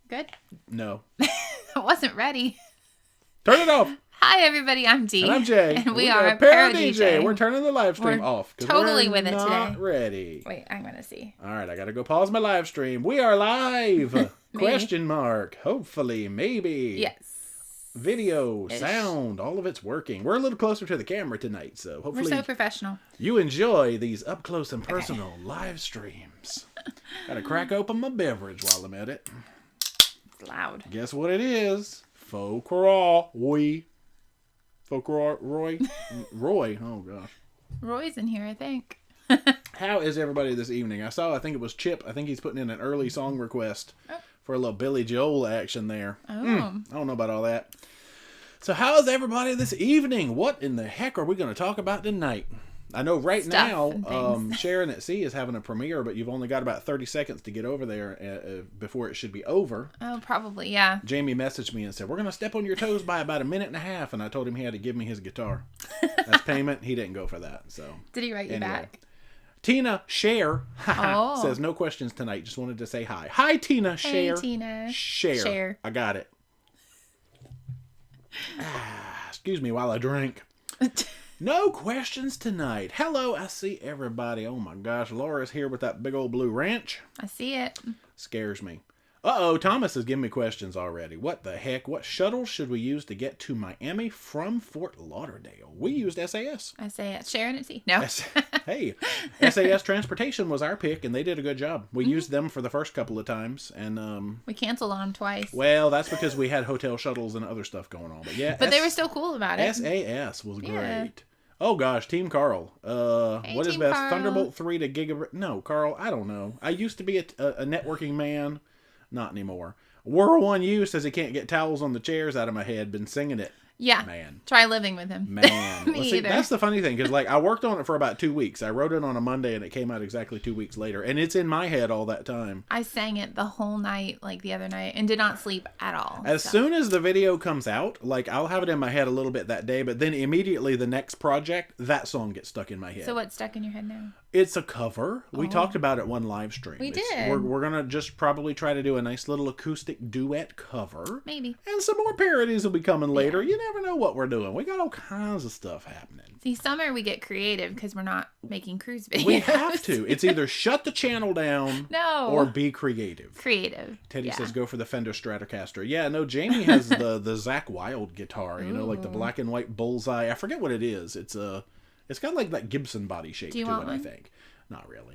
Good? No. I wasn't ready. Turn it off. Hi, everybody. I'm Dee. And I'm Jay. And we are ParoDeeJay. We're turning the live stream We're off. totally we're with it not today. ready. Wait, I'm going to see. All right, I got to go pause my live stream. We are live. Question mark. Hopefully, maybe. Yes. Video, sound, all of it's working. We're a little closer to the camera tonight, so hopefully we're so professional. You enjoy these up close and personal live streams. Gotta crack open my beverage while I'm at it. It's loud. Guess what it is? Faux Roy. Roy. Oh gosh. Roy's in here, I think. How is everybody this evening? I think it was Chip. I think he's putting in an early song request for a little Billy Joel action there. Oh. I don't know about all that. So how's everybody this evening? What in the heck are we going to talk about tonight? I know right now, Sharon at Sea is having a premiere, but you've only got about 30 seconds to get over there before it should be over. Oh, probably, yeah. Jamie messaged me and said, we're going to step on your toes by about a minute and a half, and I told him he had to give me his guitar. That's payment. He didn't go for that. So Did he write you back? Tina Share says, no questions tonight. Just wanted to say hi. Hi, Tina Share. Hey, Tina. Share. I got it. Excuse me while I drink. No questions tonight. Hello, I see everybody. Oh my gosh, Laura's here with that big old blue ranch. I see it. Scares me. Uh-oh, Thomas is giving me questions already. What the heck? What shuttle should we use to get to Miami from Fort Lauderdale? We used SAS. I say it. Sharon at Sea. No. Hey, SAS Transportation was our pick, and they did a good job. We used them for the first couple of times, and we canceled on them twice. Well, that's because we had hotel shuttles and other stuff going on. But yeah, they were still cool about it. SAS was great. Oh gosh, Team Carl. Hey, what is Team best? Carl. Thunderbolt 3 to Gigabit? No, Carl, I don't know. I used to be a networking man. Not anymore. World One U says he can't get towels on the chairs out of my head. Been singing it. Yeah. Man. Try living with him. Man. Me Well, see, either. that's the funny thing, because I worked on it for about 2 weeks. I wrote it on a Monday, and it came out exactly 2 weeks later. And it's in my head all that time. I sang it the whole night, the other night, and did not sleep at all. As soon as the video comes out, I'll have it in my head a little bit that day, but then immediately the next project, that song gets stuck in my head. So what's stuck in your head now? It's a cover. We talked about it one live stream. We did. We're going to just probably try to do a nice little acoustic duet cover. Maybe. And some more parodies will be coming later. You never know what we're doing. We got all kinds of stuff happening. See, summer we get creative because we're not making cruise videos. We have to. It's either shut the channel down or be creative. Creative. Teddy says go for the Fender Stratocaster. Yeah, no, Jamie has the Zakk Wylde guitar, the black and white bullseye. I forget what it is. It's got that Gibson body shape to it, I think. Not really.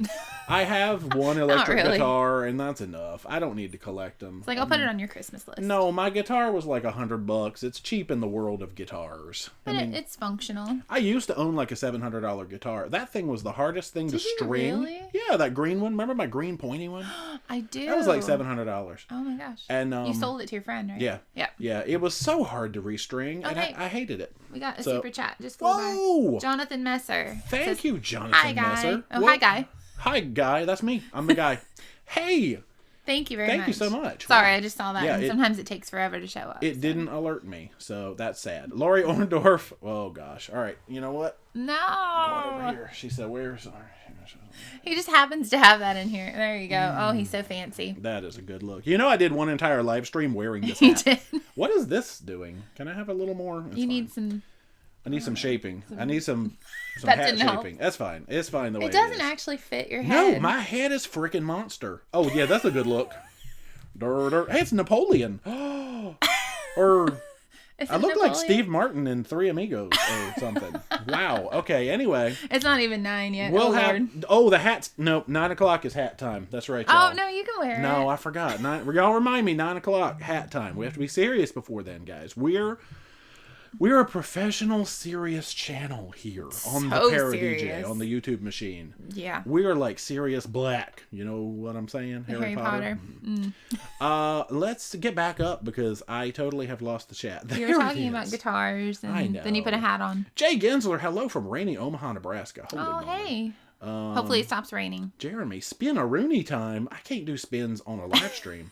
I have one electric guitar, and that's enough. I don't need to collect them. It's I'll put it on your Christmas list. No, my guitar was $100. It's cheap in the world of guitars. But it's functional. I used to own a $700 guitar. That thing was the hardest thing to string. Really? Yeah, that green one. Remember my green pointy one? I do. That was $700. Oh my gosh. And you sold it to your friend, right? Yeah. Yeah. Yeah, it was so hard to restring, and I hated it. We got a super chat. Just whoa! By Jonathan Messer. Thank you, Jonathan hi, guy. Messer. Oh, hi, guy. Hi, guy. That's me. I'm the guy. Hey! Thank you very much. Thank you so much. Sorry, I just saw that. Yeah, and sometimes it takes forever to show up. It didn't alert me, so that's sad. Lori Orndorff. Oh, gosh. All right. You know what? No. Go over here. She said, where's... He just happens to have that in here. There you go. Oh, he's so fancy. That is a good look. You know, I did one entire live stream wearing this You hat. did. What is this doing? Can I have a little more? You need some... I need some shaping. I need some that hat didn't shaping. help. That's fine. It's fine the way It doesn't is. actually fit your head. No, my head is freaking monster. Oh, yeah, that's a good look. Hey, it's Napoleon. Or... I look like Steve Martin in Three Amigos or something. Wow. Okay, anyway. It's not even 9 yet. The hat's... Nope, 9 o'clock is hat time. That's right, y'all. Oh, no, you can wear it. No, I forgot. Y'all remind me, 9 o'clock, hat time. We have to be serious before then, guys. We're a professional, serious channel here on the ParoDeeJay, on the YouTube machine. Yeah. We're Sirius Black. You know what I'm saying? Harry Potter. Let's get back up because I totally have lost the chat. You were talking about guitars, and I know. then you put a hat on. Jay Gensler, hello from rainy Omaha, Nebraska. Holy moly. Hey. Hopefully it stops raining. Jeremy, spin-a-rooney time. I can't do spins on a live stream.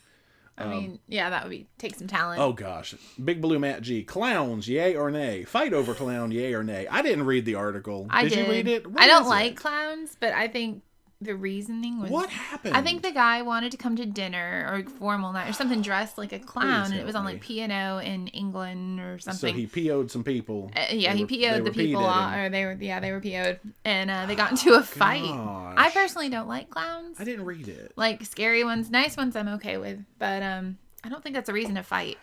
I mean, yeah, that would take some talent. Oh, gosh. Big Blue Matt G. Clowns, yay or nay? Fight over clown, yay or nay? I didn't read the article. Did you read it? I don't like clowns, but I think the reasoning was... What happened? I think the guy wanted to come to dinner or formal night or something dressed like a clown, and it was on like P&O in England or something. So he PO'd some people. Yeah, he PO'd the people, or they were PO'd, and they got into a fight. Gosh. I personally don't like clowns. I didn't read it. Like scary ones, nice ones I'm okay with, but I don't think that's a reason to fight.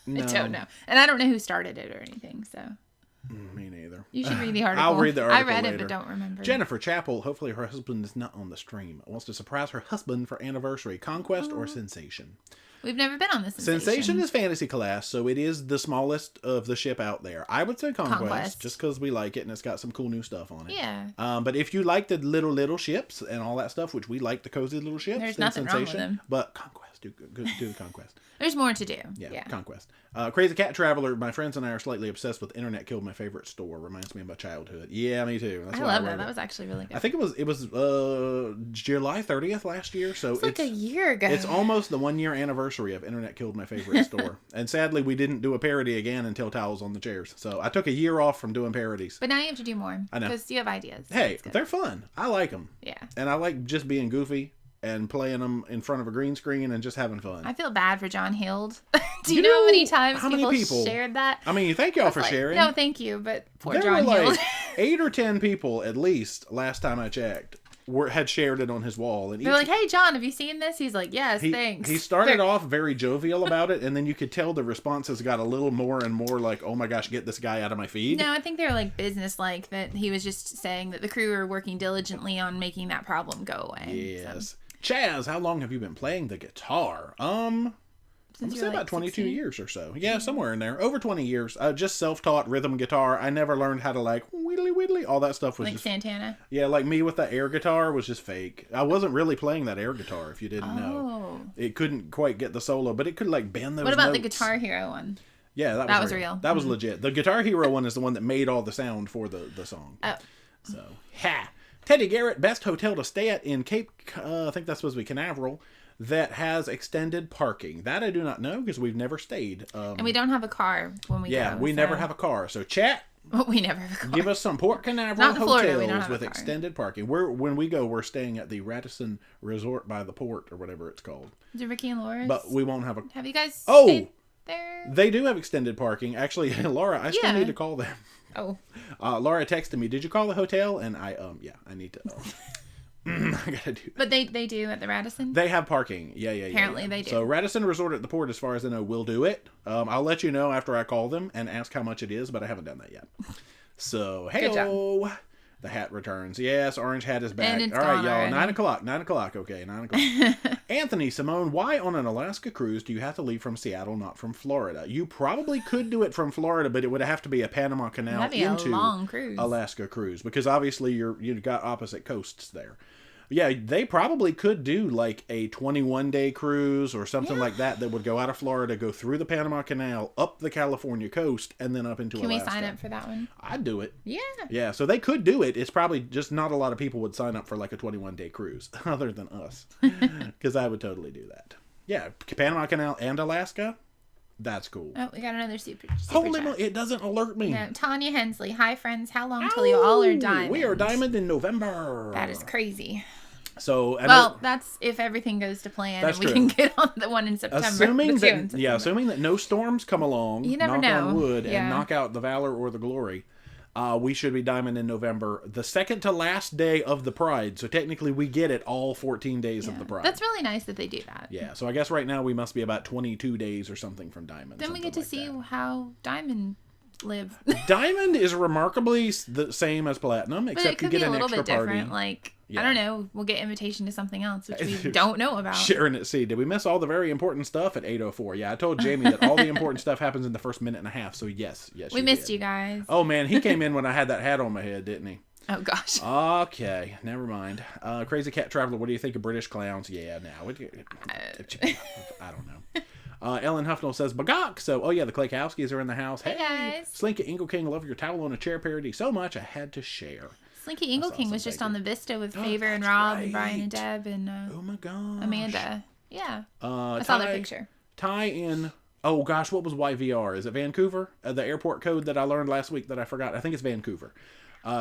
No. I don't know, and I don't know who started it or anything, so. Me neither. You should read the article. I'll read the article I read later. it, but don't remember. Jennifer Chappell, hopefully her husband is not on the stream, wants to surprise her husband for anniversary. Conquest or Sensation? We've never been on this. Sensation is fantasy class, so it is the smallest of the ship out there. I would say Conquest. Just because we like it and it's got some cool new stuff on it. Yeah. But if you like the little ships and all that stuff, which we like the cozy little ships, there's nothing Sensation, wrong with them. But Conquest, do the Conquest. There's more to do. Yeah, Conquest. Crazy Cat Traveler, my friends and I are slightly obsessed with Internet Killed My Favorite Store. Reminds me of my childhood. Yeah, me too. That's I love that. That was actually really good. I think it was July 30th last year. So it's like a year ago. It's almost the 1 year anniversary of Internet Killed My Favorite Store. And sadly, we didn't do a parody again until Towels on the Chairs. So I took a year off from doing parodies. But now you have to do more. I know. Because you have ideas. Hey, they're fun. I like them. Yeah. And I like just being goofy and playing them in front of a green screen and just having fun. I feel bad for John Hild. Do you know how many times people shared that? I mean, thank y'all for sharing. No, thank you, but poor there John were Hild. Like 8 or 10 people at least last time I checked had shared it on his wall. And they're like, "Hey, John, have you seen this?" He's like, "Yes, thanks." He started off very jovial about it, and then you could tell the responses got a little more and more like, "Oh my gosh, get this guy out of my feed." No, I think they were like business-like, that he was just saying that the crew are working diligently on making that problem go away. Yes. So. Chaz, how long have you been playing the guitar? I'm going to say about 22 years or so. Yeah, somewhere in there. Over 20 years. Just self-taught rhythm guitar. I never learned how to like whittly. All that stuff was like just... Santana? Yeah, like me with that air guitar was just fake. I wasn't really playing that air guitar, if you didn't know. It couldn't quite get the solo, but it could like bend those What about notes. the Guitar Hero one? Yeah, that was real. That was legit. The Guitar Hero one is the one that made all the sound for the song. Oh. So, Teddy Garrett, best hotel to stay at in Cape, I think that's supposed to be Canaveral, that has extended parking. That I do not know because we've never stayed. And we don't have a car when we go. Yeah, we never have a car. So chat. We never have a car. Give us some Port Canaveral hotels with extended parking. When we go, we're staying at the Radisson Resort by the Port or whatever it's called. Is it Ricky and Laura's? But we won't have a... Have you guys stayed there? They do have extended parking. Actually, Laura, I still need to call them. Oh. Laura texted me, did you call the hotel? And I need to... I gotta do that. But they do at the Radisson? They have parking. Yeah. Apparently they do. So Radisson Resort at the Port, as far as I know, will do it. I'll let you know after I call them and ask how much it is, but I haven't done that yet. So, hey-o. The hat returns. Yes, Orange Hat is back. All right, y'all. Already. 9 o'clock. 9 o'clock. Okay, 9 o'clock. Anthony, Simone, why on an Alaska cruise do you have to leave from Seattle, not from Florida? You probably could do it from Florida, but it would have to be a Panama Canal into a long cruise. Alaska cruise, because obviously you've got opposite coasts there. Yeah, they probably could do like a 21-day cruise or something like that would go out of Florida, go through the Panama Canal, up the California coast, and then up into Alaska. Can we sign up for that one? I'd do it. Yeah. Yeah, so they could do it. It's probably just not a lot of people would sign up for like a 21-day cruise, other than us, because I would totally do that. Yeah, Panama Canal and Alaska. That's cool. Oh, we got another super Holy chat. It doesn't alert me. No, Tanya Hensley. Hi, friends. How long till you all are diamond? We are diamond in November. That is crazy. So, that's if everything goes to plan and we true. can get on the one in September. Assuming that no storms come along, you never knock know. on wood, and knock out the Valor or the Glory, we should be diamond in November, the second to last day of the Pride. So technically we get it all 14 days of the Pride. That's really nice that they do that. Yeah, so I guess right now we must be about 22 days or something from diamond. Then we get to see how diamond live. Diamond is remarkably the same as platinum, except you get an extra party. Like, I don't know, we'll get invitation to something else, which we don't know about. Sharon at sea. Did we miss all the very important stuff at 8:04? Yeah, I told Jamie that all the important stuff happens in the first minute and a half, so yes. We missed you guys. Oh, man, he came in when I had that hat on my head, didn't he? Oh, gosh. Okay, never mind. Crazy Cat Traveler, what do you think of British clowns? Yeah, now. I don't know. Ellen Huffnell says, Bagok! So, the Klaykowskis are in the house. Hey guys. Slinky Ingle King, love your towel on a chair parody so much I had to share. Slinky Ingle King was just on the Vista with Favor and Rob and Brian and Deb and oh my gosh. Amanda. Yeah. I saw their picture. Tie in, oh gosh, what was YVR? Is it Vancouver? The airport code that I learned last week that I forgot. I think it's Vancouver.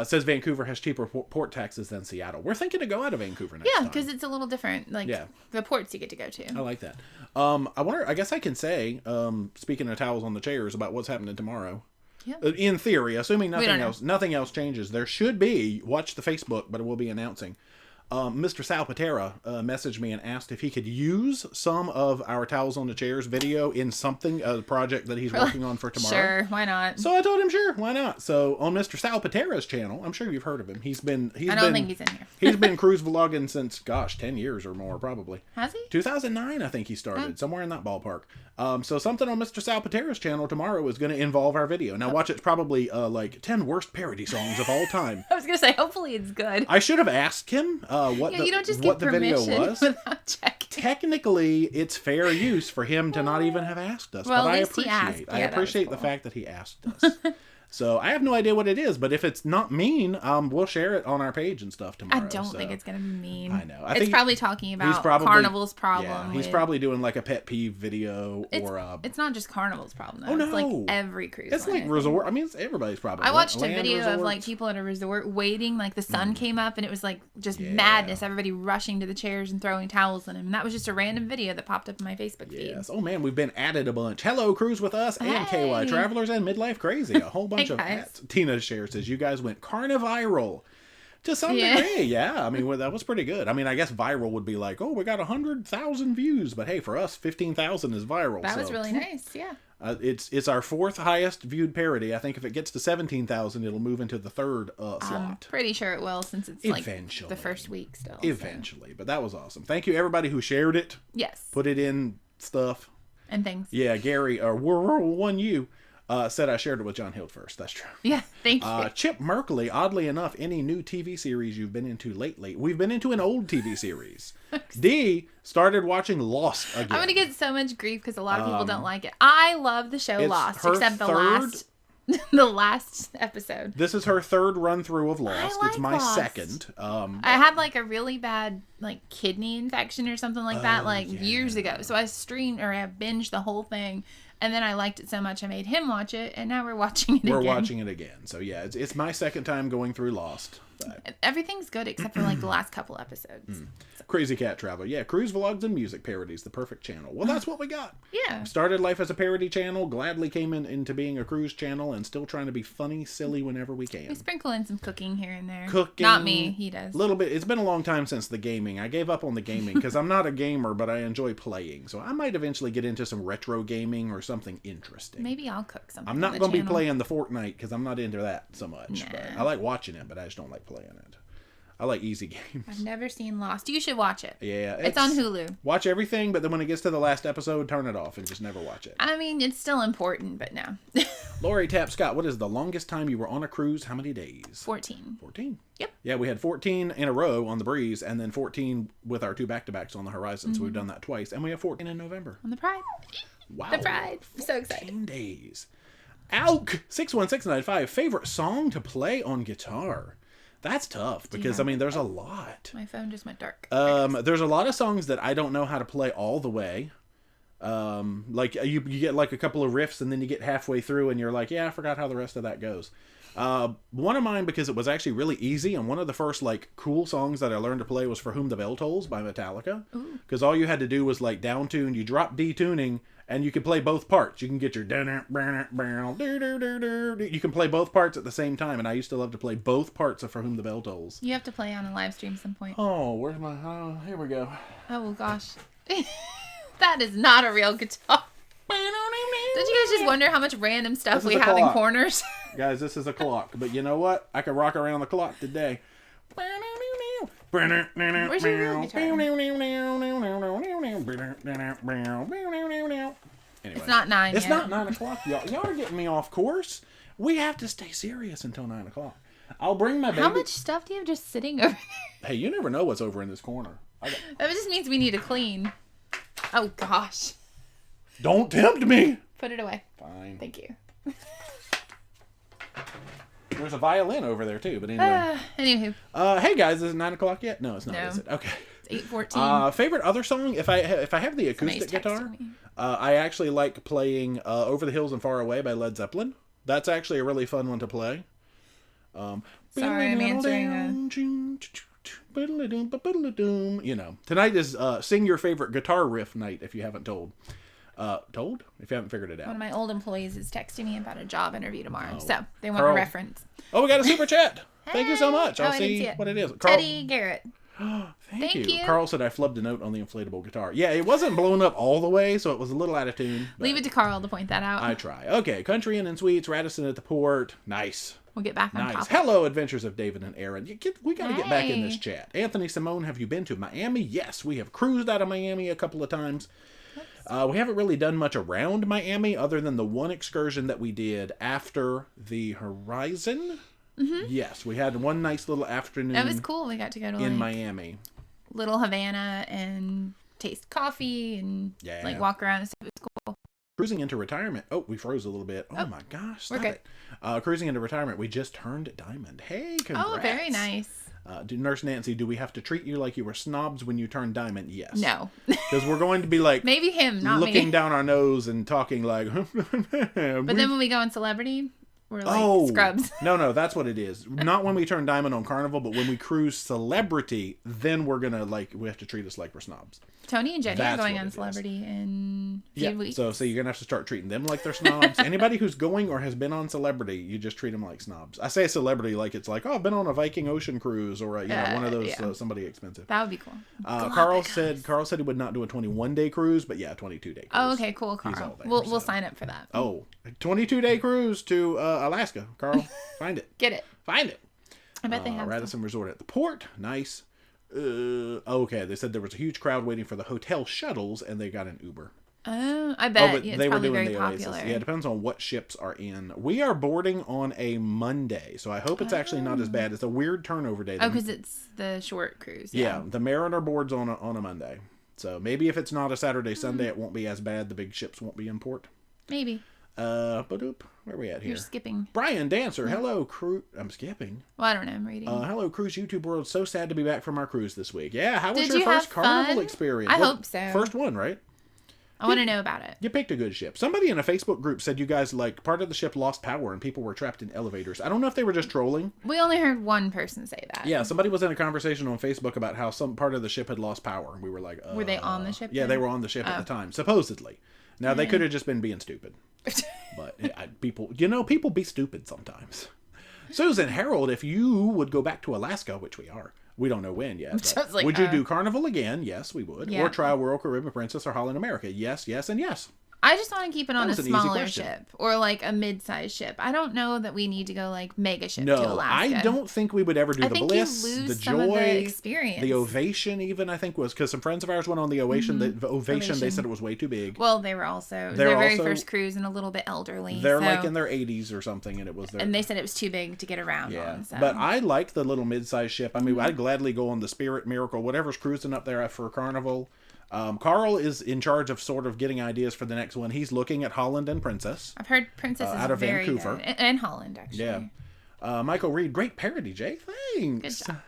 Says Vancouver has cheaper port taxes than Seattle. We're thinking to go out of Vancouver next time. Yeah, because it's a little different. Like, the ports you get to go to. I like that. I guess I can say, speaking of towels on the chairs, about what's happening tomorrow. Yeah. In theory, assuming nothing else changes, there should be, watch the Facebook, but we'll be announcing. Mr. Sal Patera messaged me and asked if he could use some of our Towels on the Chairs video in something, a project that he's working on for tomorrow. Sure, why not? So I told him, sure, why not? So on Mr. Sal Patera's channel, I'm sure you've heard of him. I don't think he's in here. He's been cruise vlogging since, 10 years or more, probably. Has he? 2009, I think he started, somewhere in that ballpark. So something on Mr. Sal Patera's channel tomorrow is going to involve our video. Now watch, it's probably 10 worst parody songs of all time. I was going to say, hopefully it's good. I should have asked him what the video was. Without checking. Technically, it's fair use for him to not even have asked us. Well, but at least he asked. I appreciate the fact that he asked us. So I have no idea what it is, but if it's not mean, we'll share it on our page and stuff tomorrow. I don't think it's going to be mean. I know. It's probably talking about Carnival's problem. Yeah, he's probably doing like a pet peeve video It's not just Carnival's problem, though. Oh, no. It's like every cruise It's line, like resort. I mean, it's everybody's problem. I watched a video of like people at a resort waiting, like the sun came up and it was like just madness. Everybody rushing to the chairs and throwing towels in them. And that was just a random video that popped up in my Facebook feed. Yes. Oh, man, we've been added a bunch. Hello, Cruise With Us and KY Travelers and Midlife Crazy. A whole bunch of hats. Tina shares says you guys went carniviral to some degree. Yeah, I mean, that was pretty good. I mean, I guess viral would be like, oh, we got 100,000 views, but hey, for us, 15,000 is viral. That was really nice. Yeah. It's our 4th highest viewed parody. I think if it gets to 17,000, it'll move into the 3rd slot. I'm pretty sure it will, since it's eventually, like the first week still. Eventually, but that was awesome. Thank you everybody who shared it. Yes. Put it in stuff and things. Yeah, Gary or World1U. Said I shared it with John Hild first. That's true. Yeah, thank you. Chip Merkley, oddly enough, any new TV series you've been into lately? We've been into an old TV series. D started watching Lost again. I'm going to get so much grief because a lot of people don't like it. I love the show Lost, except the last episode. This is her 3rd run through of Lost. It's my Lost. 2nd. I had like a really bad like kidney infection or something like that years ago. So I binged the whole thing. And then I liked it so much I made him watch it, and now we're watching it again. We're watching it again. So yeah, it's my 2nd time going through Lost. But everything's good except for like the last couple episodes. So. Crazy Cat Traveler. Yeah, cruise vlogs and music parodies, the perfect channel. Well, that's what we got. Yeah. Started life as a parody channel, gladly came into being a cruise channel, and still trying to be funny, silly whenever we can. We sprinkle in some cooking here and there. Cooking. Not me, he does. A little bit. It's been a long time since the gaming. I gave up on the gaming because I'm not a gamer, but I enjoy playing. So I might eventually get into some retro gaming or something interesting. Maybe I'll cook something. I'm not going to be playing the Fortnite because I'm not into that so much. Nah. But I like watching it, but I just don't like playing it. I like easy games. I've never seen Lost. You should watch it. Yeah. It's on Hulu. Watch everything, but then when it gets to the last episode, turn it off and just never watch it. I mean, it's still important, but no. Lori Tap Scott, what is the longest time you were on a cruise? How many days? 14. 14? Yep. Yeah, we had 14 in a row on the Breeze, and then 14 with our 2 back-to-backs on the Horizon, so we've done that twice. And we have 14 in November. On the Pride. Wow. The Pride. I'm so excited. 14 days. Alk 61695, favorite song to play on guitar? That's tough because, I mean, there's a lot. My phone just went dark. There's a lot of songs that I don't know how to play all the way. Like you get like a couple of riffs and then you get halfway through and you're like, yeah, I forgot how the rest of that goes. One of mine, because it was actually really easy, and one of the first like cool songs that I learned to play was For Whom the Bell Tolls by Metallica. Because all you had to do was like down tune, you drop D tuning, and you could play both parts. You can get your you can play both parts at the same time, and I used to love to play both parts of For Whom the Bell Tolls. You have to play on a live stream some point. Oh, where's my... Oh, here we go. Oh, gosh. That is not a real guitar. Did you guys just wonder how much random stuff we have in corners? Guys, this is a clock, but you know what? I can rock around the clock today. Where's your real guitar? Anyway, it's not 9 It's yet. not 9 o'clock, y'all. Y'all are getting me off course. We have to stay serious until 9 o'clock. I'll bring my baby. How much stuff do you have just sitting over there? Hey, you never know what's over in this corner. That just means we need to clean. Oh, gosh. Don't tempt me. Put it away. Fine. Thank you. There's a violin over there, too, but anyway. Anywho. Hey, guys, is it 9 o'clock yet? No, it's not, is it? Okay. It's 8:14. Favorite other song? If I have the acoustic guitar, I actually like playing Over the Hills and Far Away by Led Zeppelin. That's actually a really fun one to play. Sorry, I'm answering You know, tonight is sing your favorite guitar riff night. If you haven't told. If you haven't figured it out. One of my old employees is texting me about a job interview tomorrow, so they want a reference. Oh, we got a super chat. Thank you so much. I I'll see what it is. Carl, Teddy Garrett. Thank you. Carl said I flubbed a note on the inflatable guitar. Yeah, it wasn't blown up all the way, so it was a little out of tune. Leave it to Carl to point that out. I try. Okay, Country Inn and Sweets, Radisson at the Port. Nice. We'll get back on topic. Hello, Adventures of David and Aaron. We got to get back in this chat. Anthony Simone, have you been to Miami? Yes, we have cruised out of Miami a couple of times. We haven't really done much around Miami other than the one excursion that we did after the Horizon. Mm-hmm. Yes, we had one nice little afternoon. That was cool. We got to go to Miami. Little Havana and taste coffee and walk around and stuff. It was cool. Cruising into retirement. Oh, we froze a little bit. Oh my gosh, stop it. Cruising into retirement. We just turned diamond. Hey, congrats. Oh, very nice. Nurse Nancy, do we have to treat you like you were snobs when you turned diamond? Yes. No. Because we're going to be like... Maybe him, not looking me. down our nose and talking like... But then when we go in celebrity, we're like scrubs. No, that's what it is. Not when we turn diamond on Carnival, but when we cruise celebrity, then we're going to we have to treat us like we're snobs. Tony and Jenny are going on celebrity in a few weeks. So you're going to have to start treating them like they're snobs. Anybody who's going or has been on celebrity, you just treat them like snobs. I say celebrity like it's like, oh, I've been on a Viking Ocean cruise or one of those, somebody expensive. That would be cool. Carl said he would not do a 21-day cruise, but 22-day cruise. Oh, okay, cool, Carl. We'll sign up for that. Oh, 22-day cruise to Alaska. Carl, find it. Get it. Find it. I bet they have Radisson Resort at the Port. Nice. Okay, they said there was a huge crowd waiting for the hotel shuttles, and they got an Uber. Oh, I bet. But it's they were probably doing very the popular. Oasis. Yeah, it depends on what ships are in. We are boarding on a Monday, so I hope it's actually not as bad. It's a weird turnover day. Oh, because it's the short cruise. Yeah, the Mariner boards on a Monday. So maybe if it's not a Saturday, Sunday, it won't be as bad. The big ships won't be in port. Maybe. Where are we at here? You're skipping. Brian Dancer, hello, cruise. I'm skipping. Well, I don't know. I'm reading. Hello, Cruise YouTube World. So sad to be back from our cruise this week. Yeah, how was your first Carnival experience? I hope so. First one, right? I want to know about it. You picked a good ship. Somebody in a Facebook group said you guys, part of the ship lost power and people were trapped in elevators. I don't know if they were just trolling. We only heard one person say that. Yeah, somebody was in a conversation on Facebook about how some part of the ship had lost power. And we were like, were they on the ship? Yeah, they were on the ship at the time, supposedly. Now, they could have just been being stupid. But people be stupid sometimes. Susan, Harold, if you would go back to Alaska, which we are, we don't know when yet. Would you do Carnival again? Yes, we would. Yeah. Or try Royal Caribbean Princess or Holland America? Yes, and yes. I just want to keep it on a smaller ship or a mid-sized ship. I don't know that we need to go mega ship to Alaska. I don't think we would ever do the Bliss, the Joy, some of the experience. The Ovation even, I think was, because some friends of ours went on the Ovation. Mm-hmm. The Ovation, they said it was way too big. Well, they were also, their very first cruise and a little bit elderly. They're in their 80s or something, and it was and they said it was too big to get around on. So. But I like the little mid-sized ship. I mean, I'd gladly go on the Spirit, Miracle, whatever's cruising up there for Carnival. Carl is in charge of sort of getting ideas for the next one. He's looking at Holland and Princess. I've heard Princess is out of very Vancouver. Good. And Holland, actually. Yeah. Michael Reed, great ParoDeeJay. Thanks. Good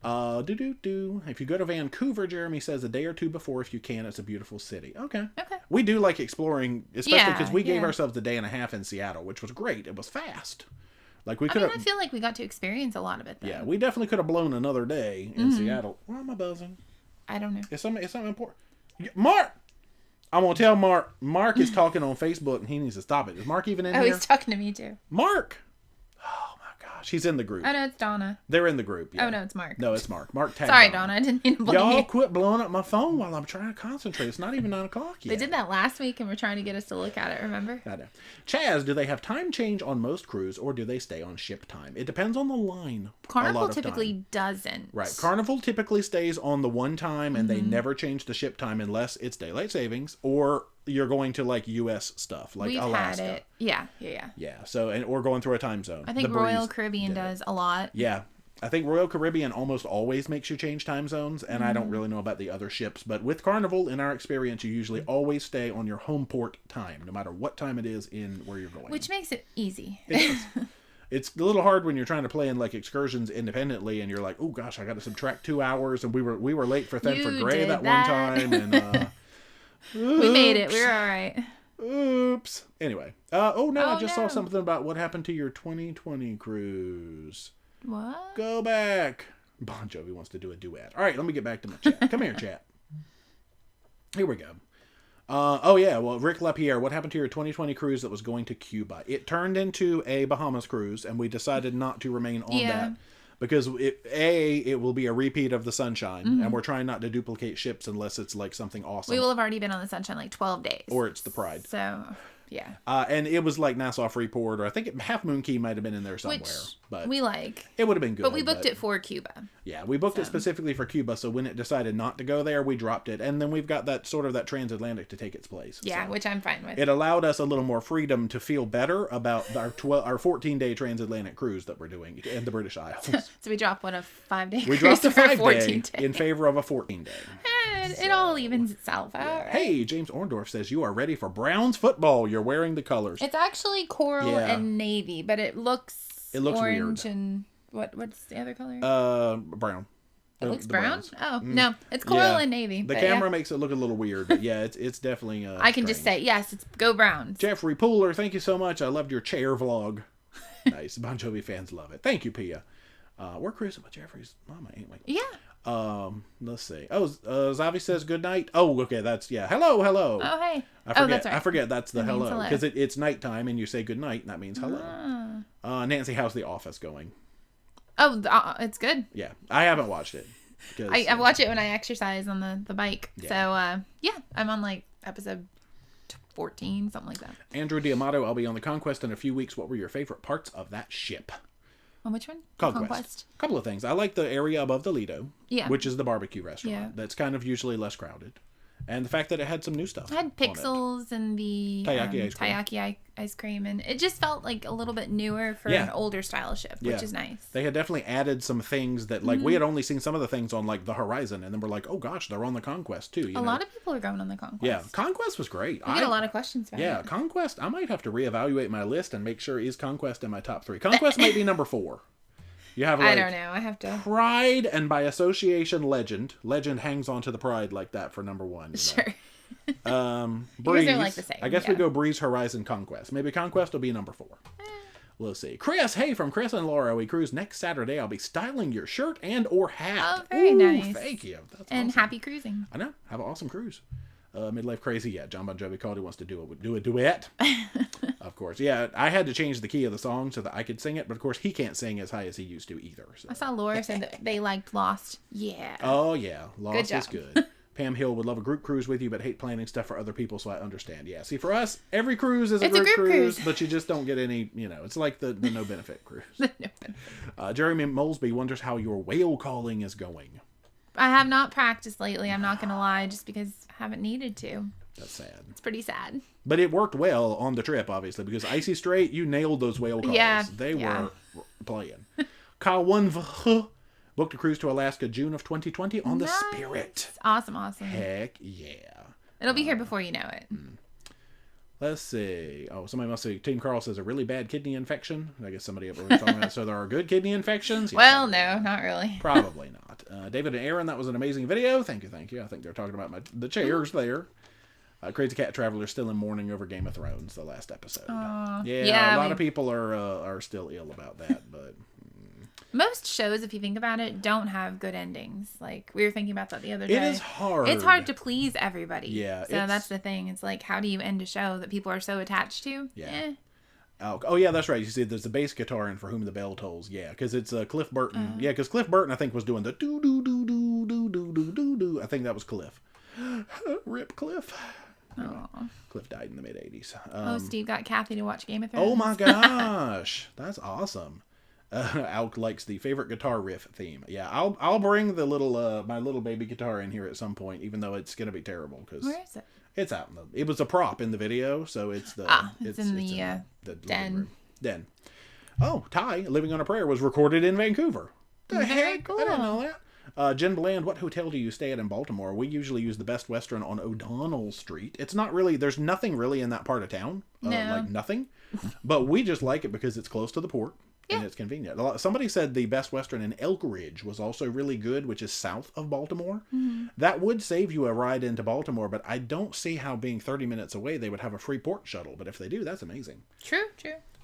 job. If you go to Vancouver, Jeremy says a day or two before if you can. It's a beautiful city. Okay. Okay. We do like exploring, especially because we gave ourselves a day and a half in Seattle, which was great. It was fast. I feel like we got to experience a lot of it, though. Yeah, we definitely could have blown another day in Seattle. Why am I buzzing? I don't know. It's something important. Mark! I'm going to tell Mark. Mark is talking on Facebook and he needs to stop it. Is Mark even in here? Oh, he's talking to me too. Mark! Oh my gosh. He's in the group. Oh, no, it's Donna. They're in the group. Yeah. Oh, no, it's Mark. No, it's Mark. Mark tagged Sorry, Donna. I didn't mean to blame Y'all you. quit blowing up my phone while I'm trying to concentrate. It's not even 9 o'clock yet. They did that last week and were trying to get us to look at it, remember? I know. Chaz, do they have time change on most crews or do they stay on ship time? It depends on the line. Carnival typically doesn't. Right. Carnival typically stays on the one time and they never change the ship time unless it's daylight savings or you're going to U.S. stuff like Alaska. Had it. Yeah. Yeah. So or going through a time zone. I think Royal Caribbean does a lot. Yeah. I think Royal Caribbean almost always makes you change time zones, and I don't really know about the other ships. But with Carnival, in our experience, you usually always stay on your home port time, no matter what time it is in where you're going. Which makes it easy. It is. It's a little hard when you're trying to play in excursions independently, and you're like, oh gosh, I got to subtract 2 hours, and we were late for Thetford Gray that one time, and we made it. We were all right. Oops. Anyway. Oh no, I just saw something about what happened to your 2020 cruise. What? Go back. Bon Jovi wants to do a duet. All right, let me get back to my chat. Come here, chat. Here we go. Oh yeah, well, Rick LaPierre, what happened to your 2020 cruise that was going to Cuba? It turned into a Bahamas cruise, and we decided not to remain on that. Because it will be a repeat of the Sunshine, and we're trying not to duplicate ships unless it's like something awesome. We will have already been on the Sunshine like 12 days. Or it's the Pride. So, yeah. And it was like Nassau Freeport, or I think Half Moon Key might have been in there somewhere. Which but we like. It would have been good. But we booked it for Cuba. Yeah, we booked it specifically for Cuba, so when it decided not to go there, we dropped it. And then we've got that transatlantic to take its place. Yeah, so which I'm fine with. It allowed us a little more freedom to feel better about our 14-day transatlantic cruise that we're doing in the British Isles. So we dropped, what, a 5-day cruise? We dropped a 5-day in favor of a 14-day. It all evens itself out, right? Hey, James Orndorff says, you are ready for Browns football. You're wearing the colors. It's actually coral and navy, but it looks orange weird. And what's the other color? Brown. It looks brown? Browns. Oh, no. It's coral and navy. The camera makes it look a little weird, but yeah, it's definitely I can just say, yes, it's go Browns. Jeffrey Pooler, thank you so much. I loved your chair vlog. Nice. Bon Jovi fans love it. Thank you, Pia. We're cruising with Jeffrey's mama, ain't we? Yeah. Let's see. Oh, Zavi says good night. Oh, okay, that's hello. Oh, hey. That's right. I forget that's the hello because it's nighttime and you say good night and that means hello. Nancy, how's The Office going? Oh, it's good. Yeah, I haven't watched it. I watch it when I exercise on the bike. Yeah. So I'm on like episode 14, something like that. Andrew Diamato, I'll be on the Conquest in a few weeks. What were your favorite parts of that ship? On which one? Conquest. A couple of things. I like the area above the Lido, which is the barbecue restaurant. Yeah. That's kind of usually less crowded. And the fact that it had some new stuff. It had pixels and the taiyaki ice cream. And it just felt like a little bit newer for an older style ship, which is nice. They had definitely added some things that, like, we had only seen some of the things on, like, the Horizon. And then we're like, oh, gosh, they're on the Conquest, too. A lot of people are going on the Conquest. Yeah, Conquest was great. I get a lot of questions about it. Yeah, Conquest, I might have to reevaluate my list and make sure is Conquest in my top 3. Conquest might be number 4. You have, like, I don't know. I have to. Pride and by association Legend. Legend hangs on to the Pride like that for number 1. Sure. Breeze. They're like the same. I guess we go Breeze, Horizon, Conquest. Maybe Conquest will be number 4. We'll see. Chris, hey, from Chris and Laura, we cruise next Saturday. I'll be styling your shirt and or hat. Oh, very nice. Thank you. That's and awesome. Happy cruising. I know. Have an awesome cruise. Midlife Crazy, yeah. John Bon Jovi called. He wants to do a duet. Of course. Yeah, I had to change the key of the song so that I could sing it, but of course he can't sing as high as he used to either. So. I saw Laura said that they liked Lost. Yeah. Oh, yeah. Lost is good. Pam Hill would love a group cruise with you, but hate planning stuff for other people, so I understand. Yeah, see, for us, every cruise is a group cruise, but you just don't get any, it's like the no-benefit cruise. Jeremy Molesby wonders how your whale calling is going. I have not practiced lately, I'm not going to lie, just because I haven't needed to. That's sad. It's pretty sad. But it worked well on the trip, obviously, because Icy Strait, you nailed those whale calls. Yeah. They were playing. Kyle One booked a cruise to Alaska June of 2020 on the Spirit. Awesome. Heck yeah. It'll be here before you know it. Let's see. Oh, somebody must say, Team Carl says a really bad kidney infection. I guess somebody up there was talking about. So there are good kidney infections? Yeah, well, no, not really. Probably not. David and Aaron, that was an amazing video. Thank you. I think they're talking about the chairs there. Crazy Cat Traveler still in mourning over Game of Thrones, the last episode. A lot of people are still ill about that, but... Most shows, if you think about it, don't have good endings. Like, we were thinking about that the other day. It is hard. It's hard to please everybody. Yeah. So that's the thing. It's like, how do you end a show that people are so attached to? Yeah. Oh, yeah, that's right. You see, there's the bass guitar in For Whom the Bell Tolls. Yeah, because it's Cliff Burton. Yeah, because Cliff Burton, I think, was doing the do-do-do-do-do-do-do-do-do. I think that was Cliff. Rip Cliff. Cliff died in the mid-'80s. Steve got Kathy to watch Game of Thrones. Oh, my gosh. That's awesome. Alk likes the favorite guitar riff theme. Yeah, I'll bring the little my little baby guitar in here at some point, even though it's gonna be terrible. Cause where is it? It's out. It was a prop in the video, so it's in the den. Den. Oh, Ty, Living on a Prayer was recorded in Vancouver. The heck? Cool. I didn't know that. Jen Bland, what hotel do you stay at in Baltimore? We usually use the Best Western on O'Donnell Street. It's not really. There's nothing really in that part of town. No. Like nothing. But we just like it because it's close to the port. and it's convenient. Somebody said the Best Western in Elk Ridge was also really good, which is south of Baltimore. Mm-hmm. That would save you a ride into Baltimore, but I don't see how being 30 minutes away they would have a free port shuttle. But if they do, that's amazing. True.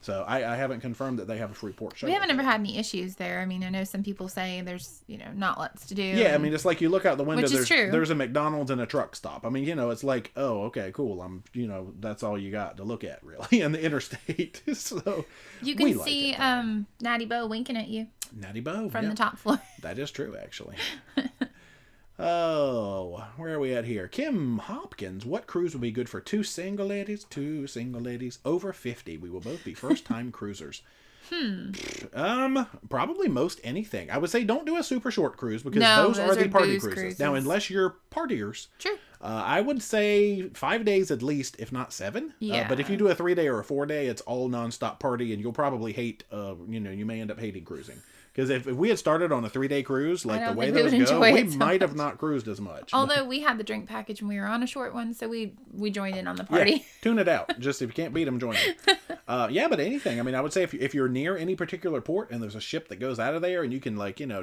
So I haven't confirmed that they have a free port shuttle. We haven't ever had any issues there. I mean, I know some people say there's, not lots to do. Yeah, I mean, it's like you look out the window, which is true. There's a McDonald's and a truck stop. I mean, it's like, oh, okay, cool. That's all you got to look at, really, in the interstate. So you can see Natty Bo winking at you. Natty Bo. From the top floor. That is true, actually. Oh, where are we at here? Kim Hopkins, what cruise would be good for two single ladies over 50? We will both be first-time cruisers. Probably most anything. I would say don't do a super short cruise because those are the party cruises. Now, unless you're partiers, true. I would say 5 days at least, if not 7. Yeah. But if you do a 3-day or a 4-day, it's all nonstop party, and you'll probably hate. You may end up hating cruising. Because if we had started on a 3-day cruise, like the way those go, we might have not cruised as much. Although we had the drink package when we were on a short one, so we joined in on the party. Yeah, tune it out. Just if you can't beat them, join them. But anything. I mean, I would say if you're near any particular port and there's a ship that goes out of there and you can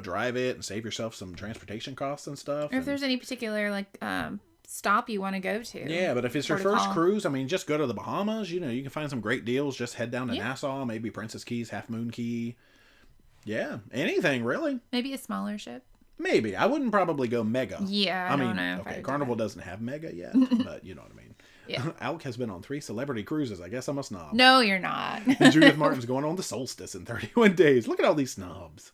drive it and save yourself some transportation costs and stuff. Or if there's any particular stop you want to go to. Yeah, but if it's your first cruise, I mean, just go to the Bahamas. You can find some great deals. Just head down to Nassau, maybe Princess Keys, Half Moon Key. Yeah, anything really. Maybe a smaller ship. Maybe. I wouldn't probably go mega. Yeah, I don't know. Okay, Carnival doesn't have mega yet, but you know what I mean. Yeah. Alec has been on 3 celebrity cruises. I guess I'm a snob. No, you're not. And Judith Martin's going on the Solstice in 31 days. Look at all these snobs.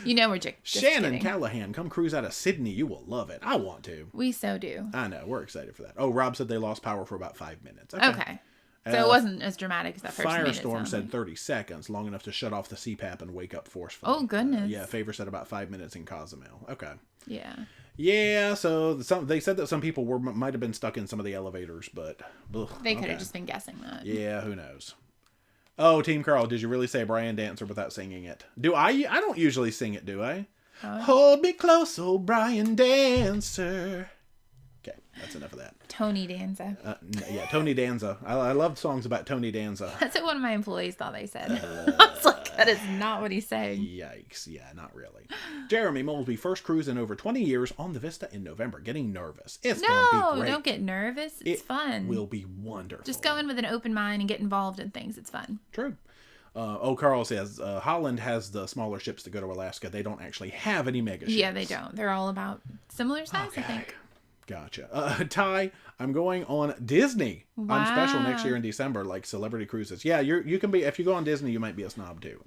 We're just Shannon kidding. Callahan, come cruise out of Sydney. You will love it. I want to. We so do. I know. We're excited for that. Oh, Rob said they lost power for about 5 minutes. Okay. So it wasn't as dramatic as that first Firestorm said 30 seconds, long enough to shut off the CPAP and wake up forcefully. Oh, goodness. Favor said about 5 minutes in Cozumel. Okay. Yeah. Yeah, so they said that some people might have been stuck in some of the elevators, but... They could have just been guessing that. Yeah, who knows. Oh, Team Carl, did you really say Brian Dancer without singing it? Do I? I don't usually sing it, do I? Hold me close, oh Brian Dancer. Okay, that's enough of that. Tony Danza. Tony Danza. I love songs about Tony Danza. That's what one of my employees thought they said. I was like, that is not what he's saying. Yikes. Yeah, not really. Jeremy Molesby, first cruise in over 20 years on the Vista in November. Getting nervous. It's going to be great. Don't get nervous. It's fun. It will be wonderful. Just go in with an open mind and get involved in things. It's fun. True. Carl says Holland has the smaller ships to go to Alaska. They don't actually have any mega ships. Yeah, they don't. They're all about similar size, I think. Gotcha. Ty, I'm going on Disney on special next year in December, like celebrity cruises. Yeah, you can be, if you go on Disney, you might be a snob too.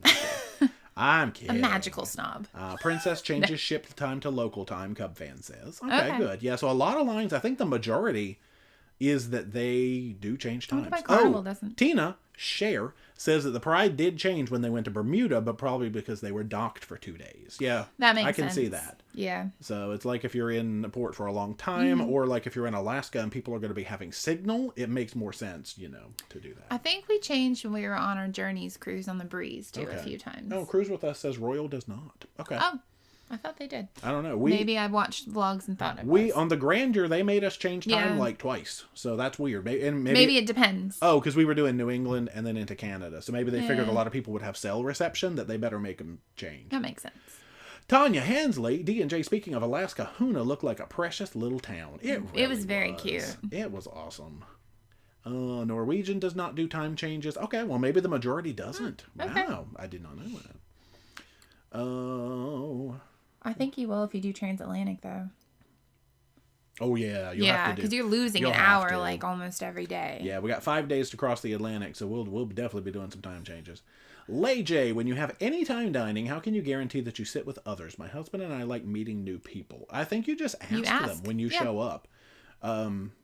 I'm kidding. A magical snob. Princess changes ship time to local time, Cub fan says. Okay, good. Yeah, so a lot of lines, I think the majority is that they do change times. Carnival doesn't. Tina Cher says that the Pride did change when they went to Bermuda, but probably because they were docked for 2 days. Yeah, that makes sense. I can see that. Yeah. So it's like if you're in a port for a long time, or like if you're in Alaska and people are going to be having signal, it makes more sense, to do that. I think we changed when we were on our Journeys cruise on the Breeze too a few times. Oh, Cruise With Us says Royal does not. Okay. Oh. I thought they did. I don't know. Maybe I watched vlogs and thought it was. On the Grandeur, they made us change time like twice. So that's weird. Maybe it depends. Oh, because we were doing New England and then into Canada. So maybe they figured a lot of people would have cell reception that they better make them change. That makes sense. Tanya Hansley, D&J, speaking of Alaska, Hoona looked like a precious little town. It was very cute. It was awesome. Norwegian does not do time changes. Okay, well, maybe the majority doesn't. Okay. Wow, I did not know that. Oh... I think you will if you do transatlantic, though. Oh, yeah. Yeah, because you're losing an hour, like, almost every day. Yeah, we got 5 days to cross the Atlantic, so we'll definitely be doing some time changes. Lay J, when you have any time dining, how can you guarantee that you sit with others? My husband and I like meeting new people. I think you just ask them when you show up.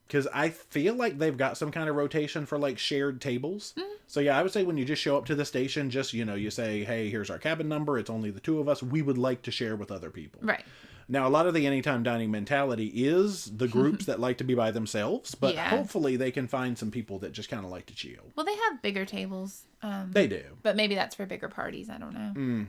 Because I feel like they've got some kind of rotation for, like, shared tables. Mm-hmm. So, yeah, I would say when you just show up to the station, just, you say, hey, here's our cabin number. It's only the 2 of us. We would like to share with other people. Right. Now, a lot of the anytime dining mentality is the groups that like to be by themselves. But hopefully they can find some people that just kind of like to chill. Well, they have bigger tables. They do. But maybe that's for bigger parties. I don't know.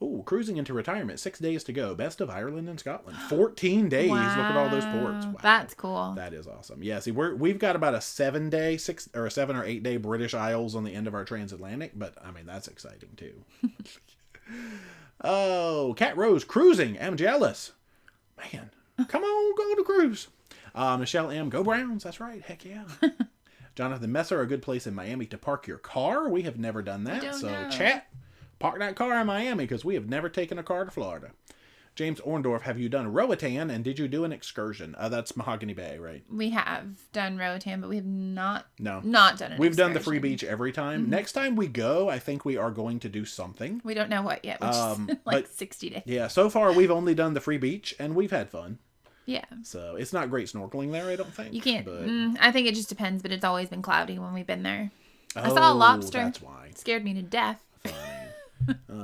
Oh, cruising into retirement. 6 days to go. Best of Ireland and Scotland. 14 days. Wow. Look at all those ports. Wow. That's cool. That is awesome. Yeah, see, we've got about a 7 or 8 day British Isles on the end of our transatlantic, but I mean, that's exciting too. Oh, Cat Rose, cruising. I'm jealous. Man, come on, go to cruise. Michelle M, go Browns. That's right. Heck yeah. Jonathan Messer, a good place in Miami to park your car. We have never done that. So, chat, park that car in Miami because we have never taken a car to Florida. James Orndorff, have you done Roatan and did you do an excursion? That's Mahogany Bay, right? We have done Roatan, but we have not done an excursion. We've done the free beach every time. Mm-hmm. Next time we go, I think we are going to do something. We don't know what yet, which is like 60 days. Yeah, so far we've only done the free beach and we've had fun. Yeah. So it's not great snorkeling there, I don't think. You can't. But... I think it just depends, but it's always been cloudy when we've been there. I saw a lobster. That's why. It scared me to death. Funny.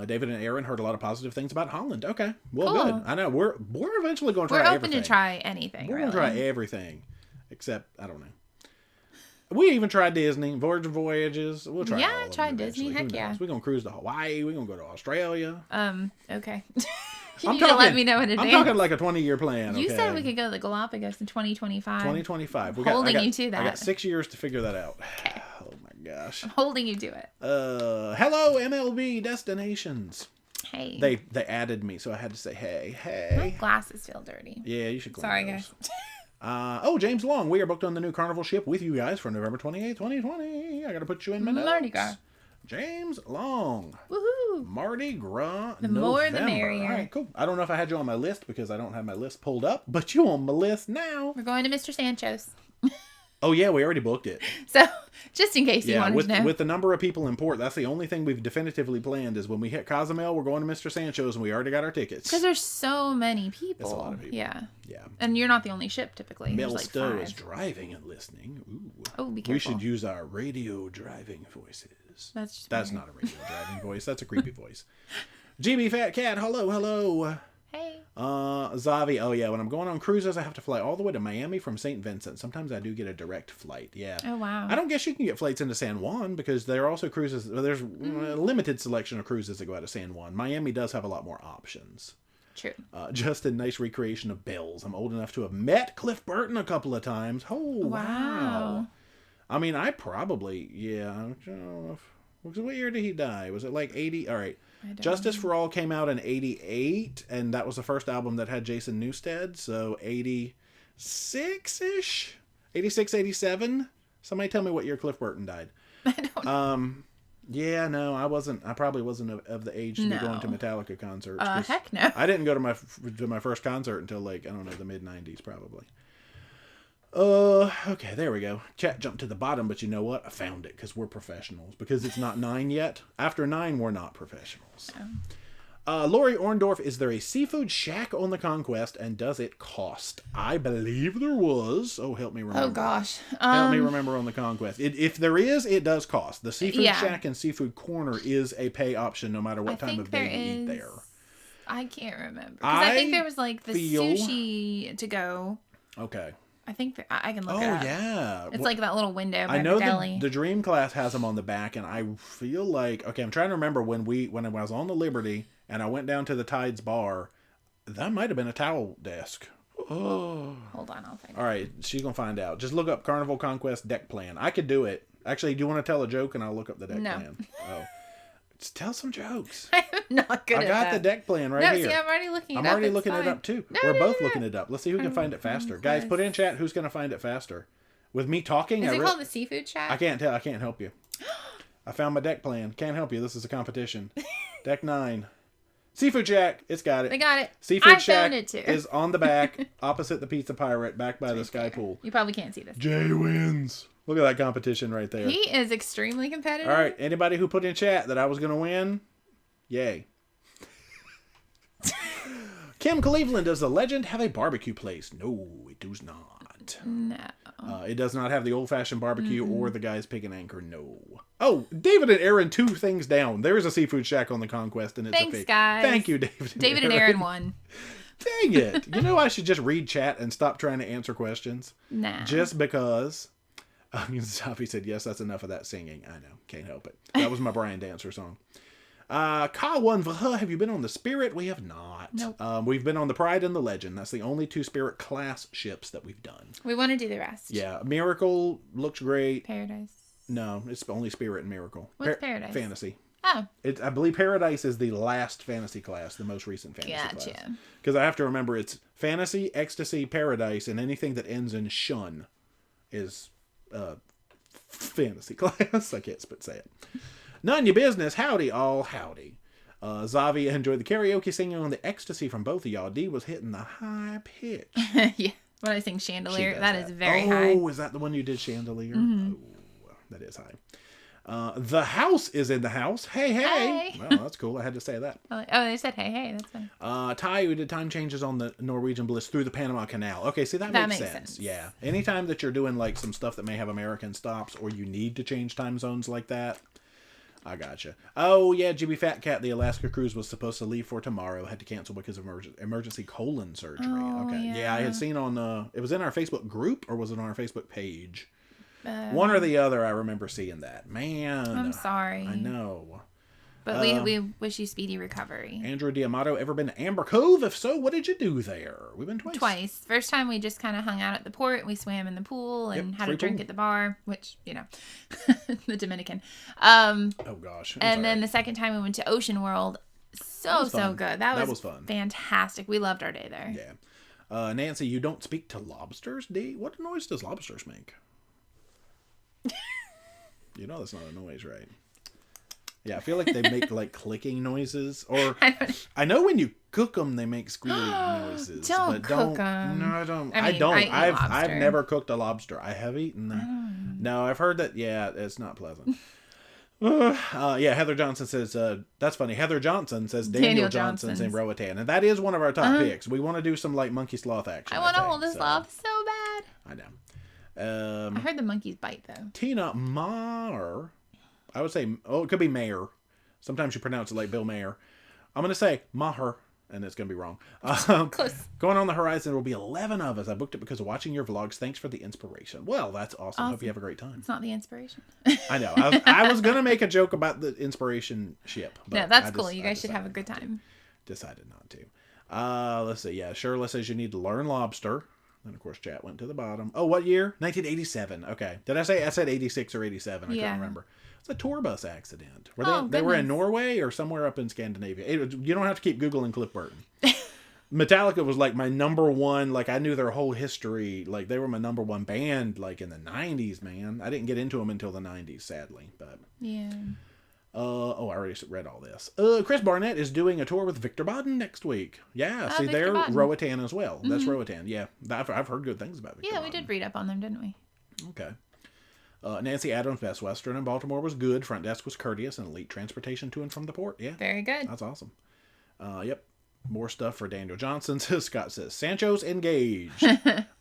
David and Aaron heard a lot of positive things about Holland. Okay. Well, cool. Good. I know. We're eventually going to try everything. We're open to try anything, We're going to try everything. Except, I don't know. We even tried Disney. Voyages. We'll try all of them try Disney. Heck yeah. We're going to cruise to Hawaii. We're going to go to Australia. Okay. You need to let me know in advance. I'm talking like a 20 year plan. You said we could go to the Galapagos in 2025. 2025. Holding you to that. I got 6 years to figure that out. Okay. Oh my gosh. I'm holding you to it. Hello MLB destinations. Hey. They added me, so I had to say hey. My glasses feel dirty. Yeah, you should clean Sorry, those. guys. James Long, we are booked on the new Carnival ship with you guys for November 28th, 2020. I gotta put you in my notes. Mardi Gras. James Long. Woohoo! Mardi Gras. The more the merrier. All right, cool. I don't know if I had you on my list because I don't have my list pulled up, but you on my list now. We're going to Mr. Sancho's. Oh yeah, we already booked it. So, just in case you wanted to know. With the number of people in port, that's the only thing we've definitively planned is when we hit Cozumel, we're going to Mr. Sancho's and we already got our tickets. Because there's so many people. That's a lot of people. Yeah. Yeah. And you're not the only ship, typically. Mel Stowe is driving and listening. Ooh. Oh, be careful. We should use our radio driving voices. That's not a radio driving voice. That's a creepy voice. GB Fat Cat, hello. Hey. Zavi, oh yeah, when I'm going on cruises, I have to fly all the way to Miami from St. Vincent. Sometimes I do get a direct flight. Yeah. Oh wow. I don't guess you can get flights into San Juan because there are also cruises. There's a limited selection of cruises that go out of San Juan. Miami does have a lot more options. True. Just a nice recreation of Bells. I'm old enough to have met Cliff Burton a couple of times. Oh wow. I mean, I probably I don't know what year did he die? Was it like 80? All right. Justice for All came out in 88, and that was the first album that had Jason Newsted, so 86-ish? 86, 87? Somebody tell me what year Cliff Burton died. I don't know. Yeah, no, I probably wasn't of the age to be going to Metallica concerts. Heck no. I didn't go to my first concert until like, I don't know, the mid-90s probably. Okay, there we go. Chat jumped to the bottom, but you know what? I found it because we're professionals. Because it's not 9 yet. After 9, we're not professionals. Lori Orndorff, is there a seafood shack on the Conquest, and does it cost? I believe there was. Oh, help me remember. Oh, gosh. Help me remember on the Conquest. If there is, it does cost. The seafood shack and seafood corner is a pay option no matter what time of day you eat there. I can't remember. Because I think there was like the sushi to go. Okay. I think I can look it up. Oh, yeah. It's like that little window by I know the deli. The Dream Class has them on the back, and I feel like... Okay, I'm trying to remember when I was on the Liberty, and I went down to the Tides Bar. That might have been a towel desk. Oh. Hold on, I'll find it. All right, she's going to find out. Just look up Carnival Conquest deck plan. I could do it. Actually, do you want to tell a joke, and I'll look up the deck plan? Oh. Just tell some jokes. I'm not good at that. I got the deck plan right here. See, I'm already looking it up. I'm already looking it up, too. We're both looking it up. Let's see who can find it faster. Guys, put in chat who's going to find it faster. With me talking... Is it called the Seafood Shack? I can't tell. I can't help you. I found my deck plan. Can't help you. This is a competition. Deck 9. Seafood Shack. It's got it. They got it. Seafood Shack is on the back, opposite the Pizza Pirate, back by the Sky Pool. You probably can't see this. Jay wins. Look at that competition right there. He is extremely competitive. All right. Anybody who put in chat that I was going to win... Yay. Kim Cleveland, does the Legend have a barbecue place? No, it does not. No. It does not have the old-fashioned barbecue or the Guys Pig and Anchor. No. Oh, David and Aaron, 2 things down. There is a seafood shack on the Conquest, and it's Thanks, a fake. Guys. Thank you, David. David and Aaron won. Dang it. You know, I should just read chat and stop trying to answer questions. Nah. Just because. Sophie said, yes, that's enough of that singing. I know. Can't help it. That was my Brian Dancer song. Ka1, have you been on the Spirit? We have not. Nope. We've been on the Pride and the Legend. That's the only 2 Spirit class ships that we've done. We want to do the rest. Yeah. Miracle looks great. Paradise. No, it's only Spirit and Miracle. What's Paradise? Fantasy. Oh. I believe Paradise is the last fantasy class, the most recent fantasy class. Because I have to remember it's Fantasy, Ecstasy, Paradise, and anything that ends in shun is fantasy class. I can't say it. None your business. Howdy, all howdy. Zavi enjoyed the karaoke singing on the Ecstasy from both of y'all. D was hitting the high pitch. Yeah. When I sing Chandelier, that is very high. Oh, is that the one you did, Chandelier? Mm-hmm. Oh, that is high. The house is in the house. Hey, hey. Well, that's cool. I had to say that. Oh, they said hey, hey. That's fine. Ty, who did time changes on the Norwegian Bliss through the Panama Canal. Okay, see, that makes sense. Yeah. Anytime that you're doing like some stuff that may have American stops or you need to change time zones like that, I gotcha. Oh, yeah, GB Fat Cat, the Alaska cruise was supposed to leave for tomorrow. Had to cancel because of emergency colon surgery. Oh, okay. Yeah, I had seen on, it was in our Facebook group or was it on our Facebook page? One or the other, I remember seeing that. Man. I'm sorry. I know. But we wish you speedy recovery. Andrew Diamato, ever been to Amber Cove? If so, what did you do there? We've been twice. Twice. First time we just kind of hung out at the port. We swam in the pool and had a drink at the bar, which, the Dominican. Oh, gosh. And then the second time we went to Ocean World. So good. That was fun. Fantastic. We loved our day there. Yeah. Nancy, you don't speak to lobsters, D? What noise does lobsters make? That's not a noise, right? Yeah, I feel like they make like clicking noises, or I know when you cook them, they make squealing noises. Don't cook them. No, I don't. I don't. I've never cooked a lobster. I have eaten them. No, I've heard that. Yeah, it's not pleasant. Heather Johnson says that's funny. Heather Johnson says Daniel Johnson's in Roatan, and that is one of our top picks. We want to do some like monkey sloth action. I want to hold a sloth so bad. I know. I heard the monkeys bite though. Tina Maher, I would say, it could be Mayer. Sometimes you pronounce it like Bill Mayer. I'm going to say Maher, and it's going to be wrong. Close. Going on the horizon, there will be 11 of us. I booked it because of watching your vlogs. Thanks for the inspiration. Well, that's awesome. Hope you have a great time. It's not the inspiration. I know. I was going to make a joke about the inspiration ship. But no, that's cool. You guys should have a good time. Decided not to. Let's see. Yeah, Shirley says you need to learn lobster. Then, of course, chat went to the bottom. Oh, what year? 1987. Okay. Did I say? I said 86 or 87. I couldn't remember. It's a tour bus accident. They were in Norway or somewhere up in Scandinavia. You don't have to keep Googling Cliff Burton. Metallica was like my number one. Like I knew their whole history. Like they were my number one band. Like in the 90s, man. I didn't get into them until the 90s, sadly. But yeah. I already read all this. Chris Barnett is doing a tour with Victor Baden next week. Yeah, see, they're Roatan as well. Mm-hmm. That's Roatan. Yeah, I've heard good things about Victor Baden. We did read up on them, didn't we? Okay. Nancy Adams, Best Western in Baltimore was good. Front desk was courteous and elite transportation to and from the port. Yeah. Very good. That's awesome. Yep. More stuff for Daniel Johnson. Scott says, Sancho's engaged.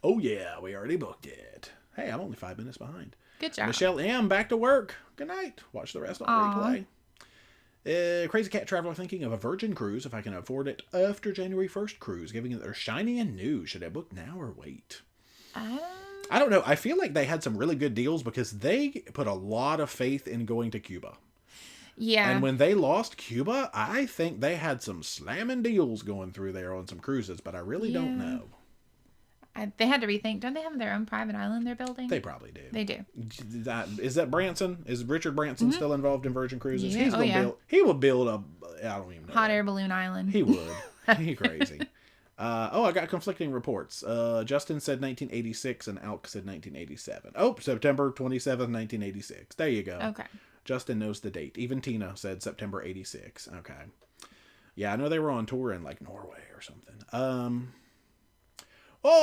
Oh, yeah, we already booked it. Hey, I'm only 5 minutes behind. Good job. Michelle M. back to work. Good night. Watch the rest on replay. Crazy Cat Traveler thinking of a Virgin cruise if I can afford it after January 1st cruise, giving it they're shiny and new. Should I book now or wait? I don't know. I feel like they had some really good deals because they put a lot of faith in going to Cuba. Yeah. And when they lost Cuba, I think they had some slamming deals going through there on some cruises, but I really don't know. They had to rethink. Don't they have their own private island they're building? They probably do. They do. Is that Branson? Is Richard Branson still involved in Virgin Cruises? Yeah. He will build I don't even know. Hot air balloon island. He would. He's crazy. I got conflicting reports. Justin said 1986 and Alk said 1987. Oh, September 27th, 1986. There you go. Okay. Justin knows the date. Even Tina said September 86. Okay. Yeah, I know they were on tour in like Norway or something.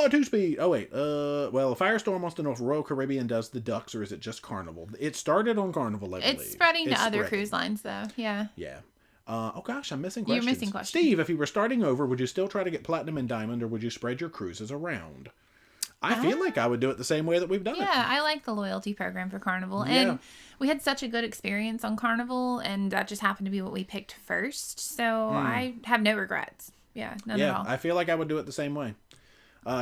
Two-speed. Oh, wait. Well, Firestorm wants to know if Royal Caribbean does the ducks or is it just Carnival? It started on Carnival, I believe. It's spreading to other cruise lines, though. Yeah. Yeah. Oh, gosh, I'm missing questions. You're missing questions. Steve, if you were starting over, would you still try to get Platinum and Diamond or would you spread your cruises around? I feel like I would do it the same way that we've done it. Yeah, I like the loyalty program for Carnival. Yeah. And we had such a good experience on Carnival, and that just happened to be what we picked first. So I have no regrets. Yeah, none at all. I feel like I would do it the same way.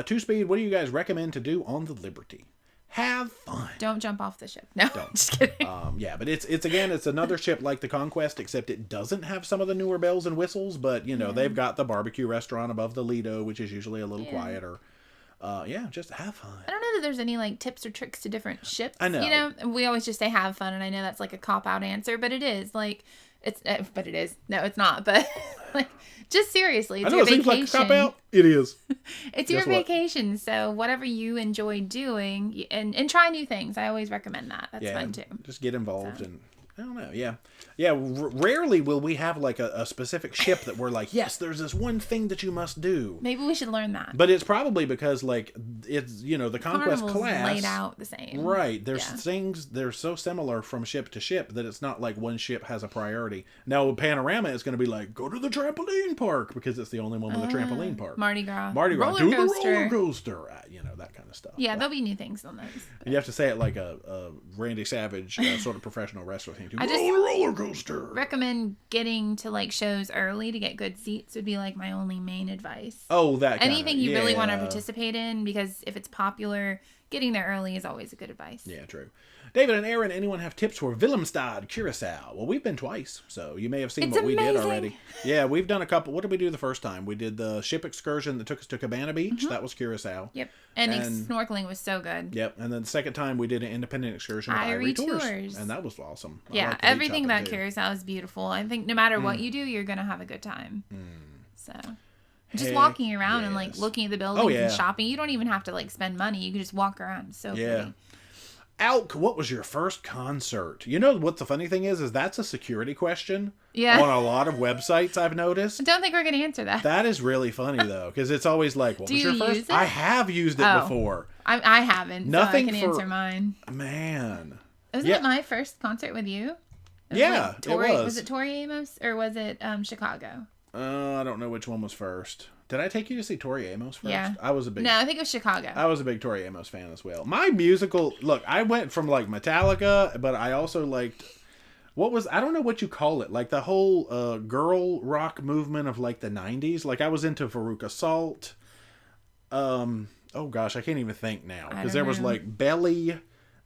Two-speed, what do you guys recommend to do on the Liberty? Have fun. Don't jump off the ship. No, Don't. Just kidding. Yeah, but it's another ship like the Conquest, except it doesn't have some of the newer bells and whistles, but, they've got the barbecue restaurant above the Lido, which is usually a little quieter. Just have fun. I don't know that there's any like tips or tricks to different ships. I know. We always just say have fun, and I know that's like a cop-out answer, but it is. Like, but it is. No, it's not. But like, just seriously, it's your vacation. Seems like a cop-out. It is. It's your vacation, so whatever you enjoy doing, and try new things. I always recommend that. That's fun too. Just get involved and. I don't know. Yeah. Rarely will we have like a specific ship that we're like, yes, there's this one thing that you must do. Maybe we should learn that. But it's probably because like it's the Conquest Carnival's class laid out the same. Right. There's things they're so similar from ship to ship that it's not like one ship has a priority. Now with Panorama, it's going to be like go to the trampoline park because it's the only one with a trampoline park. Mardi Gras. Do the roller coaster. That kind of stuff. Yeah, there'll be new things on those. But. You have to say it like a Randy Savage sort of professional wrestler thing. I just roller coaster. Recommend getting to like shows early to get good seats would be like my only main advice. Oh, that kind anything you really want to participate in, because if it's popular, getting there early is always a good advice. Yeah, true. David and Aaron, anyone have tips for Willemstad, Curacao? Well, we've been twice, so you may have seen what we did already. Yeah, we've done a couple. What did we do the first time? We did the ship excursion that took us to Cabana Beach. Mm-hmm. That was Curacao. Yep. And snorkeling was so good. Yep. And then the second time we did an independent excursion with Irie Tours. And that was awesome. Yeah, everything about Curacao is beautiful. I think no matter what you do, you're going to have a good time. So... Just walking around and like looking at the buildings and shopping. You don't even have to like spend money. You can just walk around. It's so pretty. Alk, what was your first concert? You know what the funny thing is that's a security question. Yeah. On a lot of websites I've noticed. I don't think we're going to answer that. That is really funny though, because it's always like, what was your first? Use it? I have used it before. I haven't. Nothing so I can answer mine. Man. Wasn't it my first concert with you? It was. Was it Tori Amos or was it Chicago? I don't know which one was first. Did I take you to see Tori Amos first? Yeah. I was a big... No, I think it was Chicago. I was a big Tori Amos fan as well. My musical... Look, I went from like Metallica, but I also liked... I don't know what you call it. Like the whole girl rock movement of like the 90s. Like I was into Veruca Salt. Oh gosh, I can't even think now. Because there was like Belly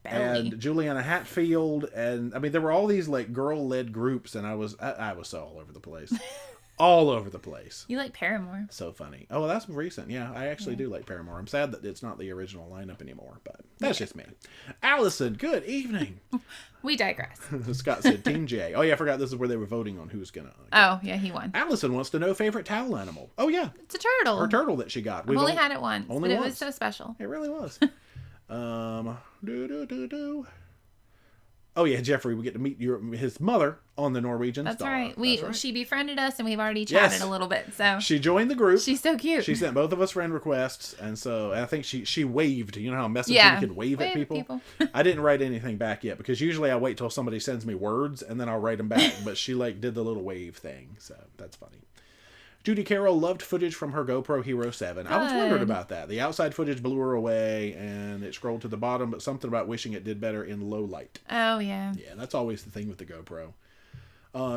and Juliana Hatfield. And I mean, there were all these like girl-led groups. And I was so all over the place. All over the place. You like Paramore. So funny. Oh, that's recent. Yeah, I actually do like Paramore. I'm sad that it's not the original lineup anymore, but that's just me. Allison, good evening. We digress. Scott said Team J. Oh, yeah, I forgot this is where they were voting on who's going to. Oh, yeah, he won. Allison wants to know favorite towel animal. Oh, yeah. It's a turtle. Her turtle that she got. We've only had it once, but it was so special. It really was. Oh yeah, Jeffrey, we get to meet his mother on the Norwegian That's Star. Right. She befriended us, and we've already chatted a little bit. So she joined the group. She's so cute. She sent both of us friend requests, and so I think she waved. You know how Messenger can wave at people? I didn't write anything back yet because usually I wait till somebody sends me words and then I'll write them back. But she did the little wave thing, so that's funny. Judy Carroll loved footage from her GoPro Hero 7. Good. I was wondering about that. The outside footage blew her away, and it scrolled to the bottom, but something about wishing it did better in low light. Oh, yeah. Yeah, that's always the thing with the GoPro.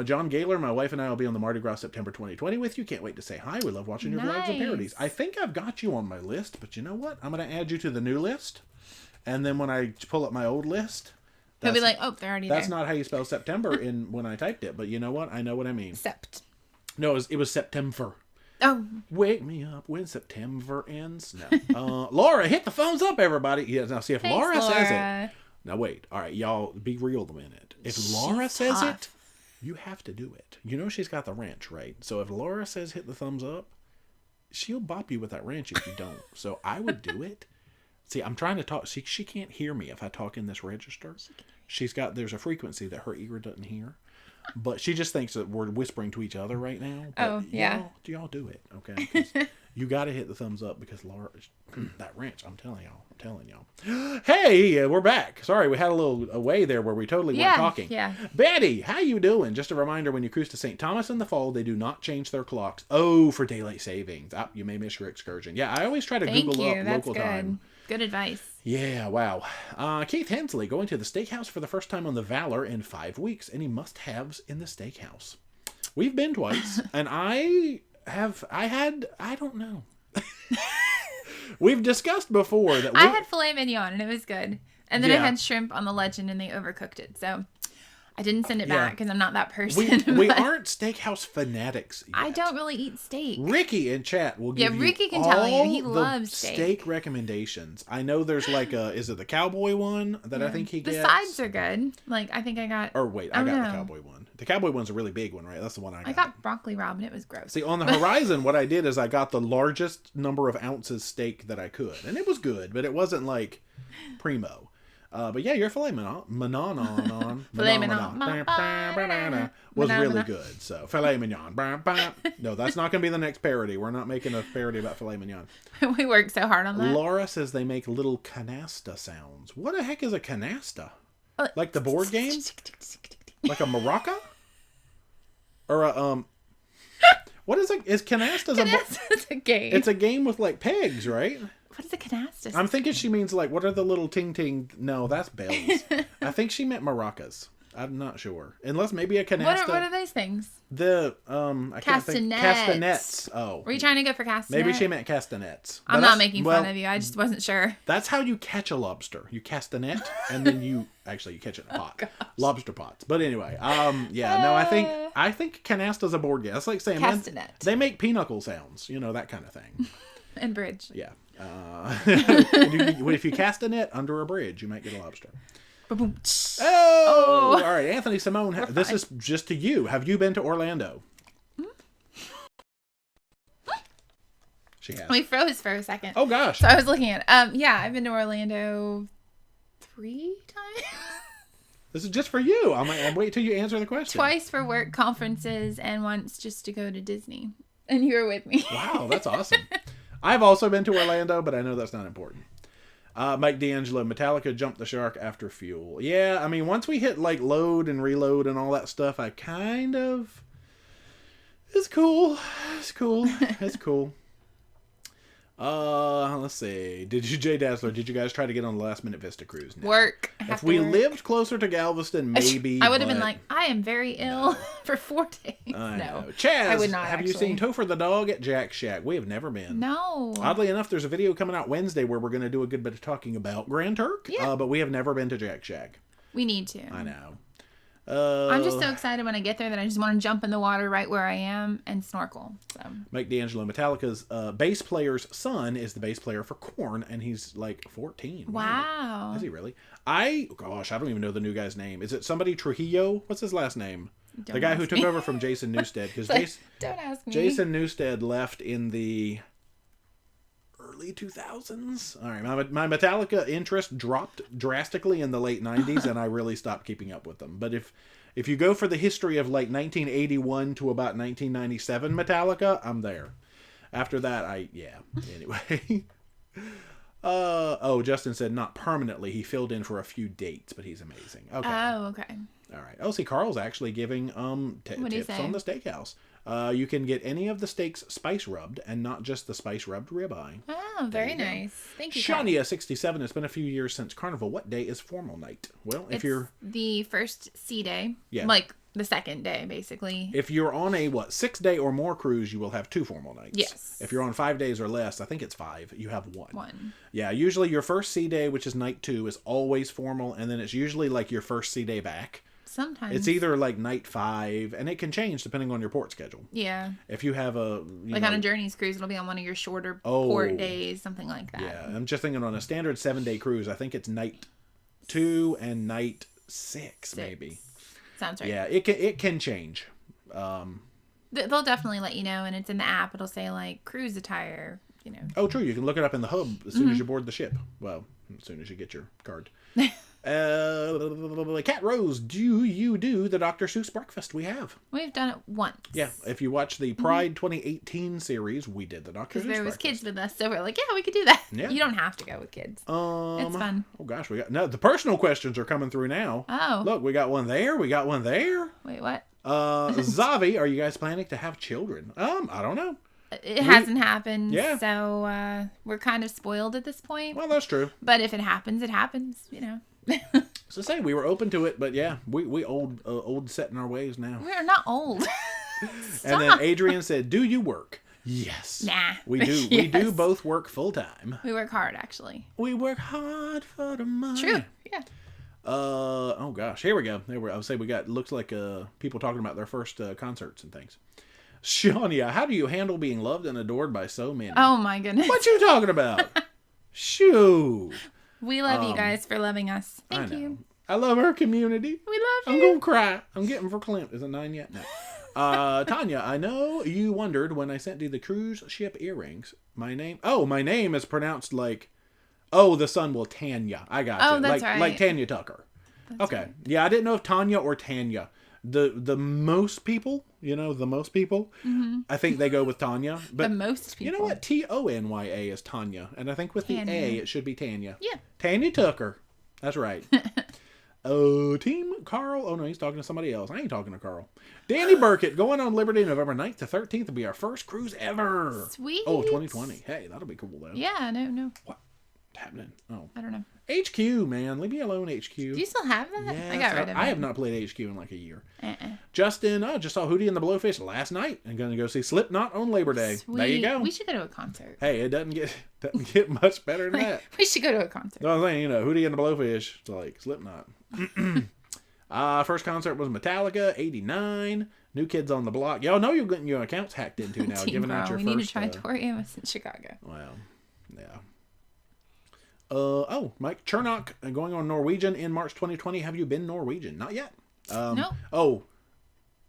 John Gaylor, my wife and I will be on the Mardi Gras September 2020 with you. Can't wait to say hi. We love watching your vlogs and parodies. I think I've got you on my list, but you know what? I'm going to add you to the new list, and then when I pull up my old list... He'll be like, oh, they're already there. That's not how you spell September when I typed it, but you know what? I know what I mean. Sept. No, it was September. Oh. Wake me up when September ends. No. Laura, hit the thumbs up, everybody. Yeah, now see if Laura says it. Now wait. All right, y'all, be real a minute. If Laura says it, you have to do it. You know she's got the wrench, right? So if Laura says hit the thumbs up, she'll bop you with that wrench if you don't. So I would do it. See, I'm trying to talk. She can't hear me if I talk in this register. There's a frequency that her ear doesn't hear. But she just thinks that we're whispering to each other right now. But y'all do it, okay? 'Cause you got to hit the thumbs up because Laura, that wrench, I'm telling y'all. Hey, we're back. Sorry, we had a little away there where we totally weren't talking. Yeah. Betty, how you doing? Just a reminder, when you cruise to St. Thomas in the fall, they do not change their clocks. Oh, for daylight savings. You may miss your excursion. Yeah, I always try to Google up local time. Good advice. Yeah, wow. Keith Hensley going to the steakhouse for the first time on the Valor in 5 weeks. Any must-haves in the steakhouse? We've been twice, and I don't know. We've discussed before that I had filet mignon, and it was good. And then I had shrimp on the Legend, and they overcooked it. So I didn't send it back because I'm not that person. We aren't steakhouse fanatics yet. I don't really eat steak. Ricky in chat will give Ricky can all tell you. He loves steak recommendations. I know there's like is it the cowboy one that I think he gets? The sides are good. Like, I think I got... Or wait, I got the cowboy one. The cowboy one's a really big one, right? That's the one I got. I got broccoli rabe, and it was gross. See, on the horizon, what I did is I got the largest number of ounces steak that I could. And it was good, but it wasn't like primo. But yeah, your filet mignon was really good. So filet mignon. No, that's not going to be the next parody. We're not making a parody about filet mignon. We worked so hard on that. Laura says they make little canasta sounds. What the heck is a canasta? Like the board game? Like a maraca? Or a what is it? Is canasta a game? It's a game with like pegs, right? What is a canasta? I'm thinking she means like, what are the little ting-ting? No, that's bells. I think she meant maracas. I'm not sure. Unless maybe a canasta. What are those things? The, I can't think. Castanets. Oh. Were you trying to go for castanets? Maybe she meant castanets. I'm not making fun of you. I just wasn't sure. That's how you catch a lobster. You cast a net, and then you catch it in a pot. Gosh. Lobster pots. But anyway, no, I think canasta's a board game. That's like saying, man, they make pinochle sounds. You know, that kind of thing. And bridge. Yeah. If you cast a net under a bridge, you might get a lobster. Oh! All right, Anthony Simone, this is just to you. Have you been to Orlando? She has. We froze for a second. Oh, gosh. So I was looking at yeah, I've been to Orlando 3 times. This is just for you. I'll wait till you answer the question. Twice for work conferences and once just to go to Disney. And you were with me. Wow, that's awesome. I've also been to Orlando, but I know that's not important. Mike D'Angelo, Metallica jumped the shark after Fuel. Yeah, I mean, once we hit like load and reload and all that stuff, I kind of... It's cool. It's cool. It's cool. Let's see. Jay Dazzler, did you guys try to get on the last minute Vista cruise? No. Work. If we lived closer to Galveston, maybe. I would have been like, I am very ill for 4 days. No. Chaz, I would not, have you seen Topher the dog at Jack Shack? We have never been. No. Oddly enough, there's a video coming out Wednesday where we're going to do a good bit of talking about Grand Turk. Yeah. But we have never been to Jack Shack. We need to. I know. I'm just so excited when I get there that I just want to jump in the water right where I am and snorkel. So. Mike D'Angelo, Metallica's bass player's son is the bass player for Korn, and he's like 14. Wow. Is he really? I don't even know the new guy's name. Is it somebody Trujillo? What's his last name? The guy who took over from Jason Newsted. Because don't ask me. Jason Newsted left in the early 2000s. All right, my Metallica interest dropped drastically in the late 90s, and I really stopped keeping up with them. But if you go for the history of like 1981 to about 1997 Metallica, I'm there. After that, anyway. Justin said not permanently. He filled in for a few dates, but he's amazing. Okay. Oh, okay. All right. Oh, see, Carl's actually giving tips on the steakhouse. You can get any of the steaks spice rubbed and not just the spice rubbed ribeye. Oh, very nice. Thank you. Shania67, it's been a few years since Carnival. What day is formal night? Well, if you're... the first sea day. Yeah. Like the second day, basically. If you're on a, 6-day or more cruise, you will have 2 formal nights. Yes. If you're on 5 days or less, I think it's 5, you have 1. 1. Yeah, usually your first sea day, which is night 2, is always formal, and then it's usually like your first sea day back. Sometimes. It's either like night 5, and it can change depending on your port schedule. Yeah. If you have on a Journeys cruise, it'll be on one of your shorter port days, something like that. Yeah, I'm just thinking on a standard 7-day cruise, I think it's night 2 and night 6. Maybe. Sounds right. Yeah, it can change. They'll definitely let you know, and it's in the app. It'll say like cruise attire, Oh, true. You can look it up in the hub as soon as you board the ship. Well, as soon as you get your card. Cat Rose, do you do the Dr. Seuss breakfast? We have. We've done it once. Yeah, if you watch the Pride 2018 series, we did the Dr. Seuss breakfast. There was kids with us, so we're like, yeah, we could do that. Yeah. You don't have to go with kids. It's fun. Oh gosh, the personal questions are coming through now. Oh. Look, we got one there. We got one there. Wait, what? Zavi, are you guys planning to have children? I don't know. It hasn't happened. Yeah. So we're kind of spoiled at this point. Well, that's true. But if it happens, it happens. So say we were open to it, but yeah, we old set in our ways now. We're not old. And then Adrian said, "Do you work?" Yes. Nah. We do. Yes. We do both work full time. We work hard, actually. We work hard for the money. True. Yeah. Oh gosh, here we go. I would say we got, looks like people talking about their first concerts and things. Shania, how do you handle being loved and adored by so many? Oh my goodness. What you talking about? Shoo. We love you guys for loving us. Thank you. I love our community. We love you. I'm gonna cry. I'm getting for Clint. Is it 9 yet? No. Tanya, I know you wondered when I sent you the cruise ship earrings. My name is pronounced like, the son will Tanya. I got you. Oh, that's right. Like Tanya Tucker. That's okay. Right. Yeah, I didn't know if Tanya or Tanya. The most people, mm-hmm. I think they go with Tanya. But the most people. You know what? Tanya is Tanya. And I think with the A, it should be Tanya. Yeah. Tanya Tucker. That's right. Team Carl. Oh, no, he's talking to somebody else. I ain't talking to Carl. Danny Burkett, going on Liberty November 9th to 13th will be our first cruise ever. Sweet. Oh, 2020. Hey, that'll be cool, though. Yeah, no. What's happening? Oh. I don't know. HQ, man. Leave me alone, HQ. Do you still have that? Yeah, I got rid of it. I have not played HQ in like a year. Justin, just saw Hootie and the Blowfish last night and going to go see Slipknot on Labor Day. Sweet. There you go. We should go to a concert. Hey, it doesn't get much better than that. We should go to a concert. No, I'm saying, Hootie and the Blowfish, it's like Slipknot. First concert was Metallica, 89. New Kids on the Block. Y'all know you're getting your accounts hacked into now, giving out your we first... need to try Tori Amos in Chicago. Well, yeah. Mike Chernock going on Norwegian in March 2020. Have you been Norwegian? Not yet. No. Oh,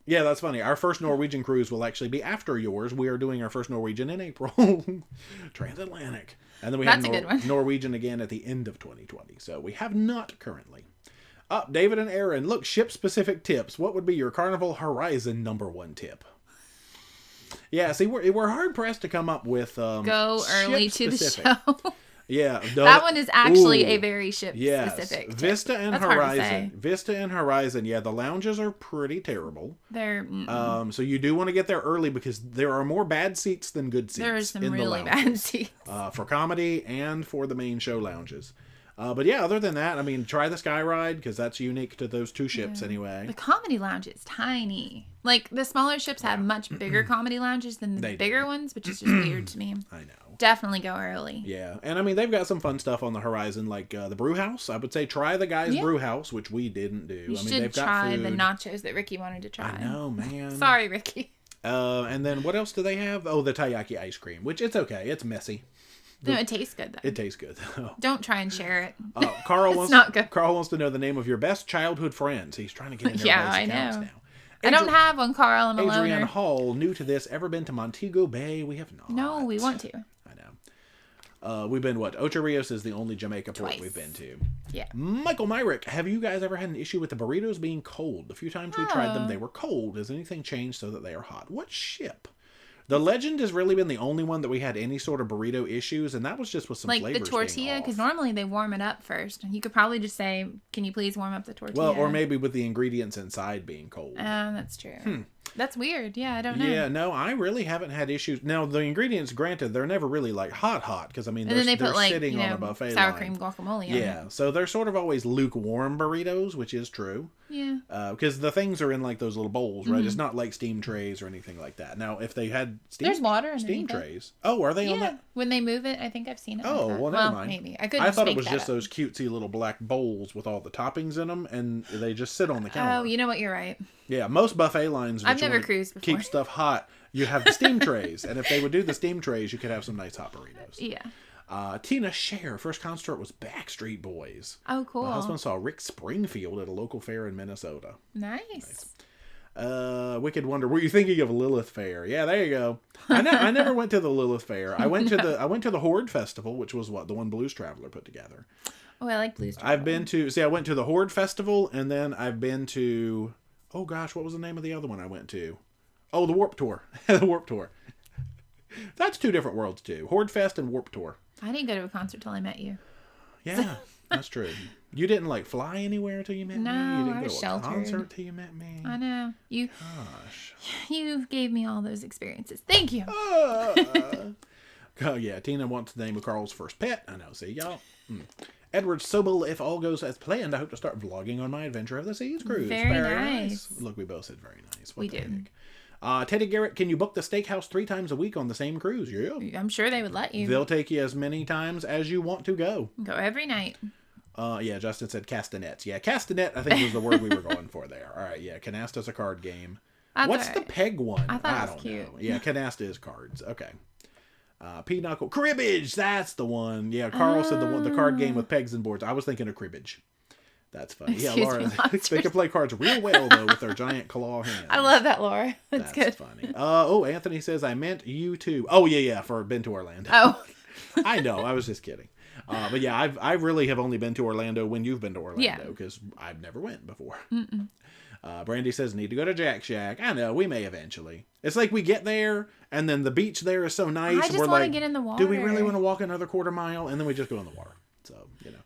yeah, that's funny. Our first Norwegian cruise will actually be after yours. We are doing our first Norwegian in April. Transatlantic. And then we have a good one. Norwegian again at the end of 2020. So we have not currently. David and Aaron, look, ship-specific tips. What would be your Carnival Horizon #1 tip? Yeah, see, we're hard-pressed to come up with go early to the show. Yeah. That one is actually a very ship-specific tip. Vista and Horizon. Vista and Horizon, yeah, the lounges are pretty terrible. They're... So you do want to get there early because there are more bad seats than good seats. There are some really bad seats. For comedy and for the main show lounges. But yeah, other than that, I mean, try the Sky Ride because that's unique to those two ships anyway. The comedy lounge is tiny. Like, the smaller ships have much bigger comedy lounges than the bigger ones, which is just weird to me. I know. Definitely go early. Yeah, and I mean, they've got some fun stuff on the Horizon, like the Brew House. I would say try the guys' Brew House, which we didn't do. You should try the nachos that Ricky wanted to try. I know, man. Sorry, Ricky. And then what else do they have? Oh, the taiyaki ice cream, which it's okay. It's messy. No, it tastes good, though. It tastes good, though. Don't try and share it. Carl it's not good. Carl wants to know the name of your best childhood friends. He's trying to get in everybody's accounts now. I don't have one, Carl. I'm a loner. Adrienne Hall, new to this. Ever been to Montego Bay? We have not. No, we want to. I know. We've been, Ocho Rios is the only Jamaica port we've been to. Yeah. Michael Myrick, have you guys ever had an issue with the burritos being cold? The few times we tried them, they were cold. Has anything changed so that they are hot? What ship? The Legend has really been the only one that we had any sort of burrito issues, and that was just with some flavors like the tortilla, because normally they warm it up first. You could probably just say, "Can you please warm up the tortilla?" Well, or maybe with the ingredients inside being cold. That's true. That's weird. Yeah, I don't know. Yeah, no, I really haven't had issues. Now, the ingredients, granted, they're never really like hot, because I mean, they're sitting on a buffet sour line. cream guacamole. Yeah, so they're sort of always lukewarm burritos, which is true. Yeah. Because the things are in like those little bowls, right? It's not like steam trays or anything like that. Now, if they had there's water steam trays. Oh, are they on that? When they move it, I think I've seen it. Oh, like well, never mind. Maybe I thought it was just those cutesy little black bowls with all the toppings in them, and they just sit on the counter. Oh, you know what? You're right. Yeah, most buffet lines. I've never cruised before. Keep stuff hot. You have the steam trays, and if they would do the steam trays, you could have some nice hot burritos. Yeah. Tina Scher, first concert was Backstreet Boys. Oh, cool. My husband saw Rick Springfield at a local fair in Minnesota. Nice. Wicked Wonder, were you thinking of Lilith Fair? Yeah, there you go. I never went to the Lilith Fair. I went to the Horde Festival, which was the one Blues Traveler put together. Oh, I like Blues Traveler. I went to the Horde Festival, and then I've been to, oh gosh, what was the name of the other one I went to? Oh, the Warped Tour. The Warped Tour. That's two different worlds too. Horde Fest and Warped Tour. I didn't go to a concert till I met you. Yeah, that's true. You didn't fly anywhere till you met me? You didn't go to a concert till you met me? I know. Gosh. You gave me all those experiences. Thank you. Oh yeah, Tina wants the name of Carl's first pet. I know, see y'all. Edward Sobel, if all goes as planned, I hope to start vlogging on my Adventure of the Seas cruise. Very nice. Look, we both said very nice. We did. Teddy Garrett, can you book the steakhouse 3 times a week on the same cruise? Yeah. I'm sure they would let you. They'll take you as many times as you want to go. Go every night. Yeah, Justin said castanets. Yeah, castanet, I think was the word we were going for there. All right, yeah, canasta's a card game. What's the peg one? I don't know. Yeah, canasta is cards. Okay. Pinochle. Cribbage! That's the one. Yeah, Carl said the card game with pegs and boards. I was thinking of cribbage. That's funny. Yeah, Laura. They can play cards real well, though, with their giant claw hands. I love that, Laura. That's good. Funny. Anthony says, I meant you too. Oh, yeah, for been to Orlando. Oh. I know. I was just kidding. But yeah, I really have only been to Orlando when you've been to Orlando, because I've never went before. Brandy says, need to go to Jack Shack. I know, we may eventually. It's like we get there, and then the beach there is so nice. I just want to get in the water. Do we really want to walk another quarter mile? And then we just go in the water. So, you know.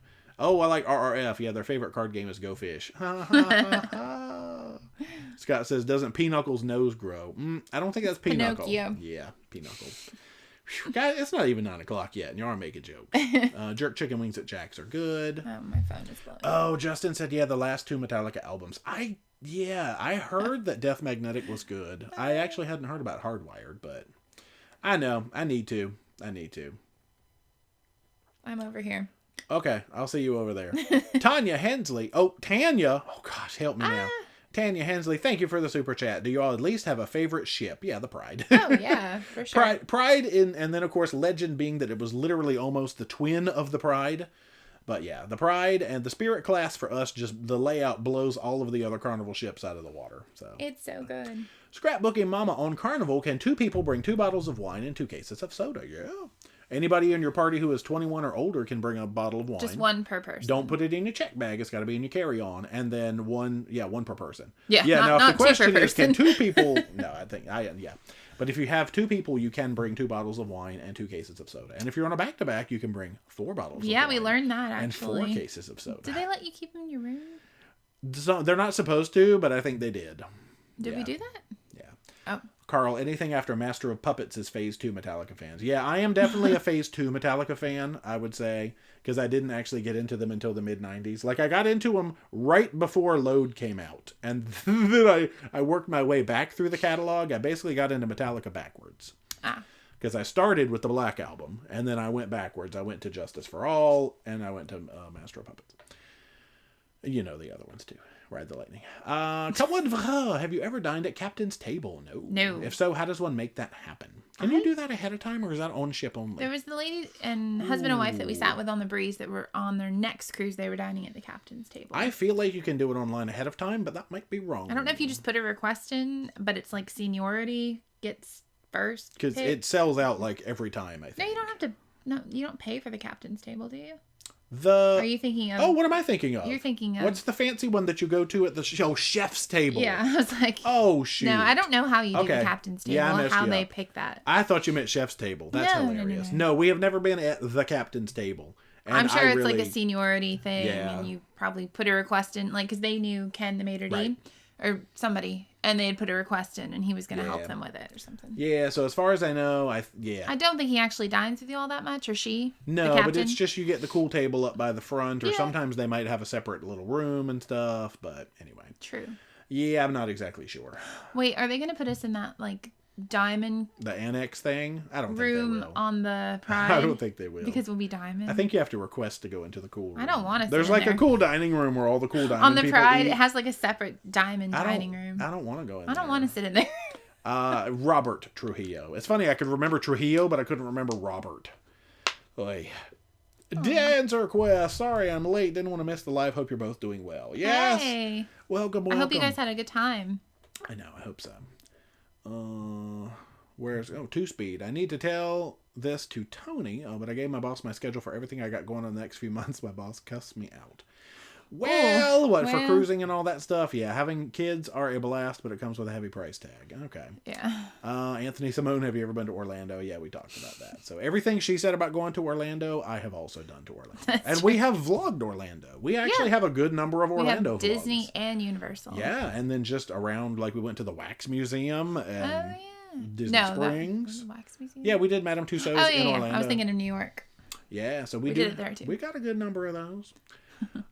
Oh, I like RRF. Yeah, their favorite card game is Go Fish. Scott says, doesn't Pinocchle's nose grow? I don't think that's Pinochle. Pinocchio. Yeah, Pinochle. Guys, it's not even 9 o'clock yet, and you are making jokes. Jerk chicken wings at Jack's are good. Oh, my phone is blowing. Oh, Justin said, yeah, the last 2 Metallica albums. I heard that Death Magnetic was good. I actually hadn't heard about Hardwired, but I know. I need to. I'm over here. Okay, I'll see you over there. Tanya Hensley. Oh, Tanya. Oh, gosh, help me now. Tanya Hensley, thank you for the super chat. Do you all at least have a favorite ship? Yeah, the Pride. Oh, yeah, for sure. Pride and then, of course, legend being that it was literally almost the twin of the Pride. But yeah, the Pride and the Spirit class for us, just the layout blows all of the other Carnival ships out of the water. So it's so good. Scrapbooking Mama, on Carnival, can 2 people bring 2 bottles of wine and 2 cases of soda? Yeah. Anybody in your party who is 21 or older can bring a bottle of wine. Just 1 per person. Don't put it in your check bag. It's got to be in your carry-on. And then 1 per person. Yeah, now if the question is, can 2 people... No, yeah. But if you have 2 people, you can bring 2 bottles of wine and 2 cases of soda. And if you're on a back-to-back, you can bring 4 bottles of wine. Yeah, we learned that, actually. And 4 cases of soda. Did they let you keep them in your room? So, they're not supposed to, but I think they did. Did we do that? Yeah. Oh. Carl, anything after Master of Puppets is Phase 2 Metallica fans. Yeah, I am definitely a Phase 2 Metallica fan, I would say, because I didn't actually get into them until the mid-90s. Like, I got into them right before Load came out, and then I worked my way back through the catalog. I basically got into Metallica backwards. Because I started with the Black Album, and then I went backwards. I went to Justice for All, and I went to Master of Puppets. You know the other ones, too. Ride the Lightning. Have you ever dined at Captain's Table? No. If so, how does one make that happen? Can you do that ahead of time, or is that on ship only? There was the lady and husband and wife that we sat with on the Breeze that were on their next cruise. They were dining at the Captain's Table. I feel like you can do it online ahead of time, but that might be wrong. I don't know if you just put a request in, but it's like seniority gets first. Because it sells out like every time, I think. No, you don't have to. No, you don't pay for the Captain's Table, do you? Are you thinking of? Oh, what am I thinking of? You're thinking of. What's the fancy one that you go to at the chef's table? Yeah, I was like. Oh, shoot. No, I don't know how you do the Captain's Table. Yeah, how they pick that. I thought you meant chef's table. That's hilarious. No, we have never been at the Captain's Table. And I'm sure it's like a seniority thing, and you probably put a request in, like, because they knew Ken, the maitre d', or somebody, and they had put a request in, and he was going to help them with it or something. Yeah, so as far as I know, I don't think he actually dines with you all that much, or she. No, but it's just you get the cool table up by the front, or sometimes they might have a separate little room and stuff, but anyway. True. Yeah, I'm not exactly sure. Wait, are they going to put us in that, like, diamond the annex thing? I don't room think they will. On the Pride? I don't think they will. Because we'll be diamond. I think you have to request to go into the cool room. I don't want to. There's like a cool dining room where all the cool diamond on the people Pride. eat. It has like a separate diamond dining room. I don't want to go in there. I don't want to sit in there. Robert Trujillo. It's funny, I could remember Trujillo, but I couldn't remember Robert. Oy. Dan's request. Sorry, I'm late. Didn't want to miss the live. Hope you're both doing well. Yes. Hey. Welcome. I hope you guys had a good time. I know. I hope so. Where's 2-speed? I need to tell this to Tony. Oh, but I gave my boss my schedule for everything I got going on the next few months. My boss cussed me out. For cruising and all that stuff? Yeah, having kids are a blast, but it comes with a heavy price tag. Okay. Yeah. Anthony Simone, have you ever been to Orlando? Yeah, we talked about that. So everything she said about going to Orlando, I have also done to Orlando. We have vlogged Orlando. We actually have a good number of Orlando vlogs. Disney and Universal. Yeah, and then just around, like we went to the Wax Museum and Disney Springs. Wax Museum? Yeah, we did Madame Tussauds in Orlando. I was thinking of New York. Yeah, so we did it there too. We got a good number of those.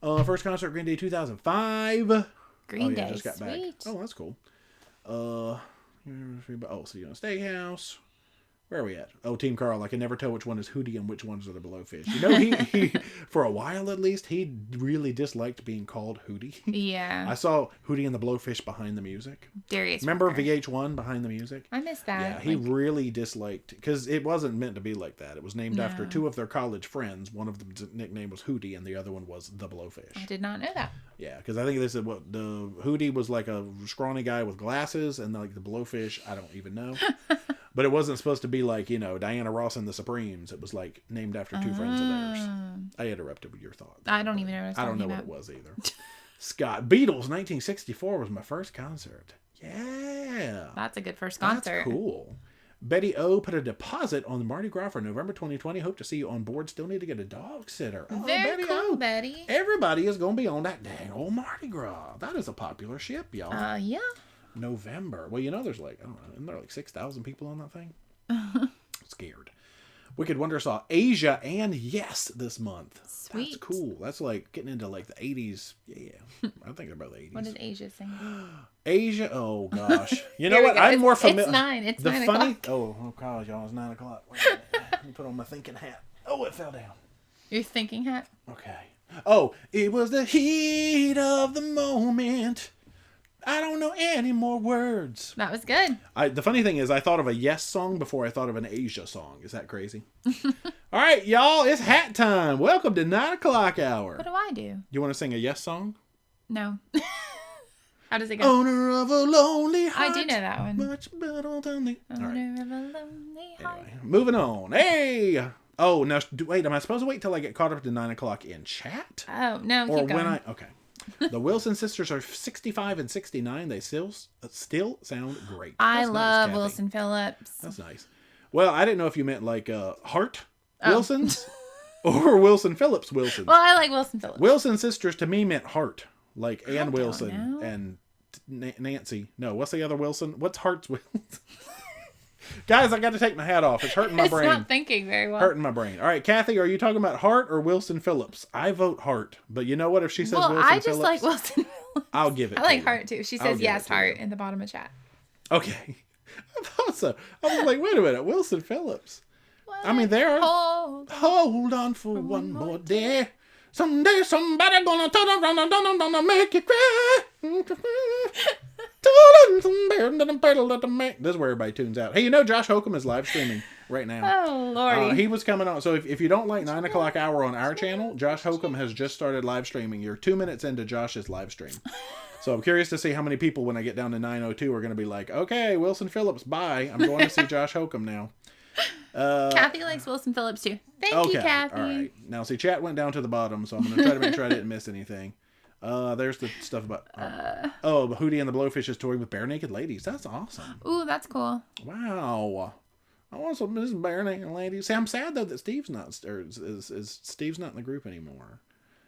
First concert, Green Day 2005. Green Day, just got back. Oh, that's cool. Oh, see you on a steakhouse. Where are we at? Oh, Team Carl. I can never tell which one is Hootie and which ones are the Blowfish. You know, he for a while at least, he really disliked being called Hootie. Yeah. I saw Hootie and the Blowfish behind the music. Darius. Remember VH1 behind the music? I missed that. Yeah, he really disliked, because it wasn't meant to be like that. It was named after two of their college friends. One of them's nickname was Hootie, and the other one was the Blowfish. I did not know that. Yeah, because I think they said the Hootie was like a scrawny guy with glasses, and like the Blowfish, I don't even know. But it wasn't supposed to be like, you know, Diana Ross and the Supremes. It was like named after two friends of theirs. I interrupted with your thought. I don't even know what I was talking about. I don't know what it was either. Scott. Beatles, 1964 was my first concert. Yeah. That's a good first concert. That's cool. Betty O put a deposit on the Mardi Gras for November 2020. Hope to see you on board. Still need to get a dog sitter. Oh, very Betty cool, O. Betty. Everybody is going to be on that dang old Mardi Gras. That is a popular ship, y'all. Yeah. November. Well, you know, there's like, I don't know, isn't there like 6,000 people on that thing? Scared. Wicked Wonder saw Asia and Yes this month. Sweet. That's cool. That's like getting into like the 80s. Yeah. I'm thinking about the 80s. What did Asia sing? Asia, oh gosh. You know what? I'm more familiar. It's 9. It's the 9 funny, o'clock. Oh gosh, y'all, it's 9 o'clock. Wait a minute. Let me put on my thinking hat. Oh, it fell down. Your thinking hat? Okay. Oh, it was the heat of the moment. I don't know any more words. That was good. The funny thing is, I thought of a Yes song before I thought of an Asia song. Is that crazy? All right, y'all, it's hat time. Welcome to 9 o'clock hour. What do I do? You want to sing a Yes song? No. How does it go? Owner of a lonely heart. I do know that one. Much better than the... Owner of a lonely heart. Anyway, moving on. Hey! Oh, now, wait, am I supposed to wait till I get caught up to 9 o'clock in chat? Oh, no, or keep going. Okay. The Wilson sisters are 65 and 69. They still sound great. I love Wilson Phillips. That's nice. Well, I didn't know if you meant like Hart Wilsons or Wilson Phillips Wilsons. Well, I like Wilson Phillips. Wilson sisters to me meant Hart, like Ann Wilson and Nancy. No, what's the other Wilson? What's Hart's Wilson? Guys, I got to take my hat off. It's hurting my brain. It's not thinking very well. Hurting my brain. All right, Kathy, are you talking about Hart or Wilson Phillips? I vote Hart. But you know what? If she says Wilson Phillips... I just like Wilson Phillips. I'll give it I like Hart, too. She says yes, Hart, in the bottom of chat. Okay. I thought so. I was like, wait a minute. Wilson Phillips. I mean, there are... Hold on for one more day. Someday somebody gonna turn around and gonna make you cry. This is where everybody tunes out. Hey, you know Josh Holcomb is live streaming right now. Oh, Lordy. He was coming on. So if you don't like 9 o'clock hour on our channel, Josh Holcomb has just started live streaming. You're 2 minutes into Josh's live stream. So I'm curious to see how many people when I get down to 9:02 are going to be like, okay, Wilson Phillips, bye. I'm going to see Josh Holcomb now. Kathy likes Wilson Phillips too. Thank you, Kathy. All right. Now, see, chat went down to the bottom, so I'm going to try to make sure I didn't miss anything. There's the stuff about... Hootie and the Blowfish is touring with Bare Naked Ladies. That's awesome. Ooh, that's cool. Wow. I want some Miss Bare Naked Ladies. See, I'm sad, though, that Steve's not... Steve's not in the group anymore.